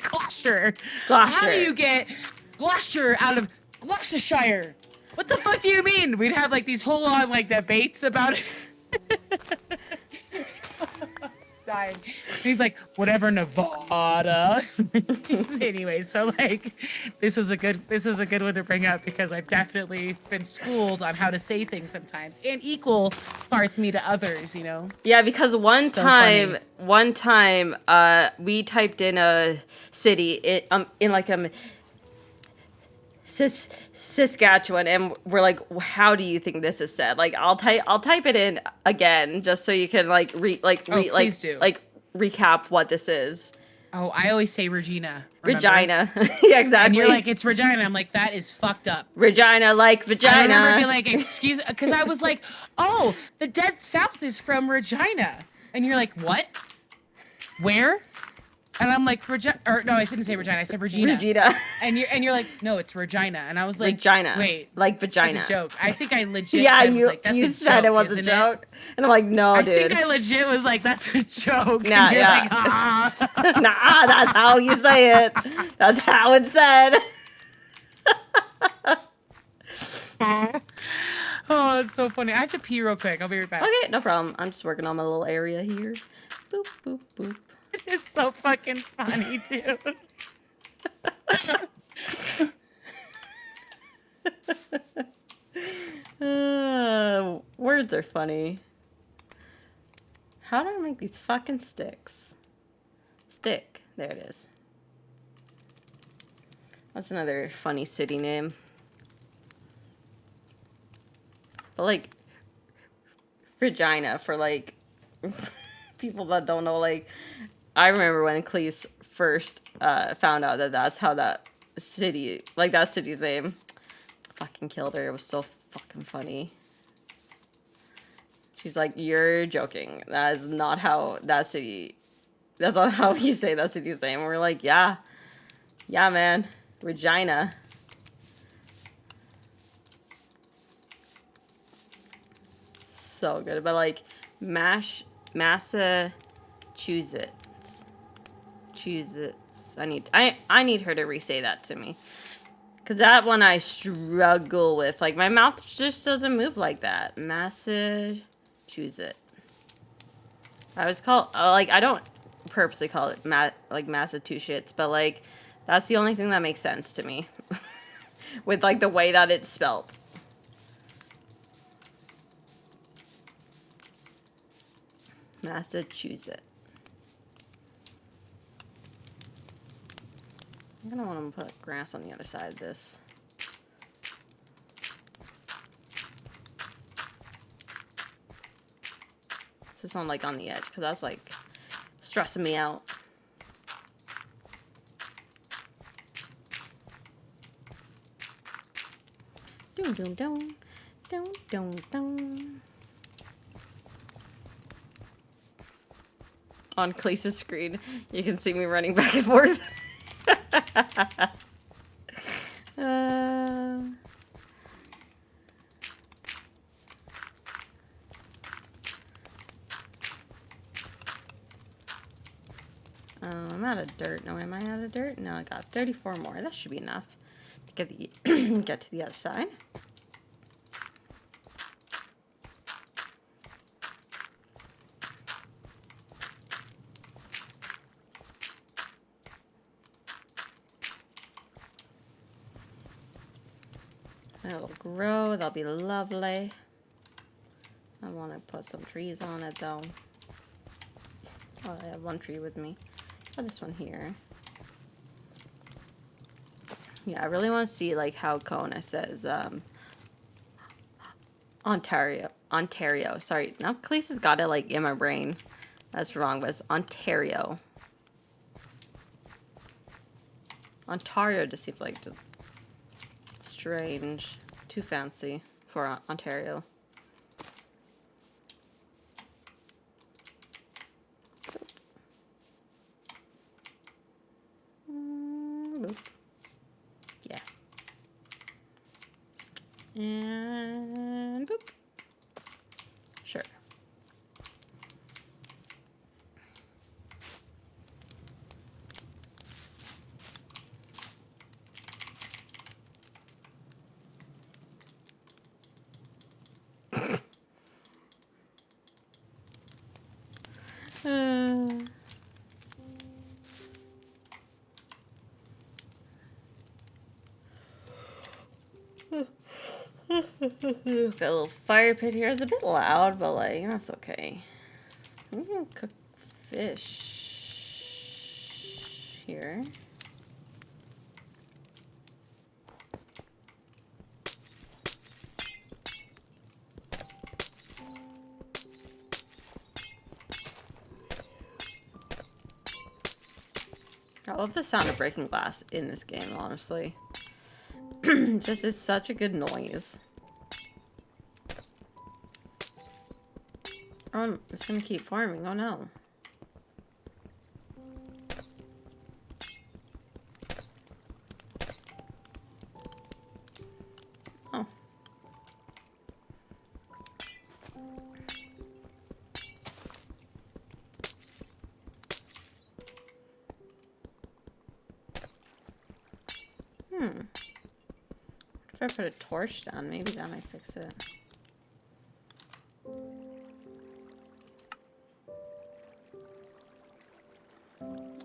Gloucester. How do you get Gloucester out of Gloucestershire? What the fuck do you mean? We'd have like these whole on like debates about it. Dying. And he's like, whatever, Nevada. Anyway, so like, this was a good one to bring up because I've definitely been schooled on how to say things sometimes, and equal parts me to others, you know. Yeah, because one time, we typed in a city in like Saskatchewan, and we're like, how do you think this is said? Like, I'll type it in again just so you can please do. Like recap what this is. Oh, I always say Regina. Remember? Regina. Yeah, exactly. And you're like, it's Regina. I'm like, that is fucked up. Regina, like vagina. I remember being like, excuse, because I was like, oh, the Dead South is from Regina, and you're like, what? Where? And I'm like, no, I didn't say Regina. I said Regina. Regina. And you're like, no, it's Regina. And I was like, Regina. Wait, like vagina. That's a joke. I think I legit. Yeah, said, you like, that's you a said joke, it was a joke, and I'm like, no, dude. I think I legit was like, that's a joke. Nah, and you're yeah. like, ah. Nah, that's how you say it. That's how it's said. Oh, it's so funny. I have to pee real quick. I'll be right back. Okay, no problem. I'm just working on my little area here. Boop, boop, boop. It's so fucking funny, dude. Words are funny. How do I make these fucking sticks? Stick. There it is. That's another funny city name. But like, Regina for like people that don't know, like, I remember when Cleese first found out that that's how that city's name. Fucking killed her. It was so fucking funny. She's like, you're joking. That is not how that city... That's not how you say that city's name. And we're like, yeah. Yeah, man. Regina. So good. But like, Massachusetts. I need her to re-say that to me. Because that one I struggle with. Like, my mouth just doesn't move like that. Massachusetts. I always call... like, I don't purposely call it Massachusetts. But, like, that's the only thing that makes sense to me. With, like, the way that it's spelled. Massachusetts. I'm gonna want to put grass on the other side of this. So it's not like on the edge, because that's like stressing me out. Dun dun dun dun dun dun. On Cleese's screen, you can see me running back and forth. I'm out of dirt. No, am I out of dirt? No, I got 34 more. That should be enough to get the get to the other side. It'll grow. That'll be lovely. I want to put some trees on it though. Oh, I have one tree with me. Oh, this one here. Yeah, I really want to see like how Kona says Ontario. Sorry, now Khalees has got it like in my brain. That's wrong, but it's Ontario. Ontario just seems like just strange. Too fancy for Ontario. Boop. Yeah. And boop. Sure. Got a little fire pit here. It's a bit loud, but like that's okay. I'm gonna cook fish here. I love the sound of breaking glass in this game, honestly. Just is such a good noise. Oh, it's gonna keep farming. Oh no. Oh. If I put a torch down, maybe that might fix it.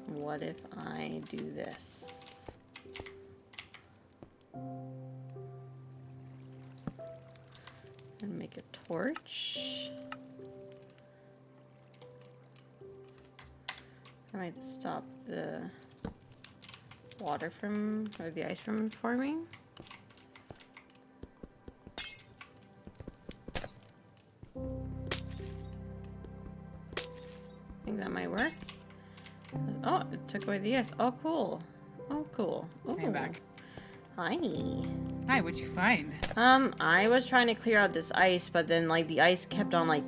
What if I do this? And make a torch. I might stop the water from, or the ice from forming. I think that might work. Oh, it took away the ice. Oh, cool. Oh, cool. Ooh. I'm back. Hi. Hi, what'd you find? I was trying to clear out this ice, but then, like, the ice kept on, like,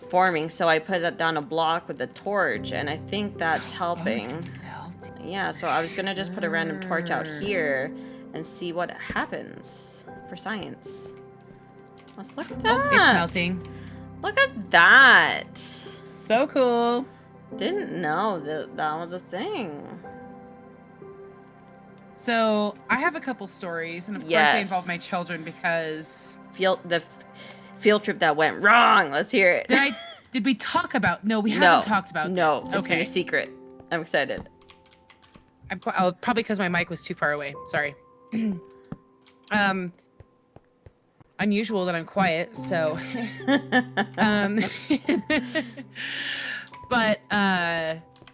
forming, so I put it down a block with a torch, and I think that's helping. Oh, it's melting. Yeah, so I was gonna just put a random torch out here and see what happens for science. Let's look at that. Oh, it's melting. Look at that. So cool. Didn't know that that was a thing. So I have a couple stories, and of course Yes. they involve my children because The field trip that went wrong. Let's hear it. did we talk about? No, we haven't talked about No, this. it's been a secret. I'm excited. Probably because my mic was too far away. Sorry. Unusual that I'm quiet, so but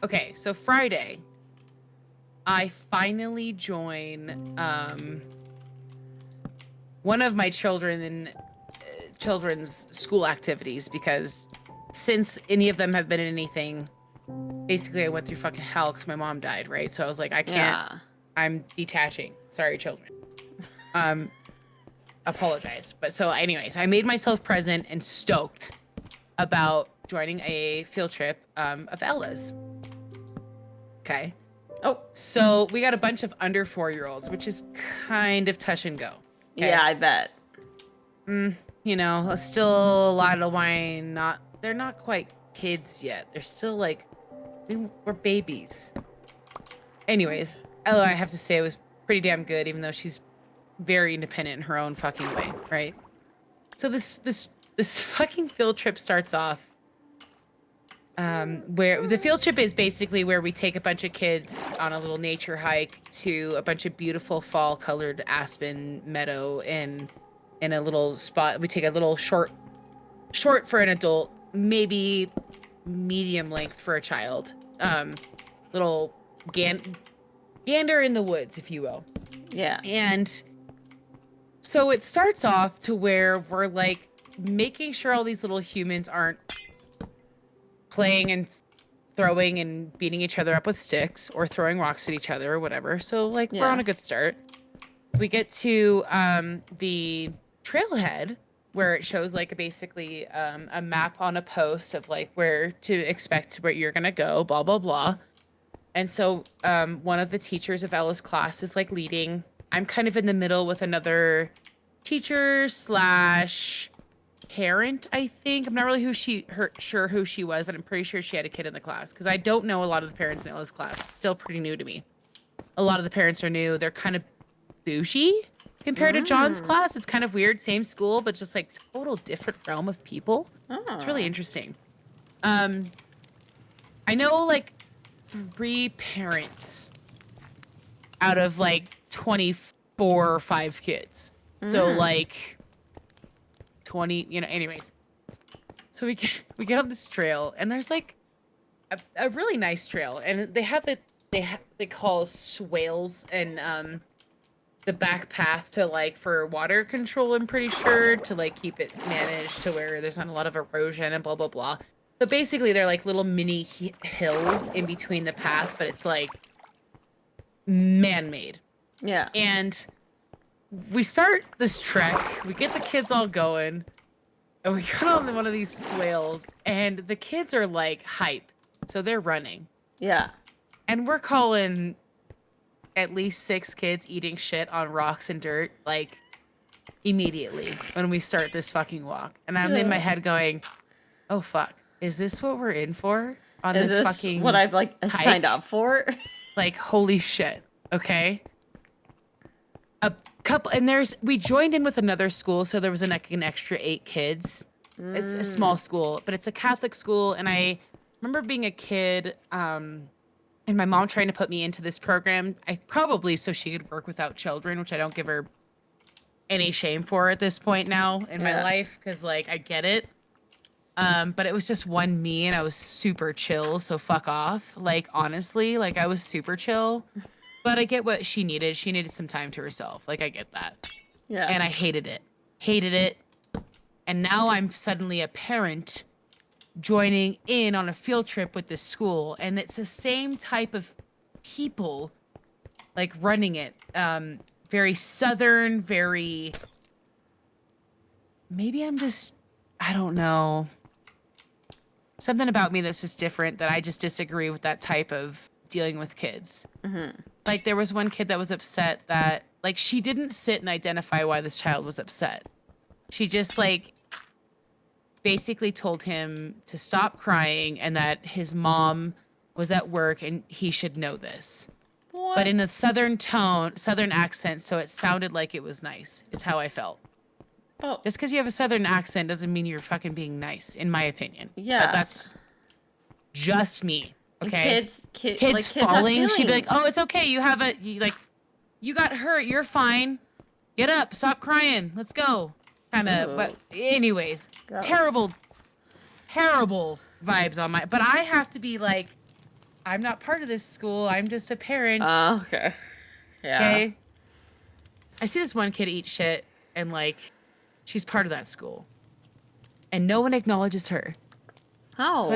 okay, so Friday I finally join one of my children in children's school activities, because since any of them have been in anything, basically I went through fucking hell because my mom died, right? So I was like, I can't. Yeah. I'm detaching. Sorry, children. Apologize. But so anyways, I made myself present and stoked about joining a field trip of Ella's. Okay. Oh. So we got a bunch of under 4-year-olds, which is kind of touch and go. Okay? Yeah, I bet. You know, still a lot of wine. They're not quite kids yet. They're still like We were babies. Anyways, Ella, I have to say, it was pretty damn good, even though she's very independent in her own fucking way, right? So this fucking field trip starts off, where the field trip is basically where we take a bunch of kids on a little nature hike to a bunch of beautiful fall-colored aspen meadow in a little spot. We take a little short for an adult, maybe medium length for a child. Little gander in the woods, if you will. Yeah. And so it starts off to where we're like making sure all these little humans aren't playing and throwing and beating each other up with sticks or throwing rocks at each other or whatever. So like we're on a good start. We get to the trailhead where it shows like basically a map on a post of like where to expect where you're gonna go, blah blah blah. And so one of the teachers of Ella's class is like leading. I'm kind of in the middle with another teacher slash parent, I think. I'm not really sure who she was, but I'm pretty sure she had a kid in the class because I don't know a lot of the parents in Ella's class. It's still pretty new to me. A lot of the parents are new. They're kind of bougie compared to John's class. It's kind of weird. Same school, but just like total different realm of people. It's really interesting. I know like 3 parents out of like 24 or 5 kids. So like 20, anyways. So we get on this trail and there's like a really nice trail and they have they call swales and the back path to like for water control, I'm pretty sure, to like keep it managed to where there's not a lot of erosion and blah blah blah. But basically they're like little mini hills in between the path, but it's like man-made. Yeah. And we start this trek, we get the kids all going, and we get on one of these swales, and the kids are like hype. So they're running. Yeah. And we're calling at least 6 kids eating shit on rocks and dirt, like, immediately when we start this fucking walk. And I'm in my head going, oh, fuck. Is this what we're in for? On Is this fucking what I've, like, signed up for? Like, holy shit. Okay? A couple, and we joined in with another school, so there was an extra 8 kids. It's a small school, but it's a Catholic school, and I remember being a kid, and my mom trying to put me into this program, probably so she could work without children, which I don't give her any shame for at this point now in my life, because, like, I get it. But it was just one me, and I was super chill, so fuck off. Like, honestly, like, I was super chill. But I get what she needed. She needed some time to herself. Like, I get that. Yeah. And I hated it. Hated it. And now I'm suddenly a parent joining in on a field trip with this school. And it's the same type of people, like, running it. Very Southern, very... Maybe I'm just... I don't know. Something about me that's just different, that I just disagree with that type of dealing with kids. Mm-hmm. Like, there was one kid that was upset that, like, she didn't sit and identify why this child was upset. She just, like, basically told him to stop crying and that his mom was at work and he should know this. What? But in a Southern accent, so it sounded like it was nice, is how I felt. Oh. Just because you have a Southern accent doesn't mean you're fucking being nice, in my opinion. Yeah. But that's just me. Okay. Kids like, falling. have She'd be like, "Oh, it's okay. You got hurt. You're fine. Get up. Stop crying. Let's go." Kind of. But anyways, Gross. terrible vibes on my. But I have to be like, I'm not part of this school. I'm just a parent. Okay. Yeah. Okay. I see this one kid eat shit, and like, she's part of that school, and no one acknowledges her. Oh. So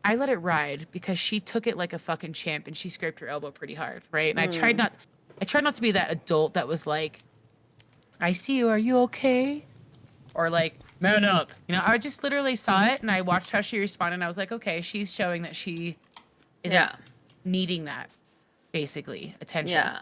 I let it ride because she took it like a fucking champ and she scraped her elbow pretty hard, right? And I tried not to be that adult that was like, I see you, are you okay? Or like, man up. I just literally saw it and I watched how she responded and I was like, okay, she's showing that she isn't needing that, basically, attention. Yeah.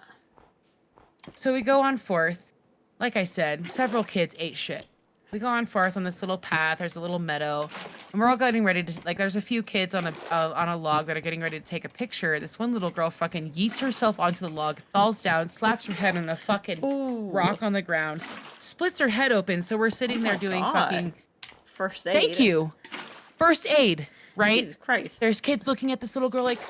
So we go on forth. Like I said, several kids ate shit. we go on forth on this little path. There's a little meadow, and we're all getting ready to like. There's a few kids on a log that are getting ready to take a picture. This one little girl fucking yeets herself onto the log, falls down, slaps her head on a fucking rock on the ground, splits her head open. So we're sitting there doing fucking first aid. Thank you, first aid. Right? Jesus Christ. There's kids looking at this little girl like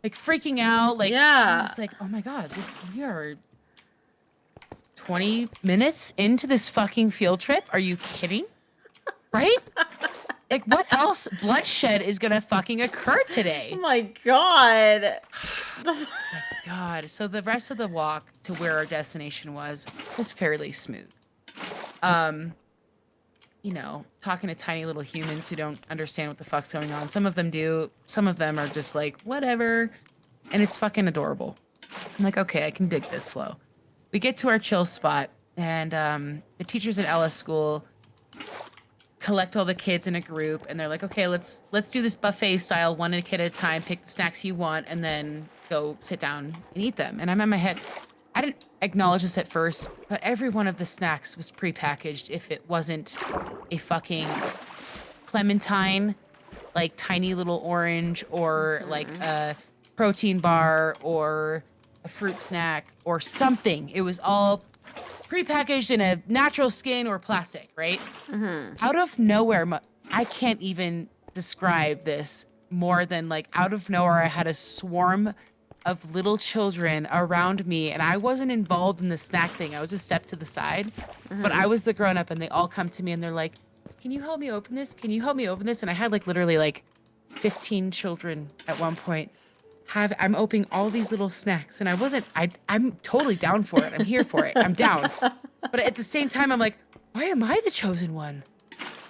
freaking out. Like, yeah. I'm just like, oh my god, we are 20 minutes into this fucking field trip. Are you kidding? Right? Like, what else bloodshed is gonna fucking occur today? Oh my god. Oh my god. So the rest of the walk to where our destination was fairly smooth. You know, talking to tiny little humans who don't understand what the fuck's going on. Some of them do. Some of them are just like, whatever. And it's fucking adorable. I'm like, okay, I can dig this flow. We get to our chill spot, and the teachers at Ella's school collect all the kids in a group, and they're like, okay, let's do this buffet style, one kid at a time, pick the snacks you want, and then go sit down and eat them. And I'm in my head, I didn't acknowledge this at first, but every one of the snacks was prepackaged if it wasn't a fucking clementine, like tiny little orange, or like a protein bar, or a fruit snack, or something. It was all prepackaged in a natural skin or plastic, right? Out of nowhere, I can't even describe this more than like out of nowhere, I had a swarm of little children around me, and I wasn't involved in the snack thing. I was a step to the side, but I was the grown up, and they all come to me and they're like, can you help me open this? Can you help me open this? And I had like literally like 15 children at one point. I'm opening all these little snacks, and I'm totally down for it. I'm here for it. I'm down. But at the same time, I'm like, why am I the chosen one?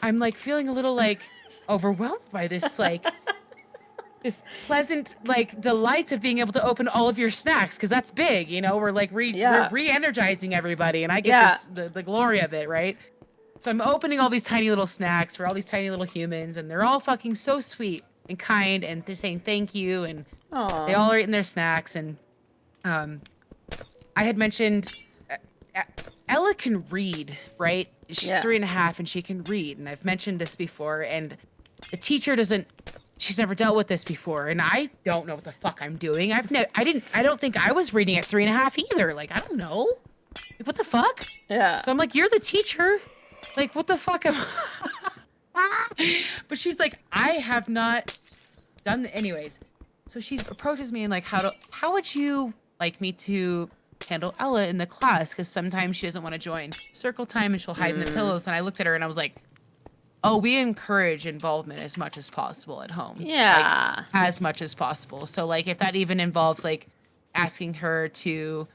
I'm like feeling a little like overwhelmed by this, like this pleasant like delight of being able to open all of your snacks, because that's big, you know. We're like we're re-energizing everybody, and I get the glory of it, right? So I'm opening all these tiny little snacks for all these tiny little humans, and they're all fucking so sweet and kind, and they're saying thank you, and they all are eating their snacks. And I had mentioned Ella can read, right? She's 3.5 and she can read, and I've mentioned this before, and the teacher she's never dealt with this before, and I don't know what the fuck I'm doing. I don't think I was reading at 3.5 either. Like, I don't know. Like, what the fuck? Yeah. So I'm like, you're the teacher. Like, what the fuck am But she's like, I have not done anyways. So she approaches me and like, how would you like me to handle Ella in the class? Because sometimes she doesn't want to join circle time and she'll hide in the pillows. And I looked at her and I was like, oh, we encourage involvement as much as possible at home. Yeah. Like, as much as possible. So like, if that even involves like asking her to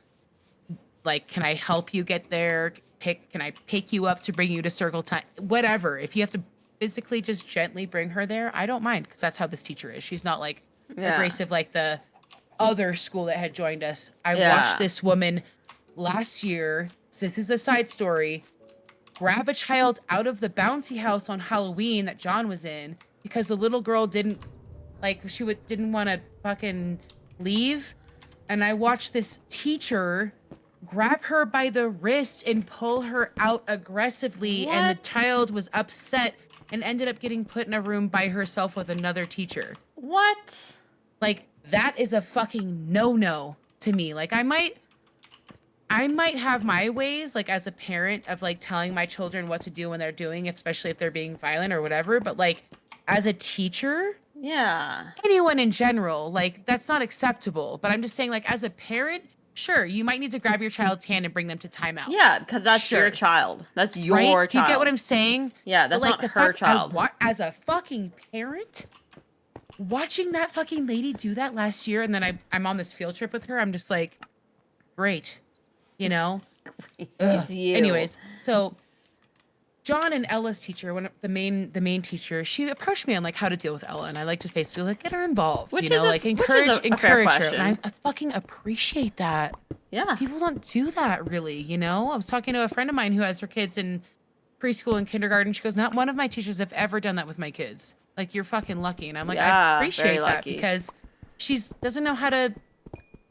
like, can I help you get there? Can I pick you up to bring you to circle time? Whatever. If you have to physically just gently bring her there, I don't mind, because that's how this teacher is. She's not like abrasive like the other school that had joined us. I watched this woman last year, so this is a side story, grab a child out of the bouncy house on Halloween that John was in because the little girl didn't want to fucking leave. And I watched this teacher grab her by the wrist and pull her out aggressively. What? And the child was upset and ended up getting put in a room by herself with another teacher. What? Like, that is a fucking no-no to me. Like, I might have my ways, like, as a parent, of, like, telling my children what to do when they're doing, especially if they're being violent or whatever. But, like, as a teacher, anyone in general, like, that's not acceptable. But I'm just saying, like, as a parent, sure, you might need to grab your child's hand and bring them to timeout. Yeah, because that's your child. That's your child. Do you get what I'm saying? Yeah, that's but, like, not her child. As a fucking parent, watching that fucking lady do that last year, and then I'm on this field trip with her, I'm just like, great. You know? It's you. Anyways, so John and Ella's teacher, the main teacher, she approached me on like how to deal with Ella, and I like to basically like get her involved, Which you know, like encourage her. And I fucking appreciate that. Yeah. People don't do that really, you know? I was talking to a friend of mine who has her kids in preschool and kindergarten. She goes, not one of my teachers have ever done that with my kids. Like, you're fucking lucky. And I'm like, I appreciate that because she doesn't know how to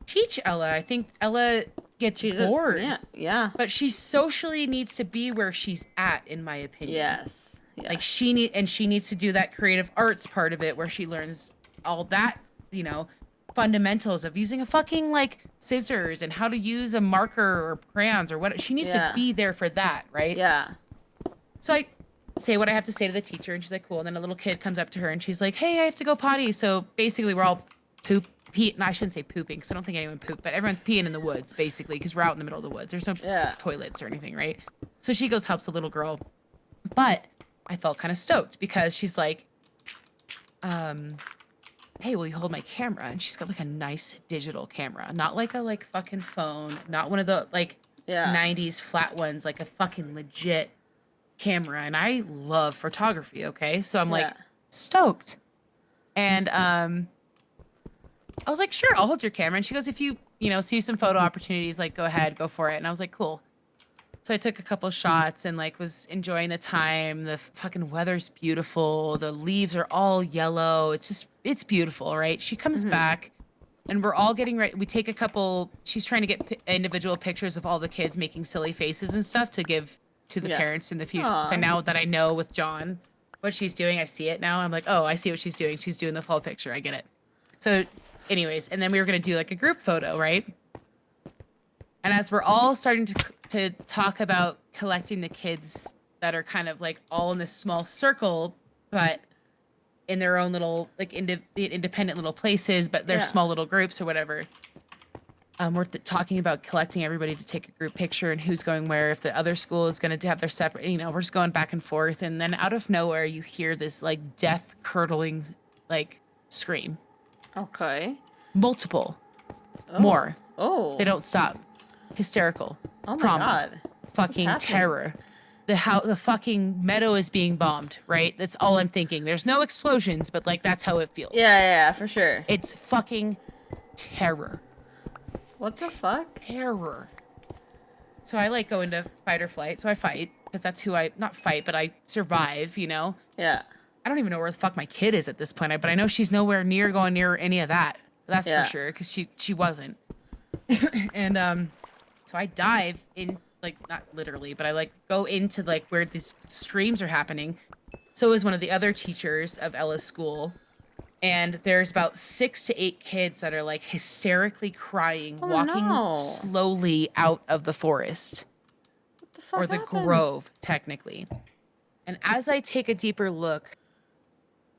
teach Ella. I think Ella gets She's bored. yeah. But she socially needs to be where she's at, in my opinion. Yes. Like she needs to do that creative arts part of it where she learns all that, fundamentals of using a fucking like scissors and how to use a marker or crayons or what. She needs to be there for that, right? Yeah. So I say what I have to say to the teacher, and she's like, cool. And then a little kid comes up to her and she's like, hey, I have to go potty. So basically we're all no, I shouldn't say pooping because I don't think anyone pooped, but everyone's peeing in the woods basically because we're out in the middle of the woods. There's no toilets or anything, right? So she goes, helps the little girl. But I felt kind of stoked because she's like, hey, will you hold my camera? And she's got like a nice digital camera, not like a fucking phone, not one of the 90s flat ones, like a fucking legit camera. And I love photography, okay? So I'm like stoked. And I was like, sure, I'll hold your camera. And she goes, if you see some photo opportunities, like go ahead, go for it. And I was like, cool. So I took a couple shots and was enjoying the time. The fucking weather's beautiful. The leaves are all yellow. It's beautiful, right? She comes back and we're all getting ready. We take a couple, she's trying to get individual pictures of all the kids making silly faces and stuff to give to the parents in the future. So now that I know with John what she's doing, I see it now. I'm like, oh, I see what she's doing. She's doing the full picture. I get it. So anyways, and then we were going to do like a group photo, right? And as we're all starting to talk about collecting the kids that are kind of all in this small circle, but in their own little independent little places, but they're small little groups or whatever. We're talking about collecting everybody to take a group picture and who's going where. If the other school is going to have their separate, we're just going back and forth. And then out of nowhere, you hear this death curdling scream. Okay. Multiple. More. Oh. They don't stop. Hysterical. Oh my trauma, God. fucking terror. The fucking meadow is being bombed, right? That's all I'm thinking. There's no explosions, but that's how it feels. Yeah, for sure. It's fucking terror. What the fuck? Terror. So I go into fight or flight. So I fight because that's who not fight, but I survive, Yeah. I don't even know where the fuck my kid is at this point, but I know she's nowhere near going near any of that. That's for sure, because she wasn't. And so I dive in, not literally, but I go into where these screams are happening. So it was one of the other teachers of Ella's school, and there's about 6 to 8 kids that are hysterically crying, walking slowly out of the forest. What the fuck or the happened? grove, technically. And as I take a deeper look,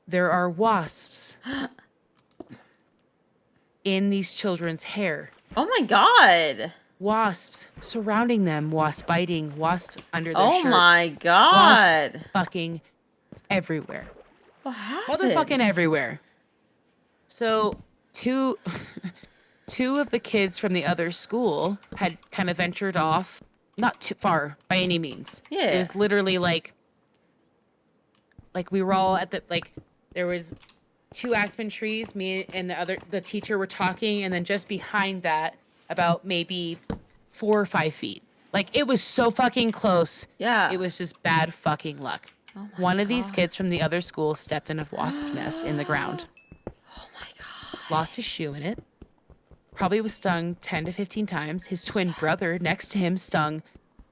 there are wasps in these children's hair. Oh my God. Wasps surrounding them, wasp biting, wasp under their shirts. Oh my God. Wasp fucking everywhere. What happened? Motherfucking everywhere. So two of the kids from the other school had kind of ventured off, not too far by any means. Yeah. It was literally we were all at the there was 2 aspen trees, me and the teacher were talking, and then just behind that about maybe 4 or 5 feet. It was so fucking close. Yeah. It was just bad fucking luck. Oh One of these kids from the other school stepped in a wasp nest in the ground. Oh my God. Lost his shoe in it. Probably was stung 10 to 15 times. His twin brother next to him stung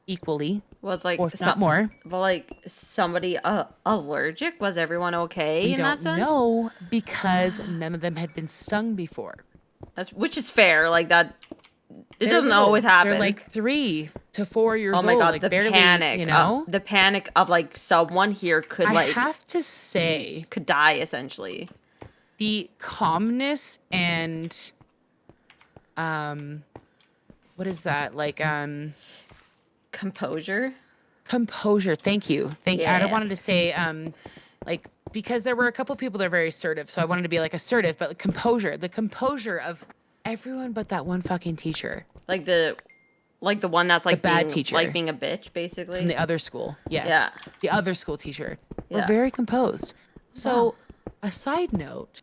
equally. Was or not more. But somebody allergic? Was everyone okay We in that sense? No, because none of them had been stung before. Which is fair. That it They're doesn't little. always happen. They're 3 to 4 years old. Oh my God, the barely, panic. The panic of someone here could I have to say, could die essentially. the calmness and what is that? Composure. Composure. Thank you. I Yeah. don't wanted to say because there were a couple people that are very assertive, so I wanted to be assertive, but composure. The composure of everyone but that one fucking teacher. The one that's The bad being, teacher. being a bitch, basically. From the other school. Yes. Yeah. The other school teacher. Were Yeah. very composed. So, a side note,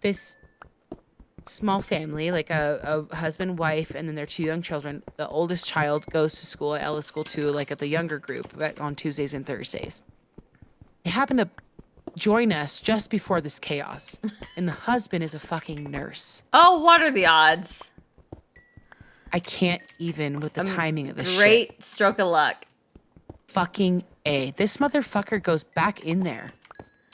this small family, a husband, wife, and then their 2 young children. The oldest child goes to school at Ella's school too, at the younger group, on Tuesdays and Thursdays. They happen to join us just before this chaos. And the husband is a fucking nurse. Oh, what are the odds? I can't even with the timing of this shit. Great stroke of luck. Fucking A. This motherfucker goes back in there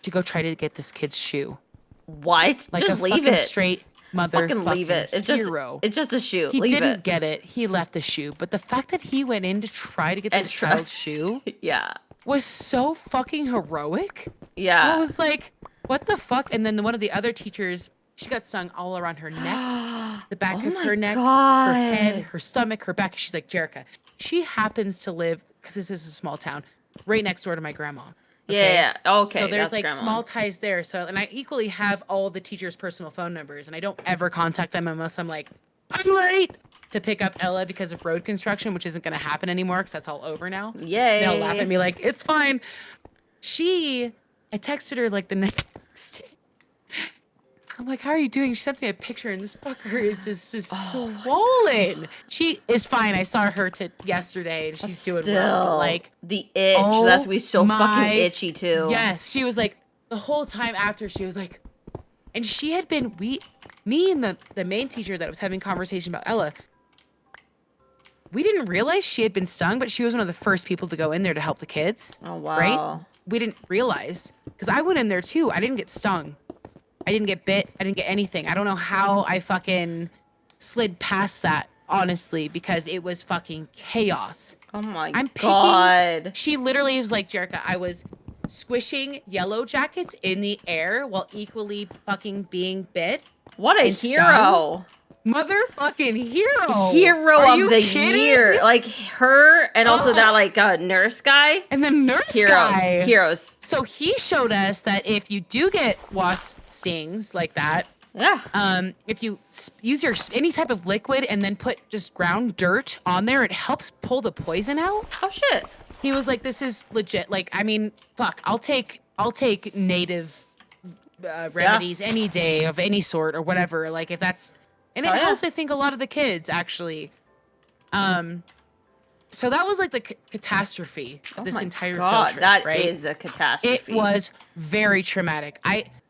to go try to get this kid's shoe. What? Like just a leave fucking it. straight Fucking leave it. It's hero. just a shoe. He leave didn't it. get it. He left the shoe. But the fact that he went in to try to get this child's shoe Yeah. was so fucking heroic. Yeah. I was like, what the fuck? And then one of the other teachers, she got stung all around her neck, the back of her neck, her head, her stomach, her back. She's like, Jerica, she happens to live, because this is a small town, right next door to my grandma. Okay? Yeah. Okay. So there's like grandma. small ties there. So, and I equally have all the teachers' personal phone numbers, and I don't ever contact them unless I'm like, I'm late to pick up Ella because of road construction, which isn't going to happen anymore because that's all over now. Yay. They'll laugh at me like, it's fine. I texted her like the next day. I'm like, how are you doing? She sent me a picture, and this fucker is just swollen. She is fine. I saw her yesterday, and she's doing well. But like the itch, that's be so fucking itchy too. Yes, she was like the whole time after. She was like, and she had been me and the main teacher that was having conversation about Ella. We didn't realize she had been stung, but she was one of the first people to go in there to help the kids. Oh wow! Right? We didn't realize because I went in there too. I didn't get stung. I didn't get bit. I didn't get anything. I don't know how I fucking slid past that, honestly, because it was fucking chaos. Oh my God. She literally was like, Jerica, I was squishing yellow jackets in the air while equally fucking being bit. What a hero. Motherfucking hero. Hero of the year. Like her and also that like nurse guy. And the nurse guy. Heroes. So he showed us that if you do get wasp stings like that. Yeah. If you use any type of liquid and then put just ground dirt on there, it helps pull the poison out. Oh shit. He was like, this is legit. Like, I mean, fuck, I'll take native remedies any day of any sort or whatever. Like if that's, and it helped, I think, a lot of the kids, actually. So that was like the catastrophe of this entire field trip, that right? is a catastrophe. It was very traumatic.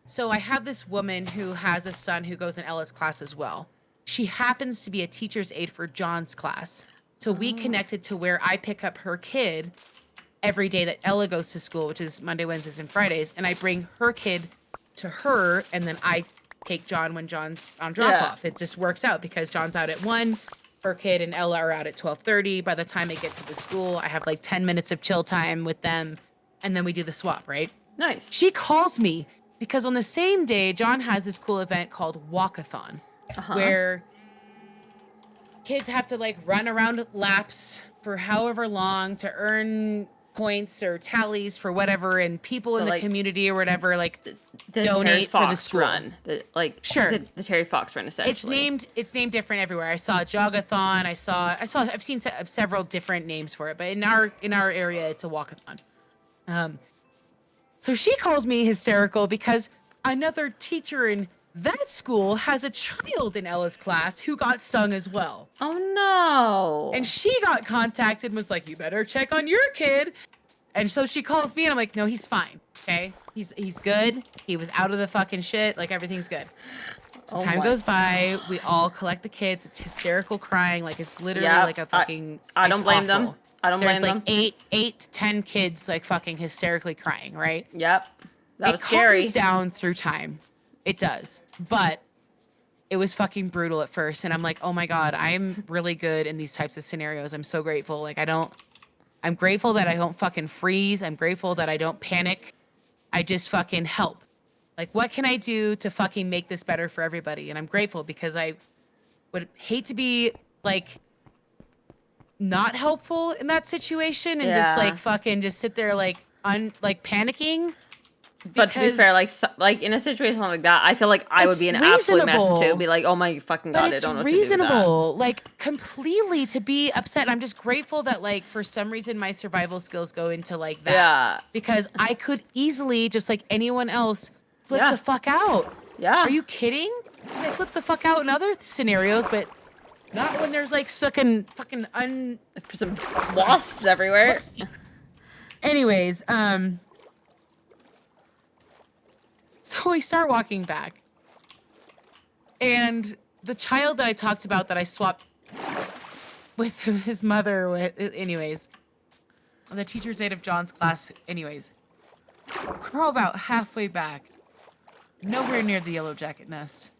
So I have this woman who has a son who goes in Ella's class as well. She happens to be a teacher's aide for John's class. So we connected to where I pick up her kid every day that Ella goes to school, which is Monday, Wednesdays, and Fridays. And I bring her kid to her, and then I take John when John's on drop-off. It just works out because John's out at 1, her kid and Ella are out at 12:30. By the time they get to the school, I have like 10 minutes of chill time with them, and then we do the swap, right? Nice. She calls me because on the same day, John has this cool event called Walkathon, where kids have to like run around laps for however long to earn points or tallies for whatever, and people in the community or whatever like donate for the school. Run. The Terry Fox run, essentially. It's named different everywhere. I saw a jogathon. I've seen several different names for it, but in our area, it's a walkathon. So she calls me hysterical because another teacher in that school has a child in Ella's class who got stung as well. Oh no. And she got contacted and was like, you better check on your kid. And so she calls me and I'm like, no, he's fine. Okay. He's good. He was out of the fucking shit. Like everything's good. So time goes by. We all collect the kids. It's hysterical crying. Like it's literally like a fucking. I don't blame them. There's like 8 to 10 kids like fucking hysterically crying. Right. Yep. That was scary. It calms down through time. It does. But it was fucking brutal at first. And I'm like, oh my God, I'm really good in these types of scenarios. I'm so grateful. Like I'm grateful that I don't fucking freeze. I'm grateful that I don't panic. I just fucking help. Like, what can I do to fucking make this better for everybody? And I'm grateful because I would hate to be like not helpful in that situation and just like fucking just sit there like panicking. But to be fair, like in a situation like that, I feel like I would be an absolute mess too. Be like, oh my fucking God, I don't know what to do with that. It's reasonable, like completely to be upset. And I'm just grateful that like for some reason my survival skills go into like that. Yeah. Because I could easily, just like anyone else, flip the fuck out. Yeah. Are you kidding? Because I flip the fuck out in other scenarios, but not when there's like fucking some wasps everywhere. Anyways, so we start walking back. And the child that I talked about that I swapped with his mother. Anyways, the teacher's aide of John's class. Anyways, we're all about halfway back, nowhere near the yellow jacket nest.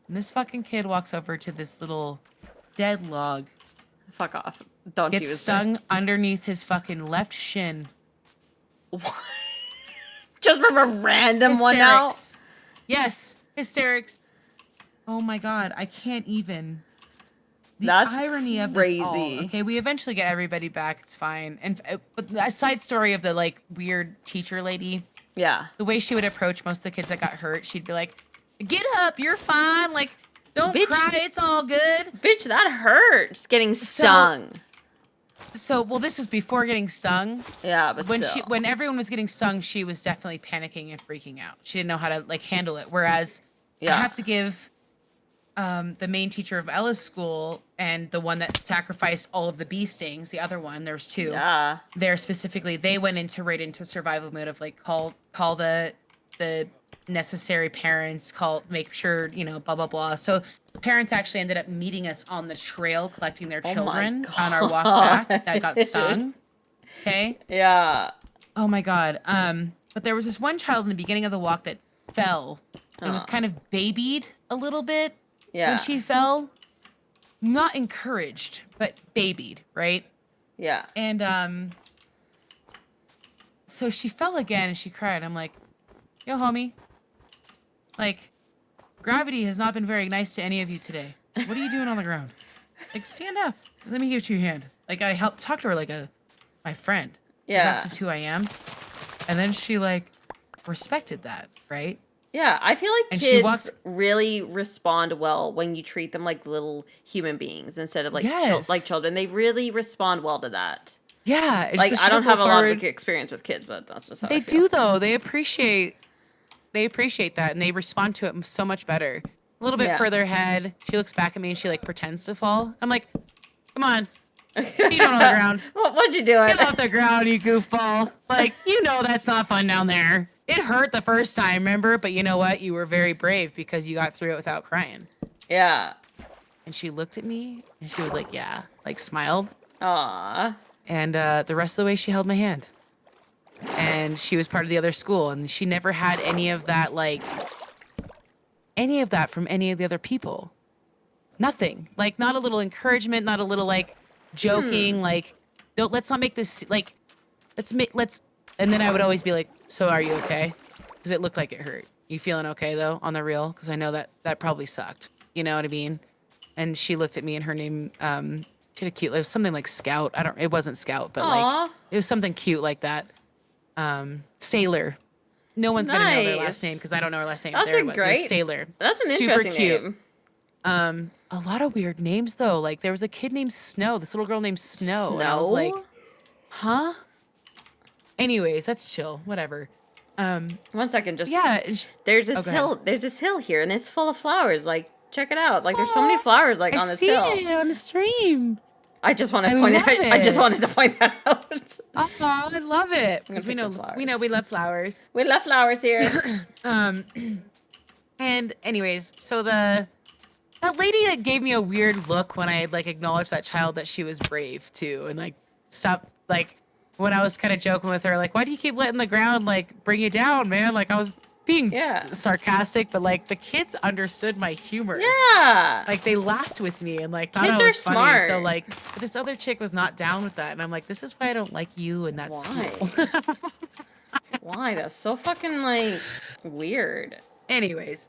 And this fucking kid walks over to this little dead log. Fuck off. Don't Gets use stung it. underneath his fucking left shin. What? Just from a random one now? Hysterics. Yes, hysterics. Oh my god, I can't even. The That's irony of crazy. this all. Okay, we eventually get everybody back. It's fine. And but a side story of the like weird teacher lady. Yeah. The way she would approach most of the kids that got hurt, she'd be like, "Get up, you're fine. Like, don't Bitch. cry. It's all good." Bitch, that hurts. Getting stung. So, well, this was before getting stung. Yeah, but When still. when everyone was getting stung, she was definitely panicking and freaking out. She didn't know how to like handle it. Whereas Yeah. I have to give the main teacher of Ella's school and the one that sacrificed all of the bee stings, the other one, there's two. Yeah. There specifically, they went into survival mode of like call the necessary parents, make sure, you know, blah blah blah. So the parents actually ended up meeting us on the trail, collecting their Oh my children on our walk back that got God. stung. Okay. Yeah. Oh my god. But there was this one child in the beginning of the walk that fell and was Aw. kind of babied a little bit Yeah. when she fell. Not encouraged, but babied, right? Yeah. And so she fell again and she cried. I'm like, yo, homie. Like, gravity has not been very nice to any of you today. What are you doing on the ground? Like, stand up. Let me give you your hand. Like, I helped talk to her like my friend. 'Cause Yeah. That's just who I am. And then she like respected that, right? Yeah, I feel like And she kids walked- really respond well when you treat them like little human beings instead of like Yes. like children. They really respond well to that. Yeah. It's Like just- she I don't goes have a lot forward. of experience with kids, but that's just how They I feel. do though. They appreciate that and they respond to it so much better. A little bit Yeah. further ahead, she looks back at me and she like pretends to fall. I'm like, come on, feet on the ground. What'd you do? Get off the ground, you goofball. Like, you know that's not fun down there. It hurt the first time, remember? But you know what? You were very brave because you got through it without crying. Yeah. And she looked at me and she was like, yeah, like smiled. Aw. And the rest of the way she held my hand. And she was part of the other school and she never had any of that from any of the other people. Nothing. Like not a little encouragement, not a little like joking, like let's not make this like let's and then I would always be like, so are you okay? Because it looked like it hurt. You feeling okay though on the real? Because I know that probably sucked. You know what I mean? And she looked at me and her name she had a cute, it was something like Scout. It wasn't Scout, but Aw. like it was something cute like that. Sailor. No one's gonna know their last Nice. name because I don't know her last name. That's There a it was. It was great- Sailor. That's an Super interesting cute. name. A lot of weird names though. Like there was a kid named Snow. This little girl named Snow. And I was like, huh? Anyways, that's chill. Whatever. 1 second, just Yeah. There's this go ahead. hill. There's this hill here, and it's full of flowers. Like, check it out. Like, there's so many flowers like I on this see hill. it on the stream. I just want to I point it. love I just it. wanted to point that out. Oh, I love it I'm because gonna pick some we know flowers. we love flowers. We love flowers here. And anyways, so that lady that gave me a weird look when I like acknowledged that child that she was brave too, and like stop like when I was kind of joking with her, like, why do you keep letting the ground like bring you down, man? Like I was being Yeah. sarcastic, but like the kids understood my humor. Yeah. Like they laughed with me and like thought Kids I are was funny. smart. So like but this other chick was not down with that, and I'm like, this is why I don't like you and that Why? school. Why? That's so fucking like weird. Anyways,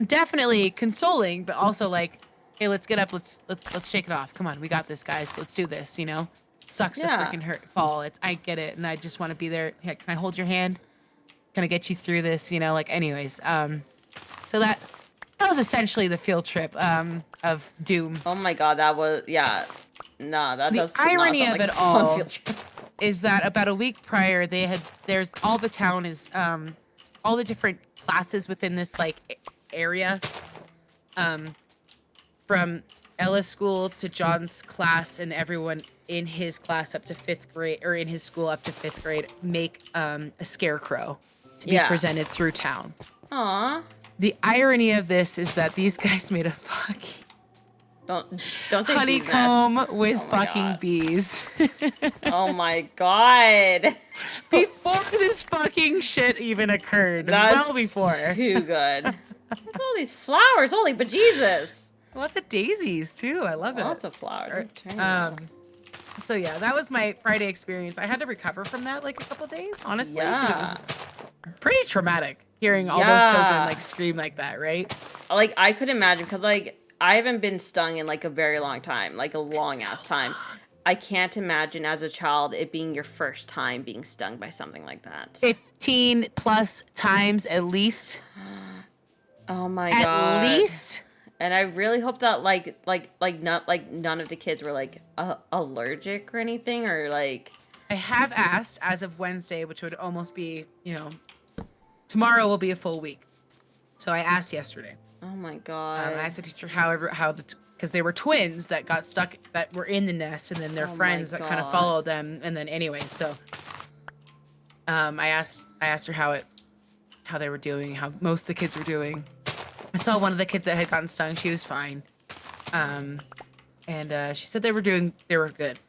definitely consoling, but also like, hey, let's get up, let's shake it off. Come on, we got this, guys. Let's do this. You know, sucks Yeah. to freaking fall. I get it, and I just want to be there. Hey, can I hold your hand? Can I get you through this? You know, like, anyways. So that was essentially the field trip of doom. Oh my god, that was No, that The does not irony sound of like it a fun all field trip. Is that about a week prior there's all the town is all the different classes within this like area from Ella's school to John's class and everyone in his class up to 5th grade or in his school up to 5th grade make a scarecrow to be Yeah. presented through town. Aw. The irony of this is that these guys made a fucking don't say bees nest. Honeycomb with Oh my fucking God. bees. Oh my God. Before this fucking shit even occurred. That's well before. too good. Look at all these flowers. Holy bejesus. Lots of daisies too. I love Lots it. of flowers. So yeah, that was my Friday experience. I had to recover from that like a couple days, honestly, because it was pretty traumatic hearing all those children like scream like that, right? Like I could imagine, because like I haven't been stung in like a very long time, like a long ass time. I can't imagine as a child it being your first time being stung by something like that. 15 plus times at least. Oh my God. God. At least. And I really hope that none of the kids were like allergic or anything, or like. I have asked as of Wednesday, which would almost be, tomorrow will be a full week. So I asked yesterday. Oh my God. I asked the teacher because they were twins that got stuck, that were in the nest, and then their friends that kind of followed them, and then anyway, so I asked her how they were doing, how most of the kids were doing. I saw one of the kids that had gotten stung. She was fine, and she said they were good,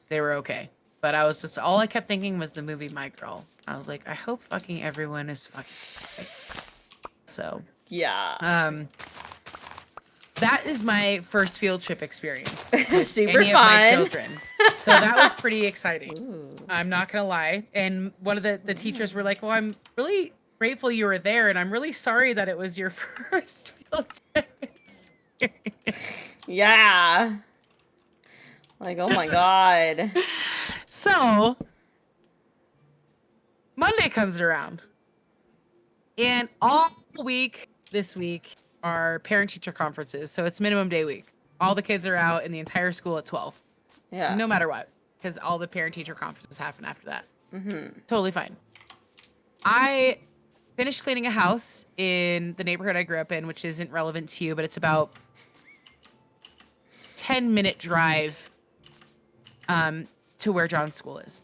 they were okay. But all I kept thinking was the movie My Girl. I was like, I hope fucking everyone is fucking okay. So yeah. That is my first field trip experience. Super any fun. Of my children. So that was pretty exciting. Ooh. I'm not gonna lie. And one of the teachers were like, "Well, I'm really grateful you were there, and I'm really sorry that it was your first field trip experience." Yeah. Like, oh my God. So Monday comes around, and all week this week are parent-teacher conferences, so it's minimum day week. All the kids are out in the entire school at 12. Yeah. No matter what, because all the parent-teacher conferences happen after that. Totally fine. I finished cleaning a house in the neighborhood I grew up in, which isn't relevant to you, but it's about 10-minute drive to where John's school is.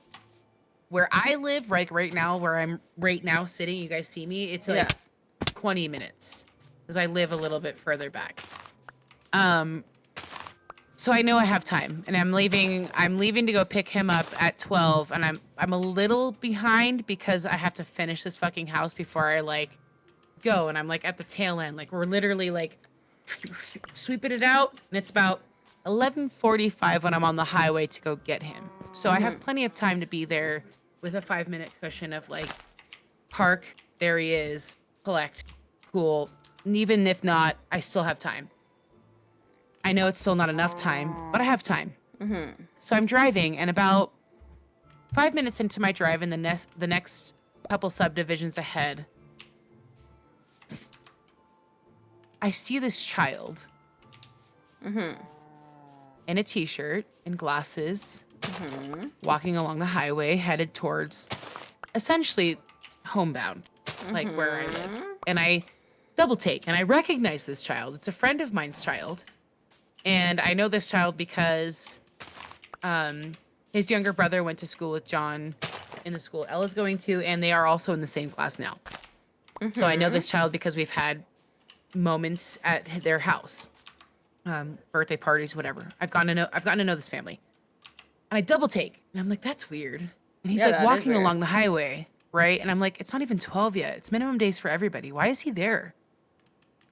Where I live, right now, where I'm right now sitting, you guys see me, it's like 20 minutes. Because I live a little bit further back. So I know I have time, and I'm leaving to go pick him up at 12, and I'm a little behind because I have to finish this fucking house before I like go, and I'm like at the tail end. Like we're literally like sweeping it out, and it's about 11:45 when I'm on the highway to go get him. So I have plenty of time to be there with a 5-minute cushion of like park, there he is, collect, cool. And even if not, I still have time. I know it's still not enough time, but I have time. So I'm driving, and about 5 minutes into my drive, in the next couple subdivisions ahead, I see this child in a t-shirt and glasses, walking along the highway, headed towards essentially homebound, like where I live. And I double take, and I recognize this child. It's a friend of mine's child. And I know this child because his younger brother went to school with John in the school Ella's going to, and they are also in the same class now. So I know this child because we've had moments at their house, birthday parties, whatever. I've gotten to know this family. And I double take, and I'm like, that's weird. And he's like walking along the highway, right? And I'm like, it's not even 12 yet. It's minimum days for everybody. Why is he there?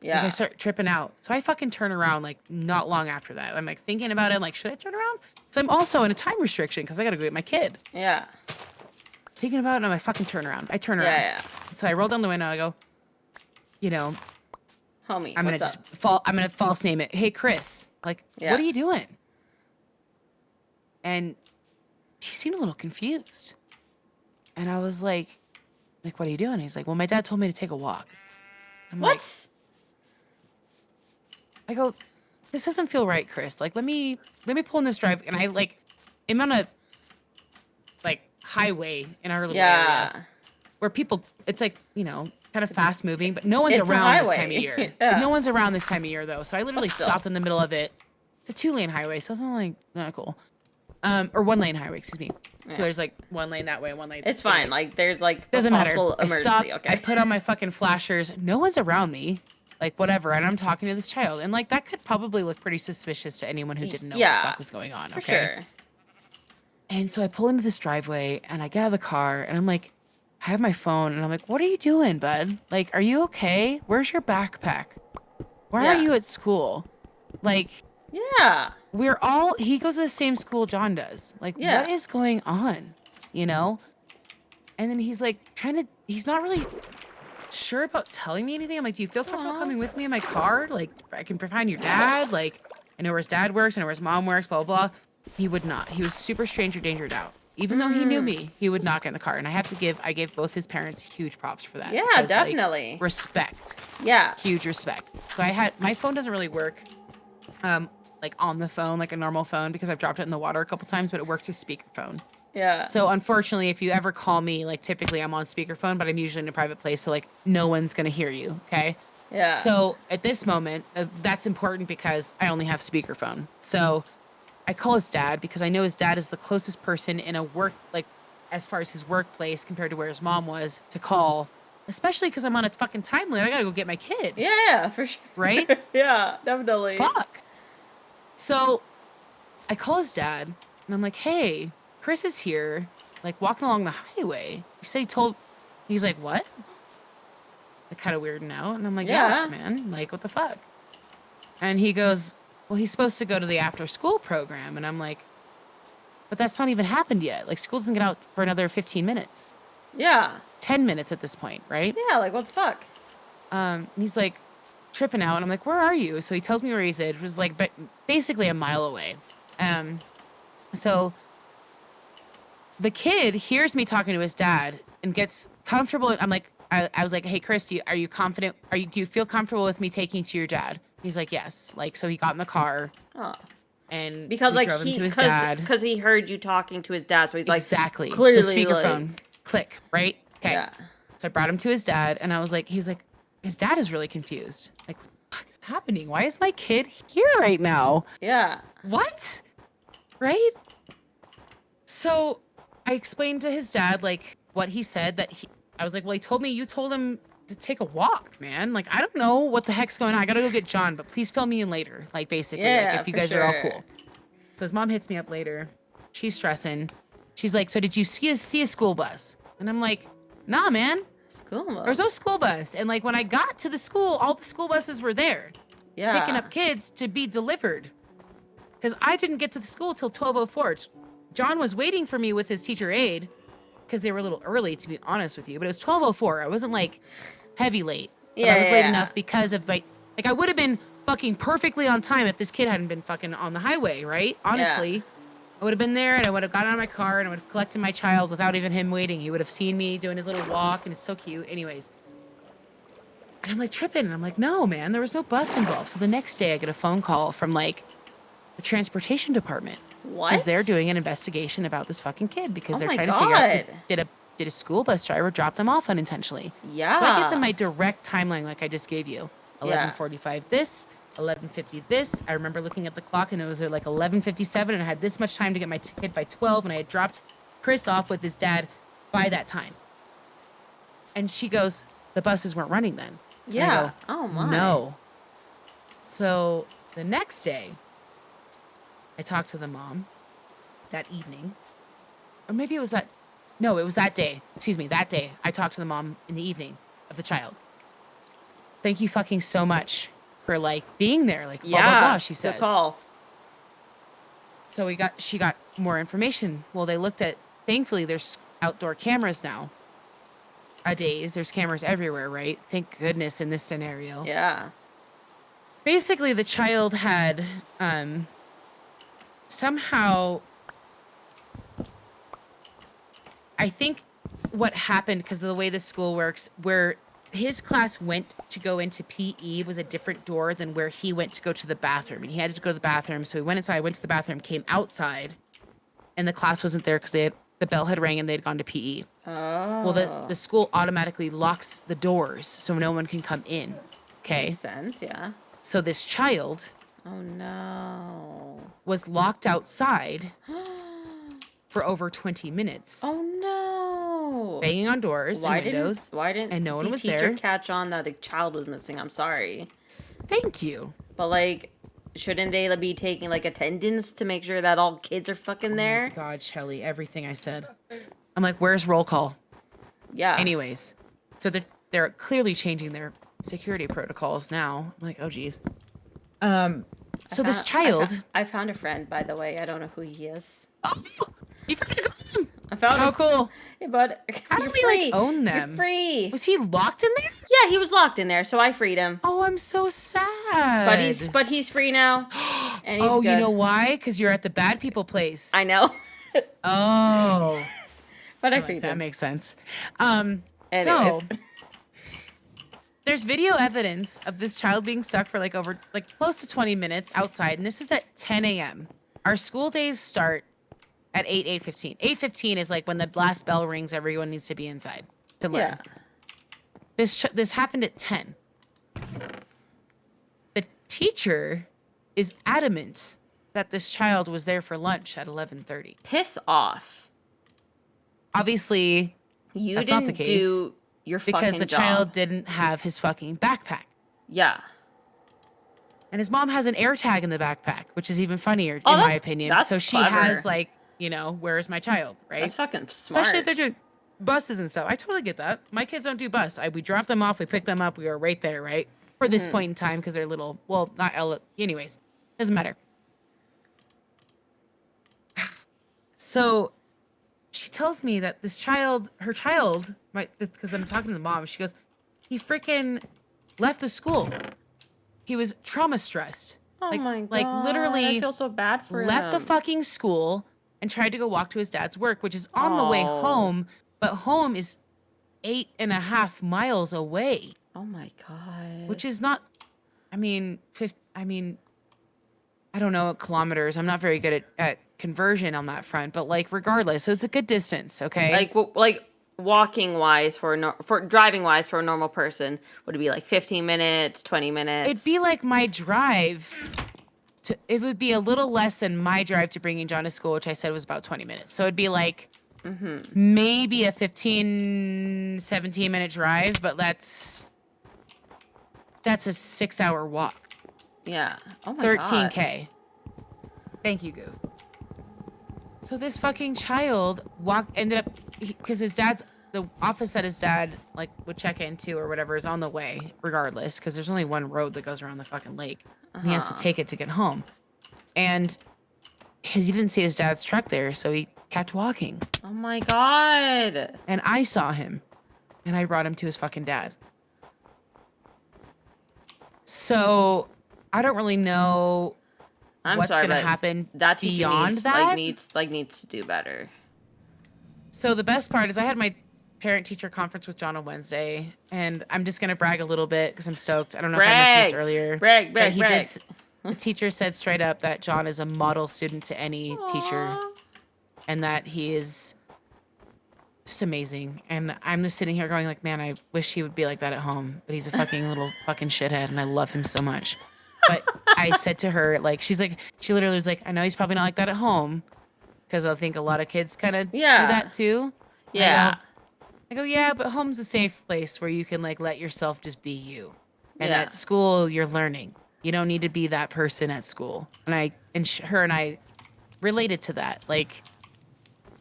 Yeah. Like I start tripping out. So I fucking turn around like not long after that. I'm like thinking about it. I'm like, should I turn around? Because I'm also in a time restriction because I got to go get my kid. Yeah. Thinking about it, and I'm like, fucking turn around. I turn around. Yeah. So I roll down the window. I go, homie, I'm going to just I'm going to false name it. Hey, Chris, like, what are you doing? And he seemed a little confused. And I was like, what are you doing? He's like, well, my dad told me to take a walk. I'm what? Like, I go, this doesn't feel right, Chris. Like, let me pull in this drive. And I am on a highway in our little area where people, it's like, kind of fast moving, but no one's around this time of year. No one's around this time of year though. So I literally stopped in the middle of it. It's a 2-lane highway. So it's not like, not cool. Or 1-lane highway, excuse me. So there's like 1 lane that way, 1 lane. It's fine. Like there's like doesn't matter. Emergency. I stopped. Okay. I put on my fucking flashers. No one's around me. like whatever. And I'm talking to this child, and like that could probably look pretty suspicious to anyone who didn't know what the fuck was going on. For Okay. sure. And so I pull into this driveway and I get out of the car and I'm like, I have my phone and I'm like, what are you doing, bud? Like, are you okay? Where's your backpack? Why are you at school? Like, yeah. he goes to the same school John does. Like, what is going on? You know? And then he's like he's not really sure about telling me anything. I'm like, do you feel comfortable coming with me in my car? Like, I can find your dad. Like, I know where his dad works. I know where his mom works, blah, blah, blah. He would not. He was super stranger dangered out. Even though he knew me, he would not get in the car. And I gave both his parents huge props for that. Yeah, because, definitely. Like, respect. Yeah. Huge respect. So my phone doesn't really work, like on the phone, like a normal phone, because I've dropped it in the water a couple times, but it works as speakerphone. Yeah. So unfortunately, if you ever call me, like typically I'm on speakerphone, but I'm usually in a private place. So like no one's going to hear you. Okay. Yeah. So at this moment, that's important because I only have speakerphone. So I call his dad because I know his dad is the closest person in a work, like as far as his workplace compared to where his mom was to call, especially because I'm on a fucking time limit. I gotta go get my kid. Yeah, for sure. Right? Yeah, definitely. Fuck. So I call his dad and I'm like, hey, Chris is here, like walking along the highway. He's like, what? Like kind of weird now. And I'm like, yeah, man, like what the fuck? And he goes, well, he's supposed to go to the after school program. And I'm like, but that's not even happened yet. Like school doesn't get out for another 15 minutes. Yeah. 10 minutes at this point, right? Yeah, like what the fuck? And he's like tripping out. And I'm like, where are you? So he tells me where he's at. It was like basically a mile away. So the kid hears me talking to his dad and gets comfortable. I'm like, I was like, hey, Chris, are you confident? Do you feel comfortable with me taking you to your dad? He's like, yes. Like, so he got in the car. Oh. And because drove him to his dad. Because he heard you talking to his dad, so he's like, exactly. Clearly, so speakerphone, click, right? Okay. Yeah. So I brought him to his dad, and he was like, his dad is really confused. Like, what the fuck is happening? Why is my kid here right now? Yeah. What? Right? So I explained to his dad, like, what he said, I was like, well, he told me you told him to take a walk, man. Like, I don't know what the heck's going on. I gotta go get John, but please fill me in later. Like, basically, like, if you guys are all cool. So his mom hits me up later. She's stressing. She's like, so did you see a school bus? And I'm like, nah, man. School bus? There's no school bus. And like, when I got to the school, all the school buses were there. Yeah. Picking up kids to be delivered. Because I didn't get to the school till 12:04. John was waiting for me with his teacher aide because they were a little early, to be honest with you. But it was 12:04. I wasn't like heavy late. But I was late enough because of like I would have been fucking perfectly on time if this kid hadn't been fucking on the highway, right? Honestly. I would have been there and I would have gotten out of my car and I would have collected my child without even him waiting. He would have seen me doing his little walk and it's so cute. Anyways. And I'm like tripping and I'm like, no, man, there was no bus involved. So the next day I get a phone call from like the transportation department. What? Because they're doing an investigation about this fucking kid because they're trying to figure out did a school bus driver drop them off unintentionally? Yeah. So I give them my direct timeline like I just gave you. 11:45 this, 11:50 this. I remember looking at the clock and it was at like 11:57 and I had this much time to get my kid by 12 and I had dropped Chris off with his dad by that time. And she goes, the buses weren't running then. Yeah. I go, oh my. No. So the next day, I talked to the mom that evening. Or maybe it was that. No, it was that day. Excuse me, that day. I talked to the mom in the evening of the child. Thank you fucking so much for like being there. Like, blah, blah, blah, she says. Good call. So she got more information. Well, they looked at, thankfully there's outdoor cameras now. There's cameras everywhere, right? Thank goodness in this scenario. Yeah. Basically, the child had somehow, I think what happened, because of the way this school works, where his class went to go into PE was a different door than where he went to go to the bathroom. And he had to go to the bathroom. So he went inside, went to the bathroom, came outside, and the class wasn't there because the bell had rang and they'd gone to PE. Oh. Well, the school automatically locks the doors so no one can come in. Okay. Makes sense, yeah. So this child. Oh no. Was locked outside for over 20 minutes. Oh no. banging on doors and windows, why didn't and no one the was teacher there. catch on that the child was missing? I'm sorry. Thank you. But, like, shouldn't they be taking, like, attendance to make sure that all kids are fucking there? Oh my God, Shelly, everything I said. I'm like, where's roll call? Yeah. Anyways, so they're clearly changing their security protocols now. I'm like, oh geez. So this child. I found a friend, by the way. I don't know who he is. Oh, you found him. I found him. Oh, cool. Hey, bud. How do we like own them? You're free. Was he locked in there? Yeah, he was locked in there, so I freed him. Oh, I'm so sad. But he's free now. And he's good. You know why? Because you're at the bad people place. I know. Oh. But I freed him. That makes sense. Anyways. So there's video evidence of this child being stuck for like close to 20 minutes outside, and this is at 10 a.m. Our school days start at 8:15. 8:15 is like when the last bell rings, everyone needs to be inside to learn. Yeah. This happened at 10. The teacher is adamant that this child was there for lunch at 11:30. Piss off. Obviously, that's not the case. Do your fucking because the job. child didn't have his fucking backpack. Yeah. And his mom has an air tag in the backpack, which is even funnier in my opinion. So she has like, where is my child, right? That's fucking smart. Especially if they're doing buses and stuff. I totally get that. My kids don't do bus. We drop them off, we pick them up, we are right there, right? For this point in time, because they're little, well, anyways, doesn't matter. So she tells me that her child, because I'm talking to the mom, she goes, he freaking left the school. He was trauma stressed. Oh my God. Like literally I feel so bad for him. Left the fucking school and tried to go walk to his dad's work, which is on the way home, but home is 8.5 miles away. Oh my God. Which is not, I don't know kilometers. I'm not very good at conversion on that front, but like regardless, so it's a good distance, okay? Like walking wise for driving wise for a normal person, would it be like 15 minutes, 20 minutes? It'd be like my drive it would be a little less than my drive to bringing John to school, which I said was about 20 minutes. So it'd be like maybe a 15, 17 minute drive, but that's a 6-hour walk. Yeah. Oh my 13K. Thank you, Goof. So this fucking child ended up, because the office that his dad like would check into or whatever is on the way regardless, because there's only one road that goes around the fucking lake. And he has to take it to get home. And he didn't see his dad's truck there, so he kept walking. Oh my God. And I saw him, and I brought him to his fucking dad. So I don't really know what's going to happen that beyond that. Needs to do better. So the best part is I had my parent-teacher conference with John on Wednesday, and I'm just going to brag a little bit because I'm stoked. I don't know if I mentioned this earlier. Brag. The teacher said straight up that John is a model student to any teacher, and that he is just amazing. And I'm just sitting here going like, man, I wish he would be like that at home, but he's a fucking little fucking shithead, and I love him so much. But I said to her, like, she literally was like, I know he's probably not like that at home, because I think a lot of kids kind of do that too. Yeah. I go, yeah, but home's a safe place where you can like let yourself just be you. And at school, you're learning. You don't need to be that person at school. And her and I related to that. Like,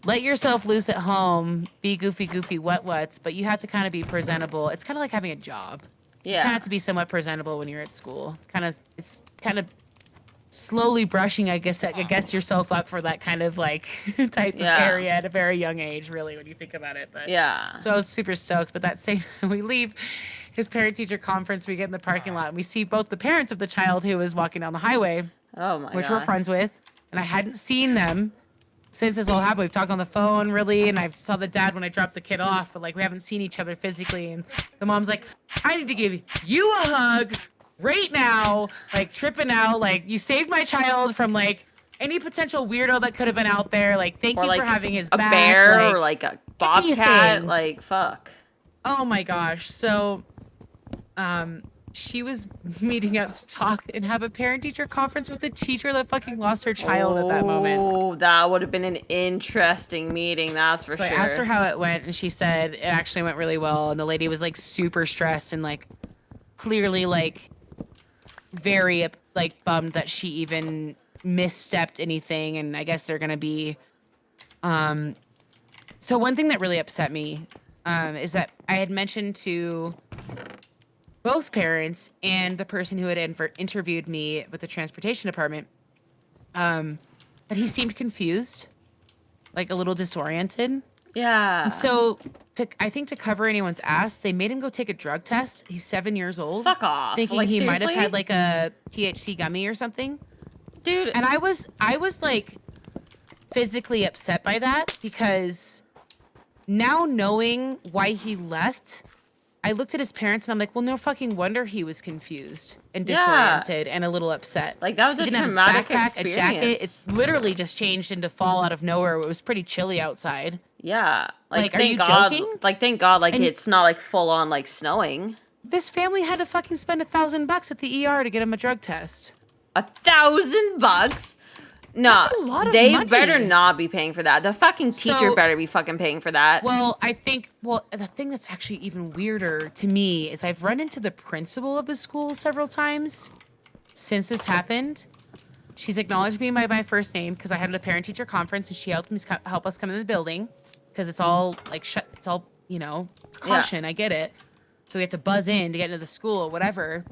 let yourself loose at home, be goofy, what's, but you have to kind of be presentable. It's kind of like having a job. Yeah. You kind of have to be somewhat presentable when you're at school. It's kind of slowly brushing, I guess yourself up for that kind of like type of area at a very young age, really, when you think about it. But so I was super stoked. But that same we leave his parent-teacher conference, we get in the parking lot and we see both the parents of the child who was walking down the highway, which we're friends with, and I hadn't seen them since this all happened. We've talked on the phone, really, and I saw the dad when I dropped the kid off, but like we haven't seen each other physically. And the mom's like, I need to give you a hug right now, like tripping out, like you saved my child from like any potential weirdo that could have been out there. Like, thank you for having his back. A bear or like a bobcat, anything. like fuck. Oh my gosh. So, she was meeting up to talk and have a parent-teacher conference with the teacher that fucking lost her child at that moment. Oh, that would have been an interesting meeting, that's for So sure. I asked her how it went, and she said it actually went really well. And the lady was like super stressed and like clearly like very like bummed that she even misstepped anything. And I guess they're gonna be. So one thing that really upset me is that I had mentioned to both parents and the person who had interviewed me with the transportation department that he seemed confused, like a little disoriented. Yeah. So I think to cover anyone's ass, they made him go take a drug test. He's 7 years old. Fuck off. Thinking Like, he might have seriously? had like a THC gummy or something. Dude. And I was like physically upset by that because now knowing why he left, I looked at his parents and I'm like, well, no fucking wonder he was confused and disoriented and a little upset. Like, that was He a didn't have his traumatic backpack, experience. a jacket. It's literally just changed into fall out of nowhere. It was pretty chilly outside. Yeah. Like, are thank you God, joking? Like, thank God, like, And- it's not, like, full on, like, snowing. This family had to fucking spend $1,000 at the ER to get him a drug test. $1,000? No, That's a lot of they money. better not be paying for that. The fucking teacher So- better be fucking paying for that. Well, the thing that's actually even weirder to me is I've run into the principal of the school several times since this happened. She's acknowledged me by my first name because I had a parent-teacher conference and she helped us come in the building because it's all like shut. It's all precaution. I get it. So we have to buzz in to get into the school, whatever.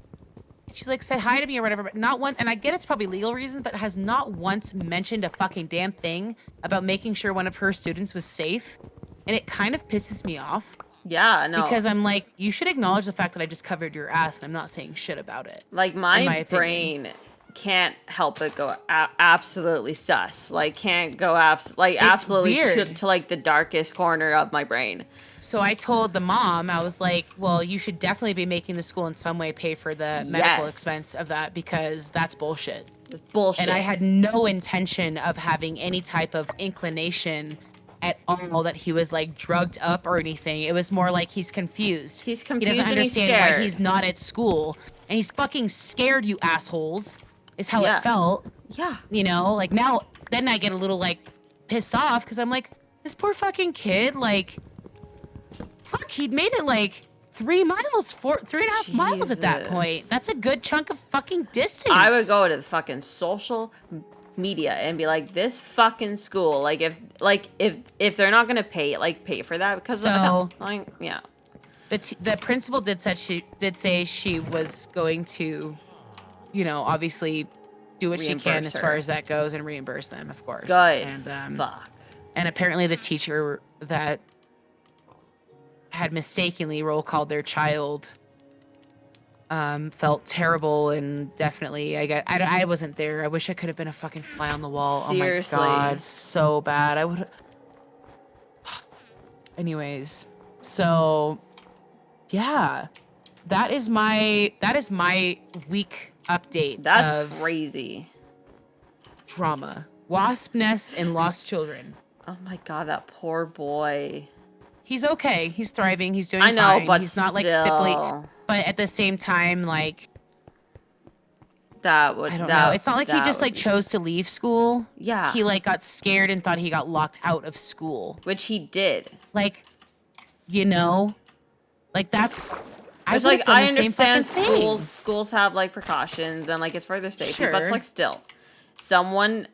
She's like said hi to me or whatever, but not once. And I get it's probably legal reasons, but has not once mentioned a fucking damn thing about making sure one of her students was safe. And it kind of pisses me off Yeah, no. because I'm like, you should acknowledge the fact that I just covered your ass and I'm not saying shit about it. Like, in my my brain can't help but go absolutely sus. Like, can't go absolutely weird. to like the darkest corner of my brain. So I told the mom, I was like, well, you should definitely be making the school in some way pay for the medical Yes. expense of that because that's bullshit. It's bullshit. And I had no intention of having any type of inclination at all that he was like drugged up or anything. It was more like he's confused. He's He confused doesn't and he's understand why scared. he's not at school. And he's fucking scared, you assholes, is how Yeah. it felt. Yeah. Like now, then I get a little like pissed off because I'm like, this poor fucking kid, like, fuck, he'd made it like 3 miles, 3.5 miles at that point. Jesus. That's a good chunk of fucking distance. I would go to the fucking social media and be like, this fucking school, if they're not gonna pay for that because yeah. The principal did say she was going to, obviously do what she can Reimburse as far her. as that goes and reimburse them, of course. Good. And Fuck. and apparently the teacher that had mistakenly roll called their child felt terrible and definitely I wasn't there. I wish I could have been a fucking fly on the wall. Seriously. Oh my god, so bad. I would. Anyways, so yeah, that is my week update. That's of crazy. drama, wasp nests, and lost children. Oh my god, that poor boy. He's okay. He's thriving. He's doing I know, fine. but he's not like still. sickly. But at the same time, like, That would. I don't know. It's not like he that just would like be- chose to leave school. Yeah. He like got scared and thought he got locked out of school. Which he did. Like, like that's. I Which, would've like, done I the same fucking understand thing. schools have like precautions and like it's for their safety, but Sure. it's like still, someone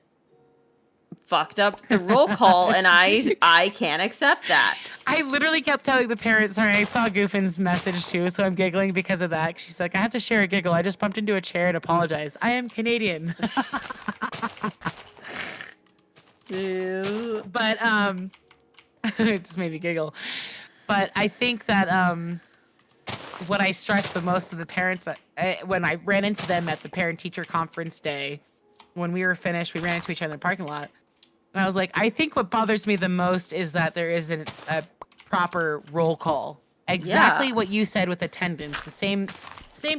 fucked up the roll call, and I can't accept that. I literally kept telling the parents. Sorry, I saw Goofin's message too, so I'm giggling because of that. She's like, I have to share a giggle. I just bumped into a chair and apologize. I am Canadian. Ew. But it just made me giggle. But I think that what I stressed the most to the parents when I ran into them at the parent-teacher conference day, when we were finished, we ran into each other in the parking lot, and I was like, I think what bothers me the most is that there isn't a proper roll call. Exactly Yeah. what you said with attendance. The same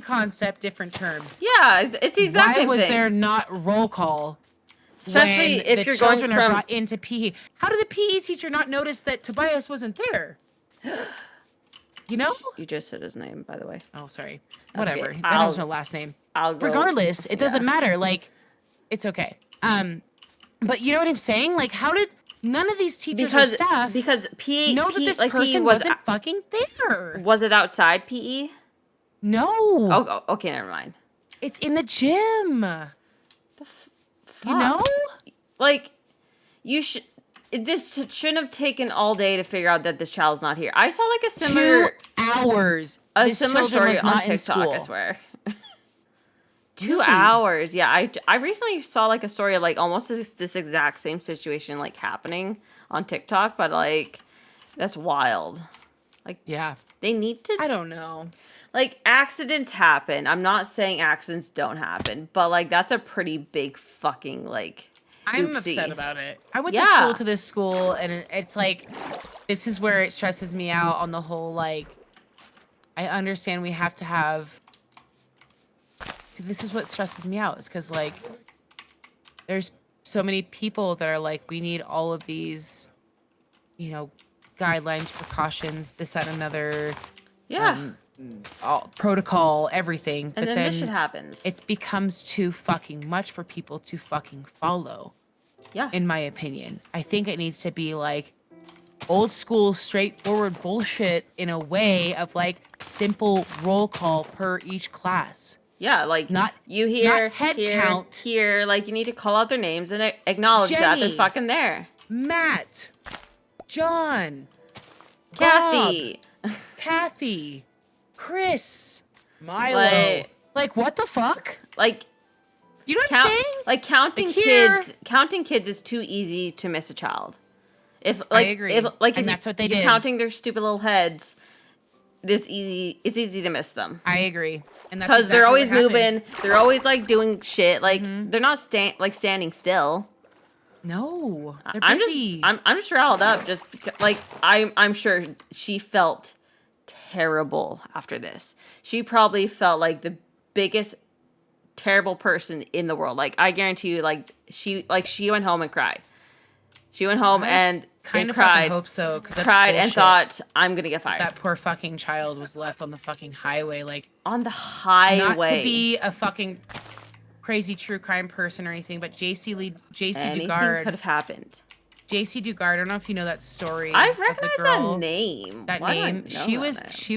concept, different terms. Yeah, it's the exact Why same was thing. there not roll call? Especially when if the you're going children are from brought into PE. How did the PE teacher not notice that Tobias wasn't there? You know? You just said his name, by the way. Oh, sorry. That's Whatever. okay. That has no last name. I'll go. Regardless, it doesn't matter. Like, it's okay. But you know what I'm saying? Like, how did none of these teachers or staff because PE know that this like person wasn't fucking there? Was it outside PE? No. Oh, okay, never mind. It's in the gym. You know? Like, you should. This shouldn't have taken all day to figure out that this child's not here. I saw like a similar 2 hours. A similar story on TikTok, I swear. 2 hours. Yeah, I recently saw like a story of like almost this exact same situation like happening on TikTok, but like that's wild. Like, yeah, they need to. I don't know. Like, accidents happen. I'm not saying accidents don't happen, but like that's a pretty big fucking like. I'm upset about it. I went to this school, and it's like, this is where it stresses me out on the whole, like, I understand we have to have, see, this is what stresses me out, is because, like, there's so many people that are like, we need all of these, you know, guidelines, precautions, this, that, and another. Yeah. All, protocol, everything. And then this shit happens. It becomes too fucking much for people to fucking follow. Yeah. In my opinion. I think it needs to be like old school, straightforward bullshit in a way of like simple roll call per each class. Yeah, like not you hear not head here, count. Here, like you need to call out their names and acknowledge that they're fucking there. Matt, John, Kathy, Bob, Kathy, Chris, Milo. Like what the fuck? Like, you know what I'm saying? Like counting kids is too easy to miss a child. If like I agree. If that's what they did. Counting their stupid little heads, it's easy to miss them. I agree. And that's because they're always moving, they're always like doing shit. Like they're not standing still. No, they're busy. I'm just riled up just because, like, I'm sure she felt terrible after this. She probably felt like the biggest terrible person in the world. Like, I guarantee you, she went home and cried. She went home and kind of cried. Hope so. Cried and thought, I'm gonna get fired. That poor fucking child was left on the fucking highway, like on the highway. Not to be a fucking crazy true crime person or anything, but JC Dugard could have happened. JC Dugard, I don't know if you know that story. I recognize that name. That name. She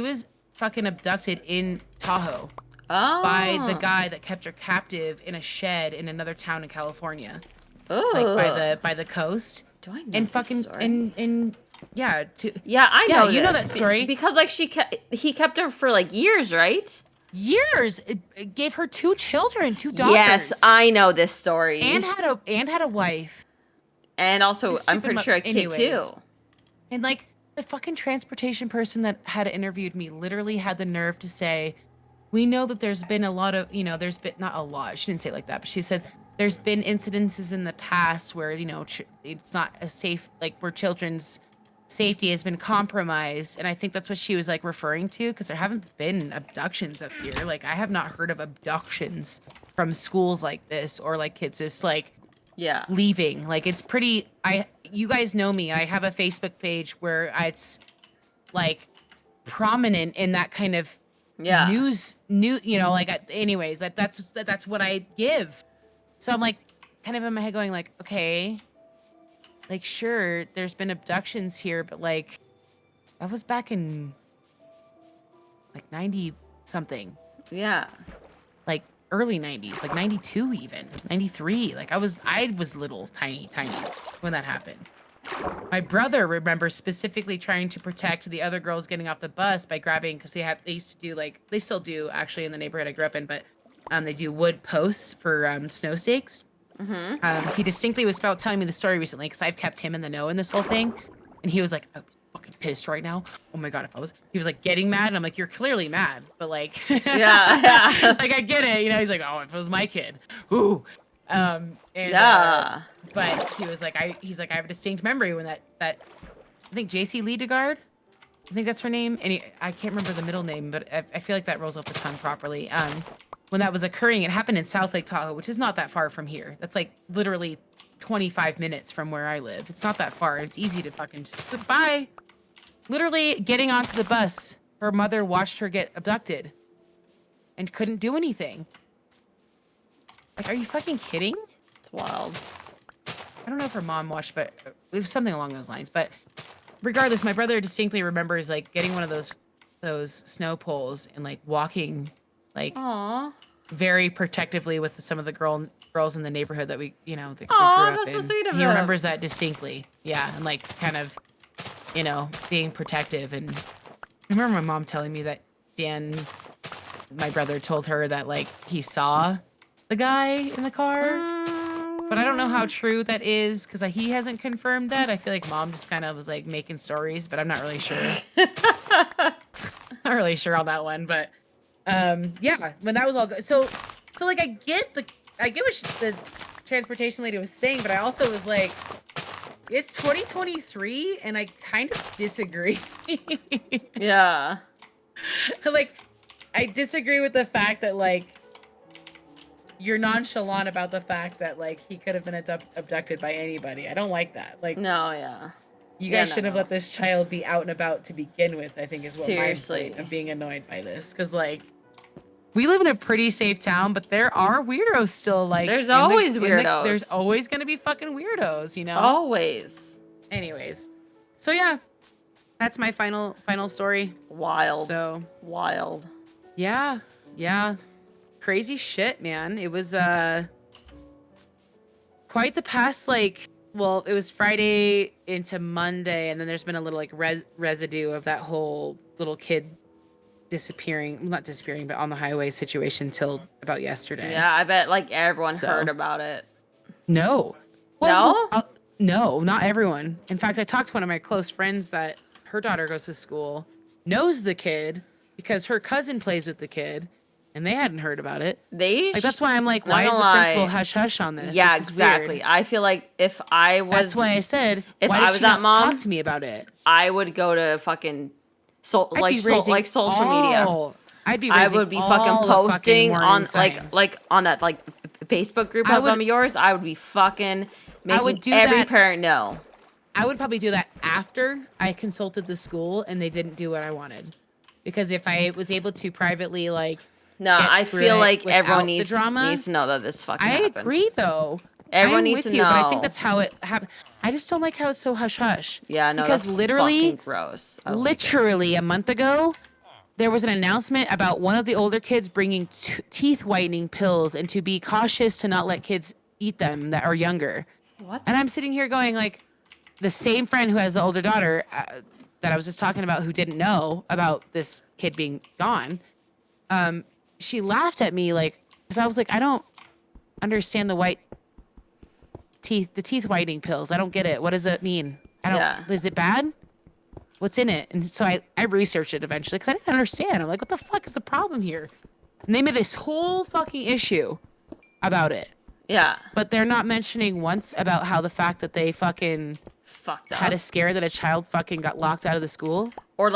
was fucking abducted in Tahoe. By the guy that kept her captive in a shed in another town in California. Oh. Like by the coast. Do I know and fucking story? and yeah, I know you know that story. Because like he kept her for like years, right? Years. It gave her 2 children, 2 daughters. Yes, I know this story. And had a wife. And also, I'm pretty sure a kid too. And like the fucking transportation person that had interviewed me literally had the nerve to say, we know that there's been a lot of, there's been, not a lot, she didn't say it like that, but she said there's been incidences in the past where, it's not a safe, like where children's safety has been compromised. And I think that's what she was like referring to, because there haven't been abductions up here. Like, I have not heard of abductions from schools like this, or like kids just like leaving. Like, it's pretty, you guys know me. I have a Facebook page where it's like prominent in that kind of news, like, anyways, that's what I give. So I'm like, kind of in my head going like, okay, like, sure, there's been abductions here, but like, that was back in like 90 something. Yeah. Like early 90s, like 92 even, 93. Like I was little, tiny when that happened. My brother remembers specifically trying to protect the other girls getting off the bus by grabbing, because they used to do, like, they still do actually in the neighborhood I grew up in, but they do wood posts for snow stakes. He distinctly was telling me the story recently, because I've kept him in the know in this whole thing, and he was like, I'm fucking pissed right now. Oh my god, he was like getting mad, and I'm like, you're clearly mad, but like, yeah. Like, I get it, he's like, oh, if it was my kid, ooh. But he was like, I have a distinct memory when that I think JC Lee Dugard, I think that's her name, and I can't remember the middle name, but I feel like that rolls off the tongue properly. When that was occurring, it happened in South Lake Tahoe, which is not that far from here. That's like literally 25 minutes from where I live. It's not that far. It's easy to fucking just bye. Literally getting onto the bus her mother watched her get abducted and couldn't do anything. Like, are you fucking kidding? It's wild. I don't know if her mom watched, but it was something along those lines. But regardless, my brother distinctly remembers like getting one of those snow poles and like walking like Aww. very protectively with some of the girls in the neighborhood that we, that we grew Aw, up that's so in. sweet of He him. remembers that distinctly. Yeah, and like kind of, being protective. And I remember my mom telling me that Dan, my brother, told her that like he saw the guy in the car. But I don't know how true that is because he hasn't confirmed that. I feel like mom just kind of was like making stories, but I'm not really sure. Not really sure on that one, but yeah, when that was all good. So like I get what the transportation lady was saying, but I also was like, it's 2023 and I kind of disagree. Yeah. Like, I disagree with the fact that like you're nonchalant about the fact that like he could have been abducted by anybody. I don't like that. Like, No, yeah. you guys should have let this child be out and about to begin with, I think is what Seriously. my point of being annoyed by this. Because like, we live in a pretty safe town, but there are weirdos still. Like, There's always weirdos. There's always gonna be fucking weirdos, Always. Anyways, so yeah, that's my final story. Wild. So wild. Yeah, crazy shit, man. It was quite the past. Like, well, it was Friday into Monday, and then there's been a little like residue of that whole little kid not disappearing, but on the highway situation till about yesterday. Yeah, I bet like everyone heard about it. No. Well, no? No, not everyone. In fact, I talked to one of my close friends that her daughter goes to school, knows the kid because her cousin plays with the kid, and they hadn't heard about it. That's why I'm like, why is the principal hush hush on this? Yeah, this exactly. Weird. I feel like if I was, that's why I said, if why I did was she that not mom, talk to me about it. I would go to fucking social media. I would be fucking posting on like on that like Facebook group of yours. I would be fucking making every parent know. I would probably do that after I consulted the school and they didn't do what I wanted. Because if I was able to privately like I feel like everyone needs to know that this fucking happened. I agree though. Everyone needs to know. But I think that's how it happened. I just don't like how it's so hush hush. Yeah, no, because that's literally fucking gross. Literally a month ago, there was an announcement about one of the older kids bringing teeth whitening pills and to be cautious to not let kids eat them that are younger. What? And I'm sitting here going like, the same friend who has the older daughter that I was just talking about who didn't know about this kid being gone, she laughed at me like, because I was like, I don't understand the teeth whitening pills. I don't get it. What does it mean? Is it bad? What's in it? And so I researched it eventually because I didn't understand. I'm like, what the fuck is the problem here? And they made this whole fucking issue about it. Yeah. But they're not mentioning once about how the fact that they fucking fucked up, had a scare that a child fucking got locked out of the school, or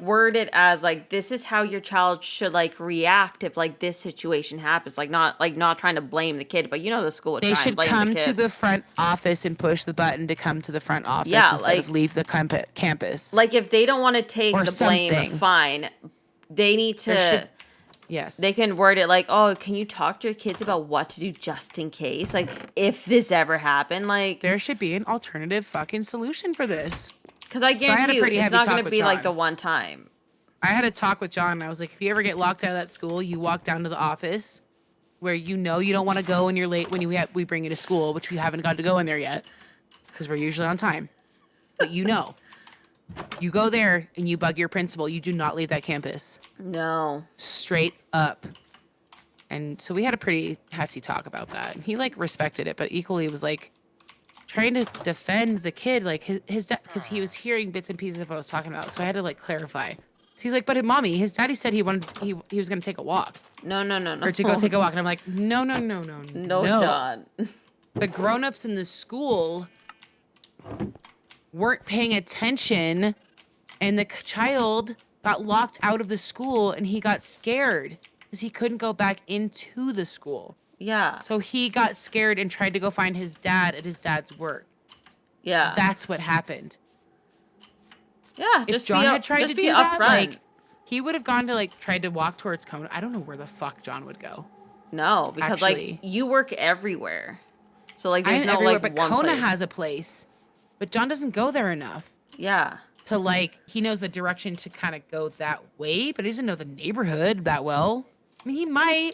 word it as like, this is how your child should like react if like this situation happens, like not trying to blame the kid, but the school would they try should and blame come the kid. to the front office and push the button to come to the front office instead of leave the campus. Like if they don't want to take the blame, fine, they need to. Yes. They can word it like, oh, can you talk to your kids about what to do just in case? Like, if this ever happened, like... There should be an alternative fucking solution for this. Because I guarantee you, it's not going to be like the one time. I had a talk with John, and I was like, if you ever get locked out of that school, you walk down to the office where you don't want to go when you're late when we bring you to school, which we haven't got to go in there yet because we're usually on time. But you go there and you bug your principal. You do not leave that campus. No. Straight up. And so we had a pretty hefty talk about that. He like respected it, but equally was like trying to defend the kid, like his dad, because he was hearing bits and pieces of what I was talking about. So I had to like clarify. So he's like, but mommy, his daddy said he was going to take a walk. No. Or to go take a walk. And I'm like, no. No, John. The grown-ups in the school weren't paying attention, and the child got locked out of the school, and he got scared because he couldn't go back into the school. Yeah. So he got scared and tried to go find his dad at his dad's work. Yeah. That's what happened. Yeah, If John had tried to be do that, upfront. like, he would have gone to, like, tried to walk towards Kona. I don't know where the fuck John would go. No, because Actually. like you work everywhere, so like there's I'm no everywhere, like but one Kona place. has a place. But John doesn't go there enough Yeah. to, like, he knows the direction to kind of go that way, but he doesn't know the neighborhood that well. I mean, he might.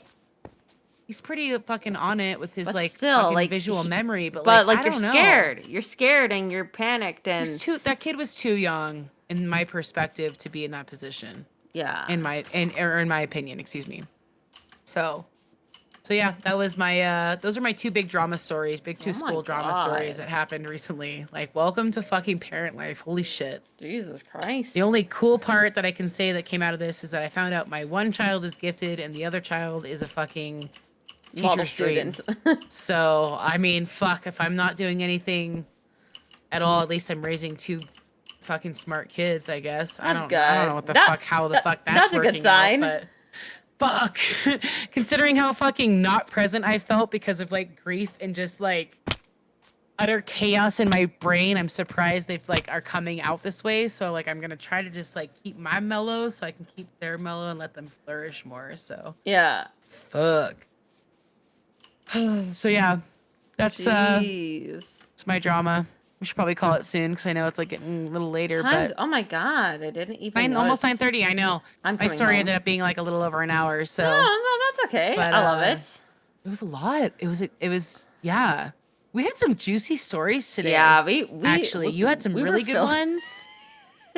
He's pretty fucking on it with his, But like, still, fucking like, visual memory, but like I you're don't know. scared. You're scared and you're panicked and That kid was too young, in my perspective, to be in that position. yeah. In my opinion, excuse me. So yeah, that was my those are my two big drama stories, big two Oh my school drama God. stories that happened recently. Like, welcome to fucking parent life. Holy shit. Jesus Christ. The only cool part that I can say that came out of this is that I found out my one child is gifted and the other child is a fucking model teacher's dream. student. So, I mean, fuck, if I'm not doing anything at all, at least I'm raising two fucking smart kids, I guess. I don't know what the fuck, how the fuck that's a good working sign. out, but fuck. Considering how fucking not present I felt because of, like, grief and just, like, utter chaos in my brain, I'm surprised they've, like, are coming out this way. So, like, I'm gonna try to just, like, keep my mellow so I can keep their mellow and let them flourish more. So Yeah. fuck. So yeah, that's Jeez. it's my drama. We should probably call it soon because I know it's, like, getting a little later. Times, But oh my God, I didn't even almost notice. 9:30. I know. I'm My coming story home. ended up being, like, a little over an hour. So No, that's okay. But, I love it. it was a lot. It was yeah. We had some juicy stories today. Yeah, we Actually, you had some we were really good filled- ones.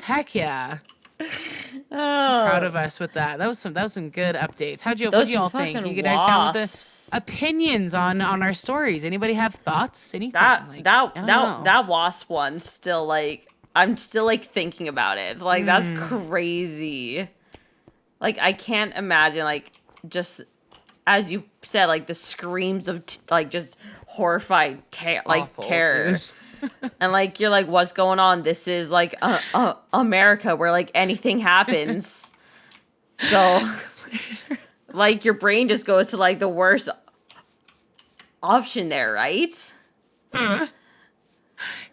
Heck yeah. Oh, Proud of us with that. That was some good updates. What those do y'all think? fucking You guys down with wasps. the opinions on our stories? Anybody have thoughts? Anything? That Like, I don't know. that wasp one still like I'm still like thinking about it. Like that's crazy. Like I can't imagine like just as you said like the screams of like just horrified Awful, terror. dude. And like you're like what's going on? This is like America where like anything happens. So like your brain just goes to like the worst option there, right?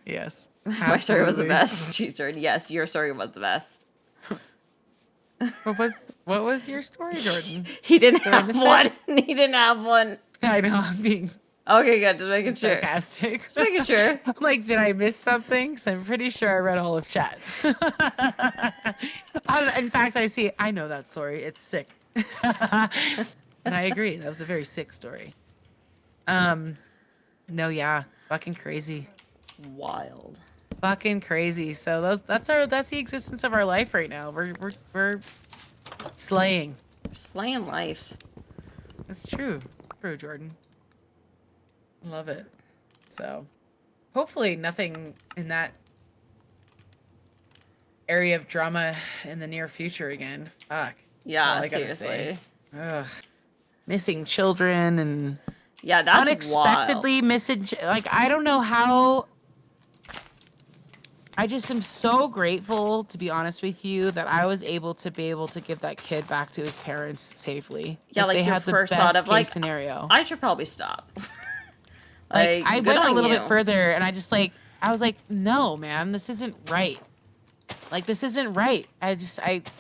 Yes. My story was the absolutely. best. She's Jordan. Yes, your story was the best. What was your story, Jordan? He didn't I have miss one. it? He didn't have one. I know I'm being Okay, good. Just making sure. sarcastic. Just making sure. I'm like, did I miss something? Because I'm pretty sure I read all of chat. In fact, I know that story. It's sick. And I agree. That was a very sick story. No, yeah. Fucking crazy. Wild. Fucking crazy. So that's the existence of our life right now. We're slaying. Slaying life. It's true. True, Jordan. Love it. So, hopefully nothing in that area of drama in the near future again. Fuck. Yeah, That's all I gotta seriously. say. Ugh. Missing children and Yeah, that's unexpectedly missing. Like, I don't know how. I just am so grateful, to be honest with you, that I was able to give that kid back to his parents safely. Yeah, like they your had the first best thought of case like scenario. I should probably stop. Like, I good went a on little you. bit further and I was like, no, man, this isn't right. Like, this isn't right. I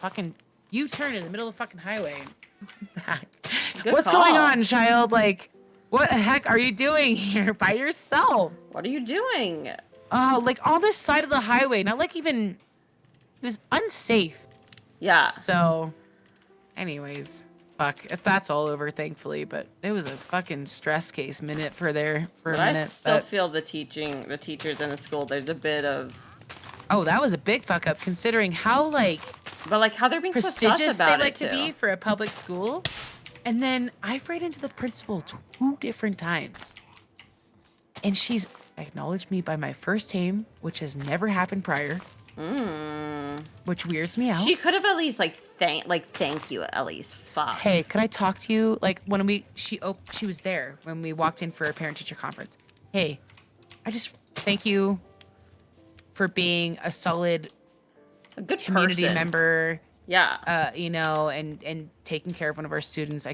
fucking U-turn in the middle of the fucking highway. Back. Good What's call. going on, child? Like, what the heck are you doing here by yourself? What are you doing? Oh, like on this side of the highway, not like even, it was unsafe. Yeah. So, anyways, fuck. If that's all over, thankfully, but it was a fucking stress case for a But minute. I still but- feel the teachers in the school, there's a bit of Oh, that was a big fuck up considering how, like, but like how they're being so sus prestigious about they it like to too. be for a public school. And then I've ran into the principal 2 different times. And she's acknowledged me by my first name, which has never happened prior. Which weirds me out. She could have at least thank you at least. Fuck. Hey, could I talk to you? Like, when she was there when we walked in for a parent teacher conference. Hey, I just thank you for being a solid A good community person. member. Yeah. You know, and taking care of one of our students.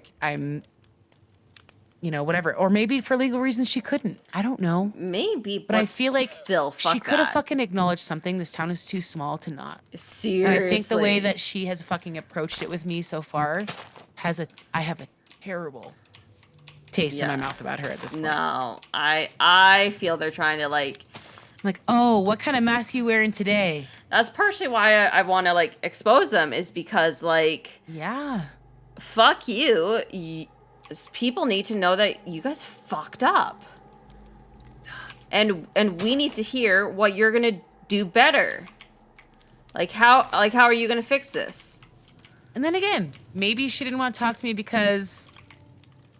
whatever. Or maybe for legal reasons she couldn't. I don't know. Maybe, But I feel like still, fuck she could have that. fucking acknowledged something. This town is too small to not. Seriously. And I think the way that she has fucking approached it with me so far I have a terrible taste in my mouth about her at this point. No, I feel they're trying to like, oh, what kind of mask you wearing today? that's partially why I want to like expose them, is because like, Yeah. fuck you. People need to know that you guys fucked up. And we need to hear what you're going to do better. Like how are you going to fix this? And then again, maybe she didn't want to talk to me because,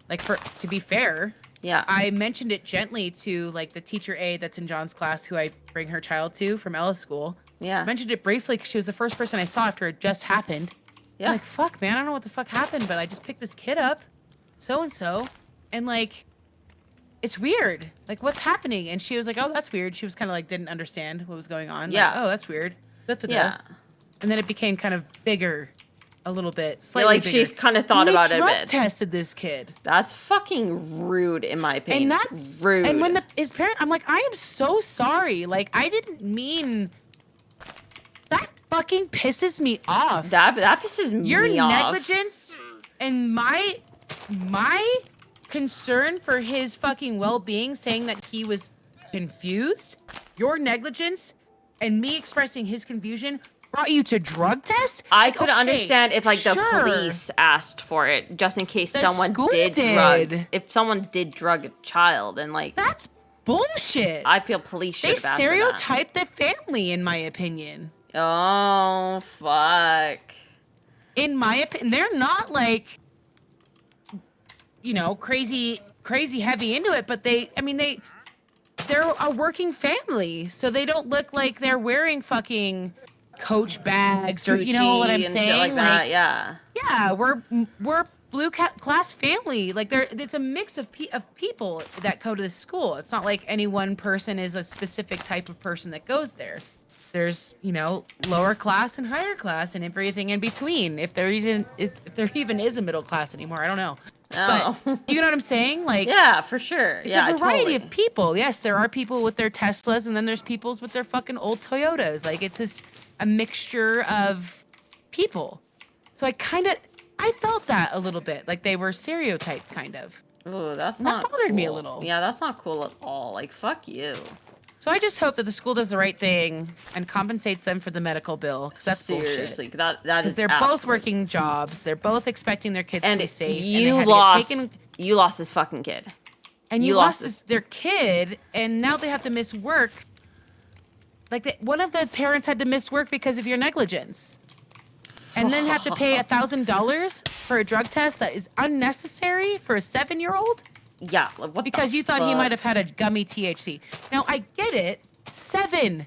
like, to be fair, Yeah. I mentioned it gently to, like, the teacher A that's in John's class who I bring her child to from Ella's school. Yeah. I mentioned it briefly because she was the first person I saw after it just happened. Yeah. I'm like, fuck, man, I don't know what the fuck happened, but I just picked this kid up, so-and-so, and, like, it's weird. Like, what's happening? And she was like, oh, that's weird. She was kind of, like, didn't understand what was going on. Yeah. Like, oh, that's weird. Da-da-da. Yeah. And then it became kind of bigger. A little bit, Yeah, slightly like bigger. she kind of thought about it a drug bit. Tested this kid. That's fucking rude, in my opinion. And rude. And when his parent, I'm like, I am so sorry. Like, I didn't mean. That fucking pisses me off. That pisses me Your off. negligence and my concern for his fucking well-being, saying that he was confused. Your negligence and me expressing his confusion brought you to drug test? I could understand if, like, the sure. police asked for it, just in case The someone school did did. drug. If someone did drug a child, and, like, That's bullshit. I feel police should They have asked for that. stereotype the family, in my opinion. Oh, fuck. In my opinion, they're not like, crazy heavy into it, but they're a working family, so they don't look like they're wearing fucking Coach bags or you know what I'm and saying? shit like that, yeah. Yeah, we're blue class family. Like it's a mix of people that go to this school. It's not like any one person is a specific type of person that goes there. There's, lower class and higher class and everything in between. If there even is a middle class anymore, I don't know. Oh. But you know what I'm saying? Like, Yeah, for sure. it's Yeah, a variety totally. of people. Yes, there are people with their Teslas, and then there's peoples with their fucking old Toyotas. Like, it's just a mixture of people. So I felt that a little bit. Like, they were stereotyped, kind of. Ooh, that's And not that bothered me a cool. little. Yeah, that's not cool at all. Like, fuck you. So I just hope that the school does the right thing and compensates them for the medical bill, because that's Seriously, bullshit. that is Because they're both absolute- working jobs. They're both expecting their kids to And be safe. you and they lost. had to get taken, You lost this fucking kid. and you you lost lost their kid, and now they have to miss work. Like, one of the parents had to miss work because of your negligence. And then have to pay $1,000 for a drug test that is unnecessary for a 7-year-old? Yeah, like, what? Because the you thought he fuck? might have had a gummy THC. Now, I get it. 7.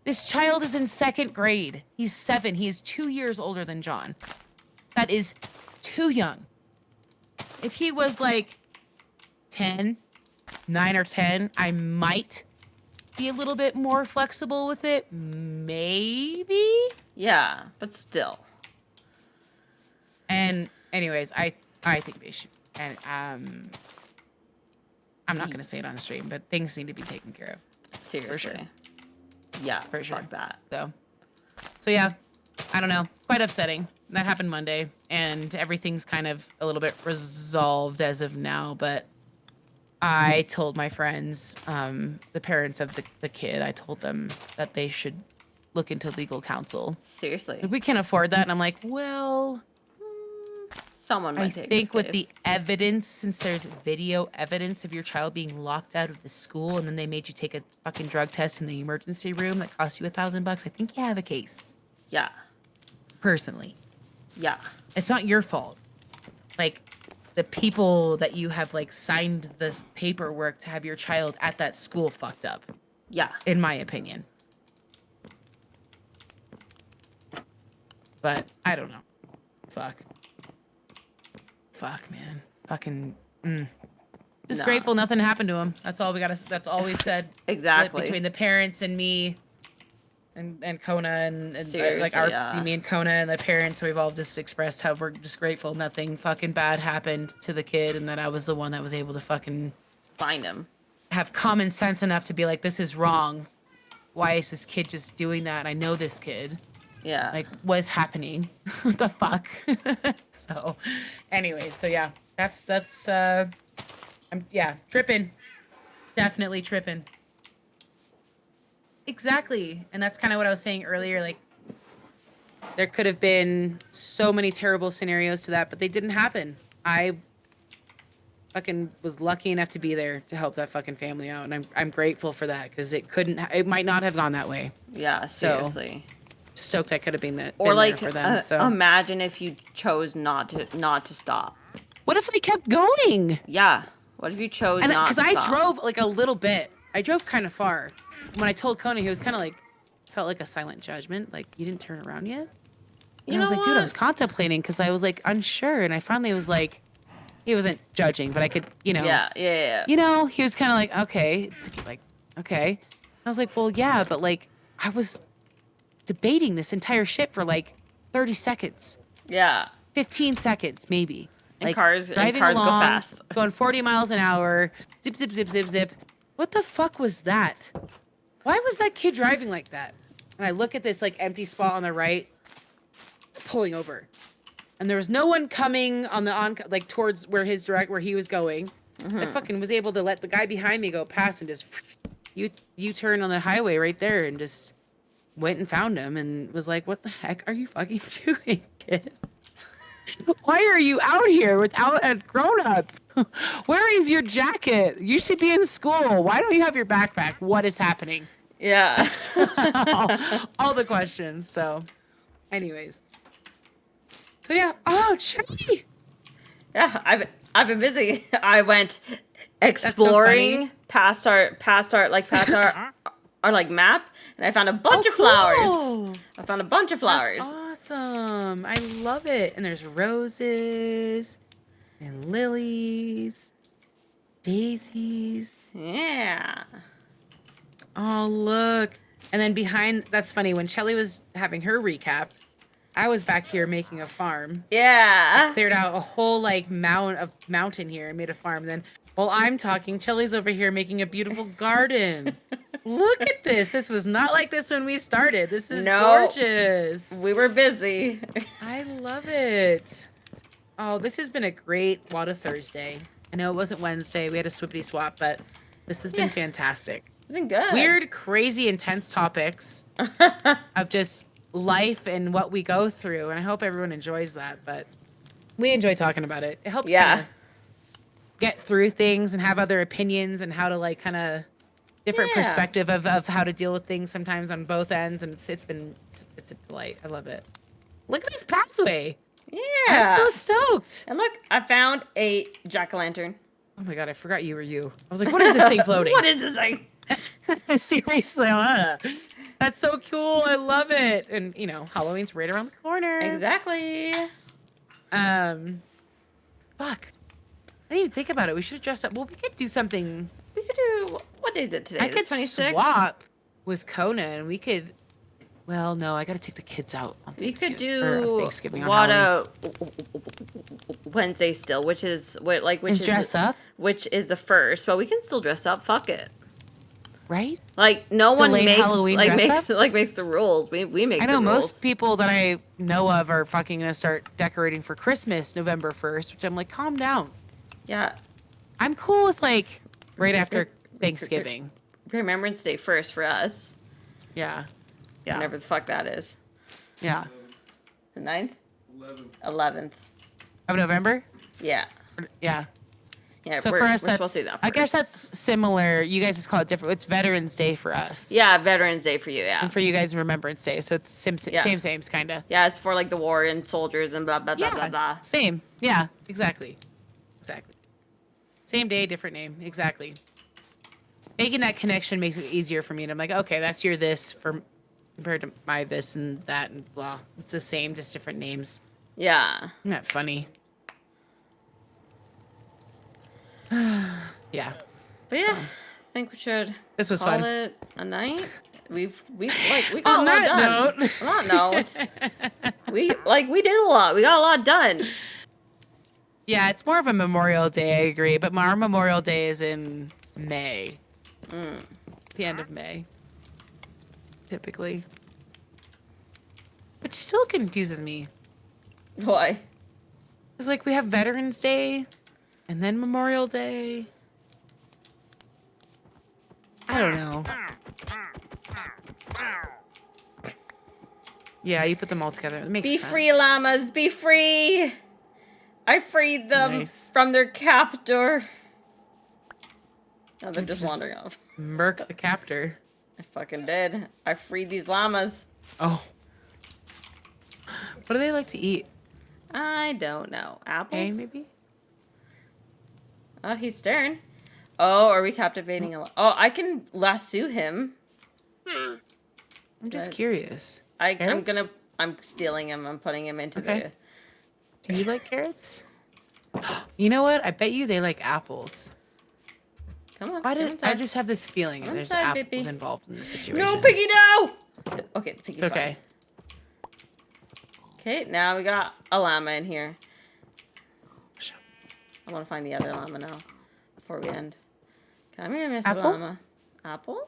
This child is in 2nd grade. He's 7. He is 2 years older than John. That is too young. If he was like 10, 9 or 10, I might be a little bit more flexible with it. Maybe. Yeah, but still. And anyways, I think they should. And I'm not gonna say it on the stream, but things need to be taken care of. Seriously. sure. Yeah, For sure. fuck that. So yeah, I don't know. Quite upsetting. That happened Monday, and everything's kind of a little bit resolved as of now. But I told my friends, the parents of the kid, I told them that they should look into legal counsel. Seriously. We can't afford that. And I'm like, well, Someone might I take think this with the case. evidence, since there's video evidence of your child being locked out of the school, and then they made you take a fucking drug test in the emergency room that cost you $1,000, I think you have a case. Yeah. Personally, Yeah. it's not your fault. Like, the people that you have like signed this paperwork to have your child at that school fucked up, Yeah. in my opinion. But I don't know. Fuck, man. Fucking. Just Nah. grateful nothing happened to him. That's all we got to. That's all we've said. Exactly. Between the parents and me. and Kona and Seriously, like our yeah. me and Kona and the parents, we've all just expressed how we're just grateful nothing fucking bad happened to the kid, and that I was the one that was able to fucking Find him. have common sense enough to be like, this is wrong. Why is this kid just doing that? I know this kid. Yeah. Like, what is happening? What the fuck? So, anyway, so yeah, that's I'm tripping, definitely tripping. Exactly, and that's kind of what I was saying earlier. Like, there could have been so many terrible scenarios to that, but they didn't happen. I fucking was lucky enough to be there to help that fucking family out, and I'm grateful for that because it might not have gone that way. Yeah, seriously. So, stoked I could have been Or been like there for them. So imagine if you chose not to stop. what if they kept going? Yeah. What if you chose And not to because I stop? drove like a little bit, I drove kind of far. When I told Conan, he was kind of like, felt like a silent judgment. Like, you didn't turn around yet? And You I was know like, dude, I what? was contemplating because I was like unsure. And I finally was like, he wasn't judging, but I could, Yeah. he was kind of like, okay. Like, okay. I was like, well, yeah, but like, I was debating this entire shit for like 30 seconds, Yeah. 15 seconds, maybe. And Like, cars driving go along, fast. going 40 miles an hour, zip, zip, zip, zip, zip. What the fuck was that? Why was that kid driving like that? And I look at this like empty spot on the right, pulling over, and there was no one coming on like towards where he was going. I fucking was able to let the guy behind me go past and just you turn on the highway right there and just went and found him and was like, what the heck are you fucking doing, kid? Why are you out here without a grown-up? Where is your jacket? You should be in school. Why don't you have your backpack? What is happening? Yeah. all the questions. So, anyways. So yeah. Oh, Charlie. Yeah, I've been busy. I went exploring past our our like map, and I found a bunch of flowers. Cool. I found a bunch of flowers. That's awesome. I love it. And there's roses and lilies, daisies. Yeah. Oh, look. And then behind, that's funny, when Shelly was having her recap, I was back here making a farm. Yeah. Cleared out a whole like mountain here and made a farm. And then while I'm talking, Shelly's over here making a beautiful garden. Look at this. This was not like this when we started. This is gorgeous. We were busy. I love it. Oh, this has been a great Wawta Thursday. I know it wasn't Wednesday. We had a swippity swap, but this has been fantastic. It's been good. Weird, crazy, intense topics of just life and what we go through. And I hope everyone enjoys that. But we enjoy talking about it. It helps kinda get through things and have other opinions and how to like kind of different perspective of how to deal with things sometimes on both ends. And it's a delight. I love it. Look at this pathway. Yeah. I'm so stoked. And look, I found a jack-o'-lantern. Oh my God, I forgot you were you. I was like, what is this thing floating? What is this thing? Seriously, that's so cool. I love it. And Halloween's right around the corner. Exactly. Fuck. I didn't even think about it. We should have dressed up. Well, we could do something. We could do, what day is it today? I could 26th? swap with Conan. We could. Well, no, I got to take the kids out on We could Thanksgiving. do On Halloween. Wednesday still, which is Dress up, which is the first, but we can still dress up. Fuck it. Right? Like no one Delayed makes Halloween dress up? makes the rules. We make. I know the rules. most people that I know of are fucking gonna start decorating for Christmas November 1st, which I'm like, calm down. Yeah. I'm cool with like right after Thanksgiving. Remembrance Day first for us. Yeah. Yeah. Whatever the fuck that is. Yeah. The 9th? 11th. Of November? Yeah. Yeah. Yeah, So we're for us, supposed to do that I guess first. that's similar. You guys just call it different. It's Veterans Day for us. Yeah, Veterans Day for you, yeah. And for you guys, Remembrance Day. So it's same, kind of. Yeah, it's for like the war and soldiers and blah, blah, blah, blah, blah. Same. Yeah, exactly. Same day, different name. Exactly. Making that connection makes it easier for me. And I'm like, okay, that's your this compared to my this and that and blah. It's the same, just different names. Yeah. Isn't that funny? Yeah. But yeah, I think we should This was call fun. it a night. we got a On lot that done. note. On that note, we did a lot. We got a lot done. Yeah, it's more of a Memorial Day, I agree. But our Memorial Day is in May. The end of May. Typically. Which still confuses me. Why? It's like we have Veterans Day and then Memorial Day. I don't know. Yeah, you put them all together. It makes Be sense. free, llamas. Be free. I freed them Nice. from their captor. Now they're just wandering off. Merc the captor. I fucking did. I freed these llamas. Oh. What do they like to eat? I don't know. Apples? Hay, maybe? Oh, he's staring. Oh, are we captivating a lot? Oh, I can lasso him. I'm just But curious. I'm Carrots? I'm stealing him. I'm putting him into Okay. Do you like carrots? You know what? I bet you they like apples. Come on. Why come did inside. I just have this feeling Come there's inside, apples baby. involved in this situation? No, Piggy, no! Okay, the piggy's It's okay. Fine. Okay, now we got a llama in here. I want to find the other llama now before we end. Come here, Mr. Apple? Llama. Apple?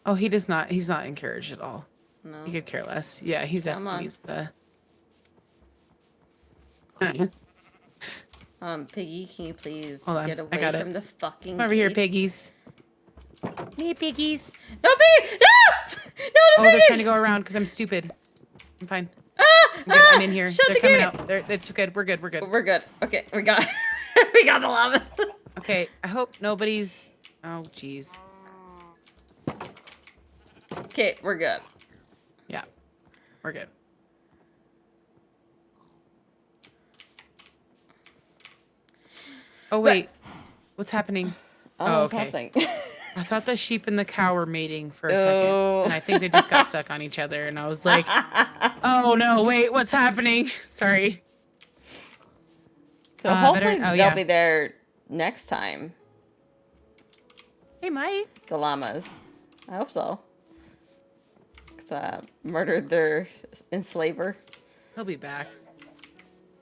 Oh, he does not. He's not encouraged at all. No. He could care less. Yeah, he's Come definitely on. needs the. Piggy, can you please Hold on, get I away got it. from the fucking Over here, cage? piggies. Me, piggies. No, pig! No! No, the Oh, they're piggies! trying to go around because I'm stupid. I'm fine. Ah, I'm good. I'm in here. Shut They're the coming gate! out. It's good. We're good. We're good. We're good. Okay, we got we got the llamas. Okay. I hope nobody's. Oh, jeez. Okay, we're good. Yeah, we're good. Oh wait, what's happening? Oh, what's okay. happening? I thought the sheep and the cow were mating for a Oh. second, and I think they just got stuck on each other. And I was like, "Oh no, wait, what's happening?" Sorry. So hopefully oh, they'll yeah. be there next time. Hey, Mike. The llamas. I hope so. Cause murdered their enslaver. He'll be back.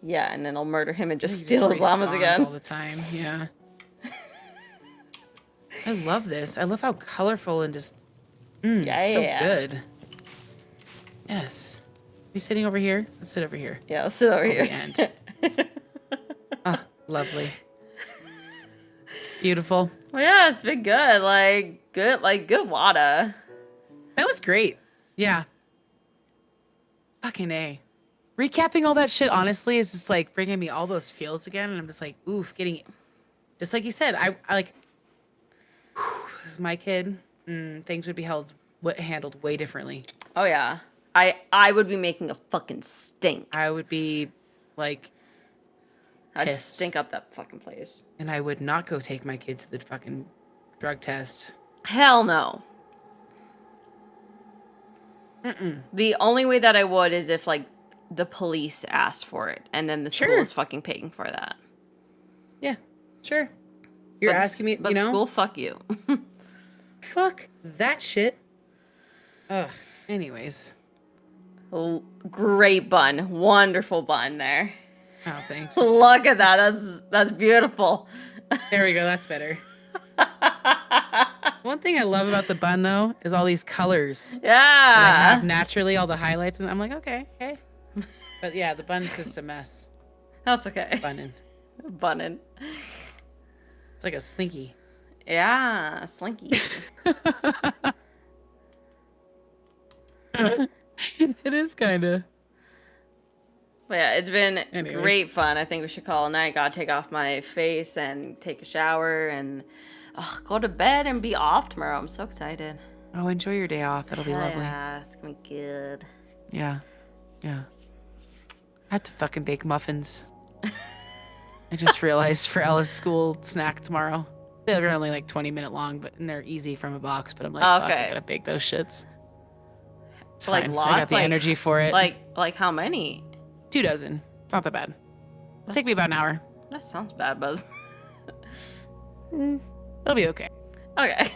Yeah, and then I'll murder him and just He steal his llamas respawns again. all the time. Yeah. I love this. I love how colorful and just Yeah, so yeah. good. Yes. You sitting over here? Let's sit over here. Yeah, let's sit over Oh, here. the end. Ah, lovely. Beautiful. Well, yeah, it's been good. Good Wawta. That was great. Yeah. Fucking A. Recapping all that shit, honestly, is just like bringing me all those feels again. And I'm just like, oof, getting, just like you said, I like, this is my kid. Things would be handled way differently. Oh yeah, I would be making a fucking stink. I would be like, I'd pissed. stink up that fucking place. and I would not go take my kid to the fucking drug test. Hell no. The only way that I would is if like the police asked for it, and then the school Sure. is fucking paying for that. Yeah, sure. You're But asking me, but you know? school, fuck you. Fuck that shit. Ugh. Anyways. Great bun, wonderful bun there. Oh, thanks. Look at that. That's beautiful. There we go. That's better. One thing I love about the bun, though, is all these colors. that I have Yeah. naturally, all the highlights, and I'm like, okay, hey. But yeah, the bun's just a mess. That's okay. Bunnin'. Bunnin'. It's like a slinky. Yeah, slinky. It is kind of. But yeah, it's been Anyways. great fun. I think we should call it a night. Gotta take off my face and take a shower and go to bed and be off tomorrow. I'm so excited. Oh, enjoy your day off. That'll be lovely. Yeah, it's gonna be good. Yeah. Yeah. I have to fucking bake muffins. I just realized for Ella's school snack tomorrow. They're only like 20-minute long, and they're easy from a box. But I'm like, fuck, Okay. I gotta bake those shits. It's Like fine. I lots? got the Like- energy for it. Like how many? 2 dozen. It's not that bad. It'll take me about an hour. That sounds bad, but It'll be okay. okay.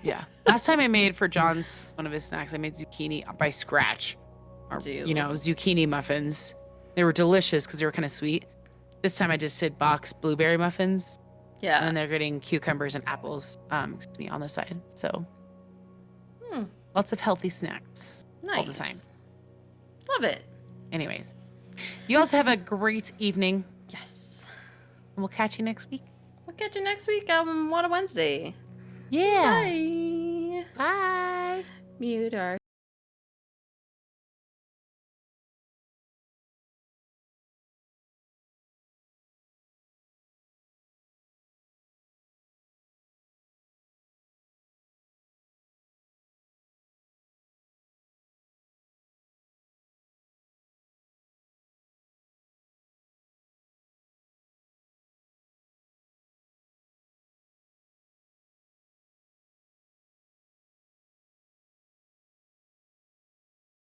Yeah. Last time I made for John's, one of his snacks, I made zucchini by scratch. Or, zucchini muffins. They were delicious because they were kind of sweet. This time I just did box blueberry muffins. Yeah. And then they're getting cucumbers and apples, on the side. So lots of healthy snacks all the time. Love it. Anyways, you also have a great evening. Yes. And we'll catch you next week. We'll catch you next week on What a Wednesday. Yeah. Bye. Bye. Mute our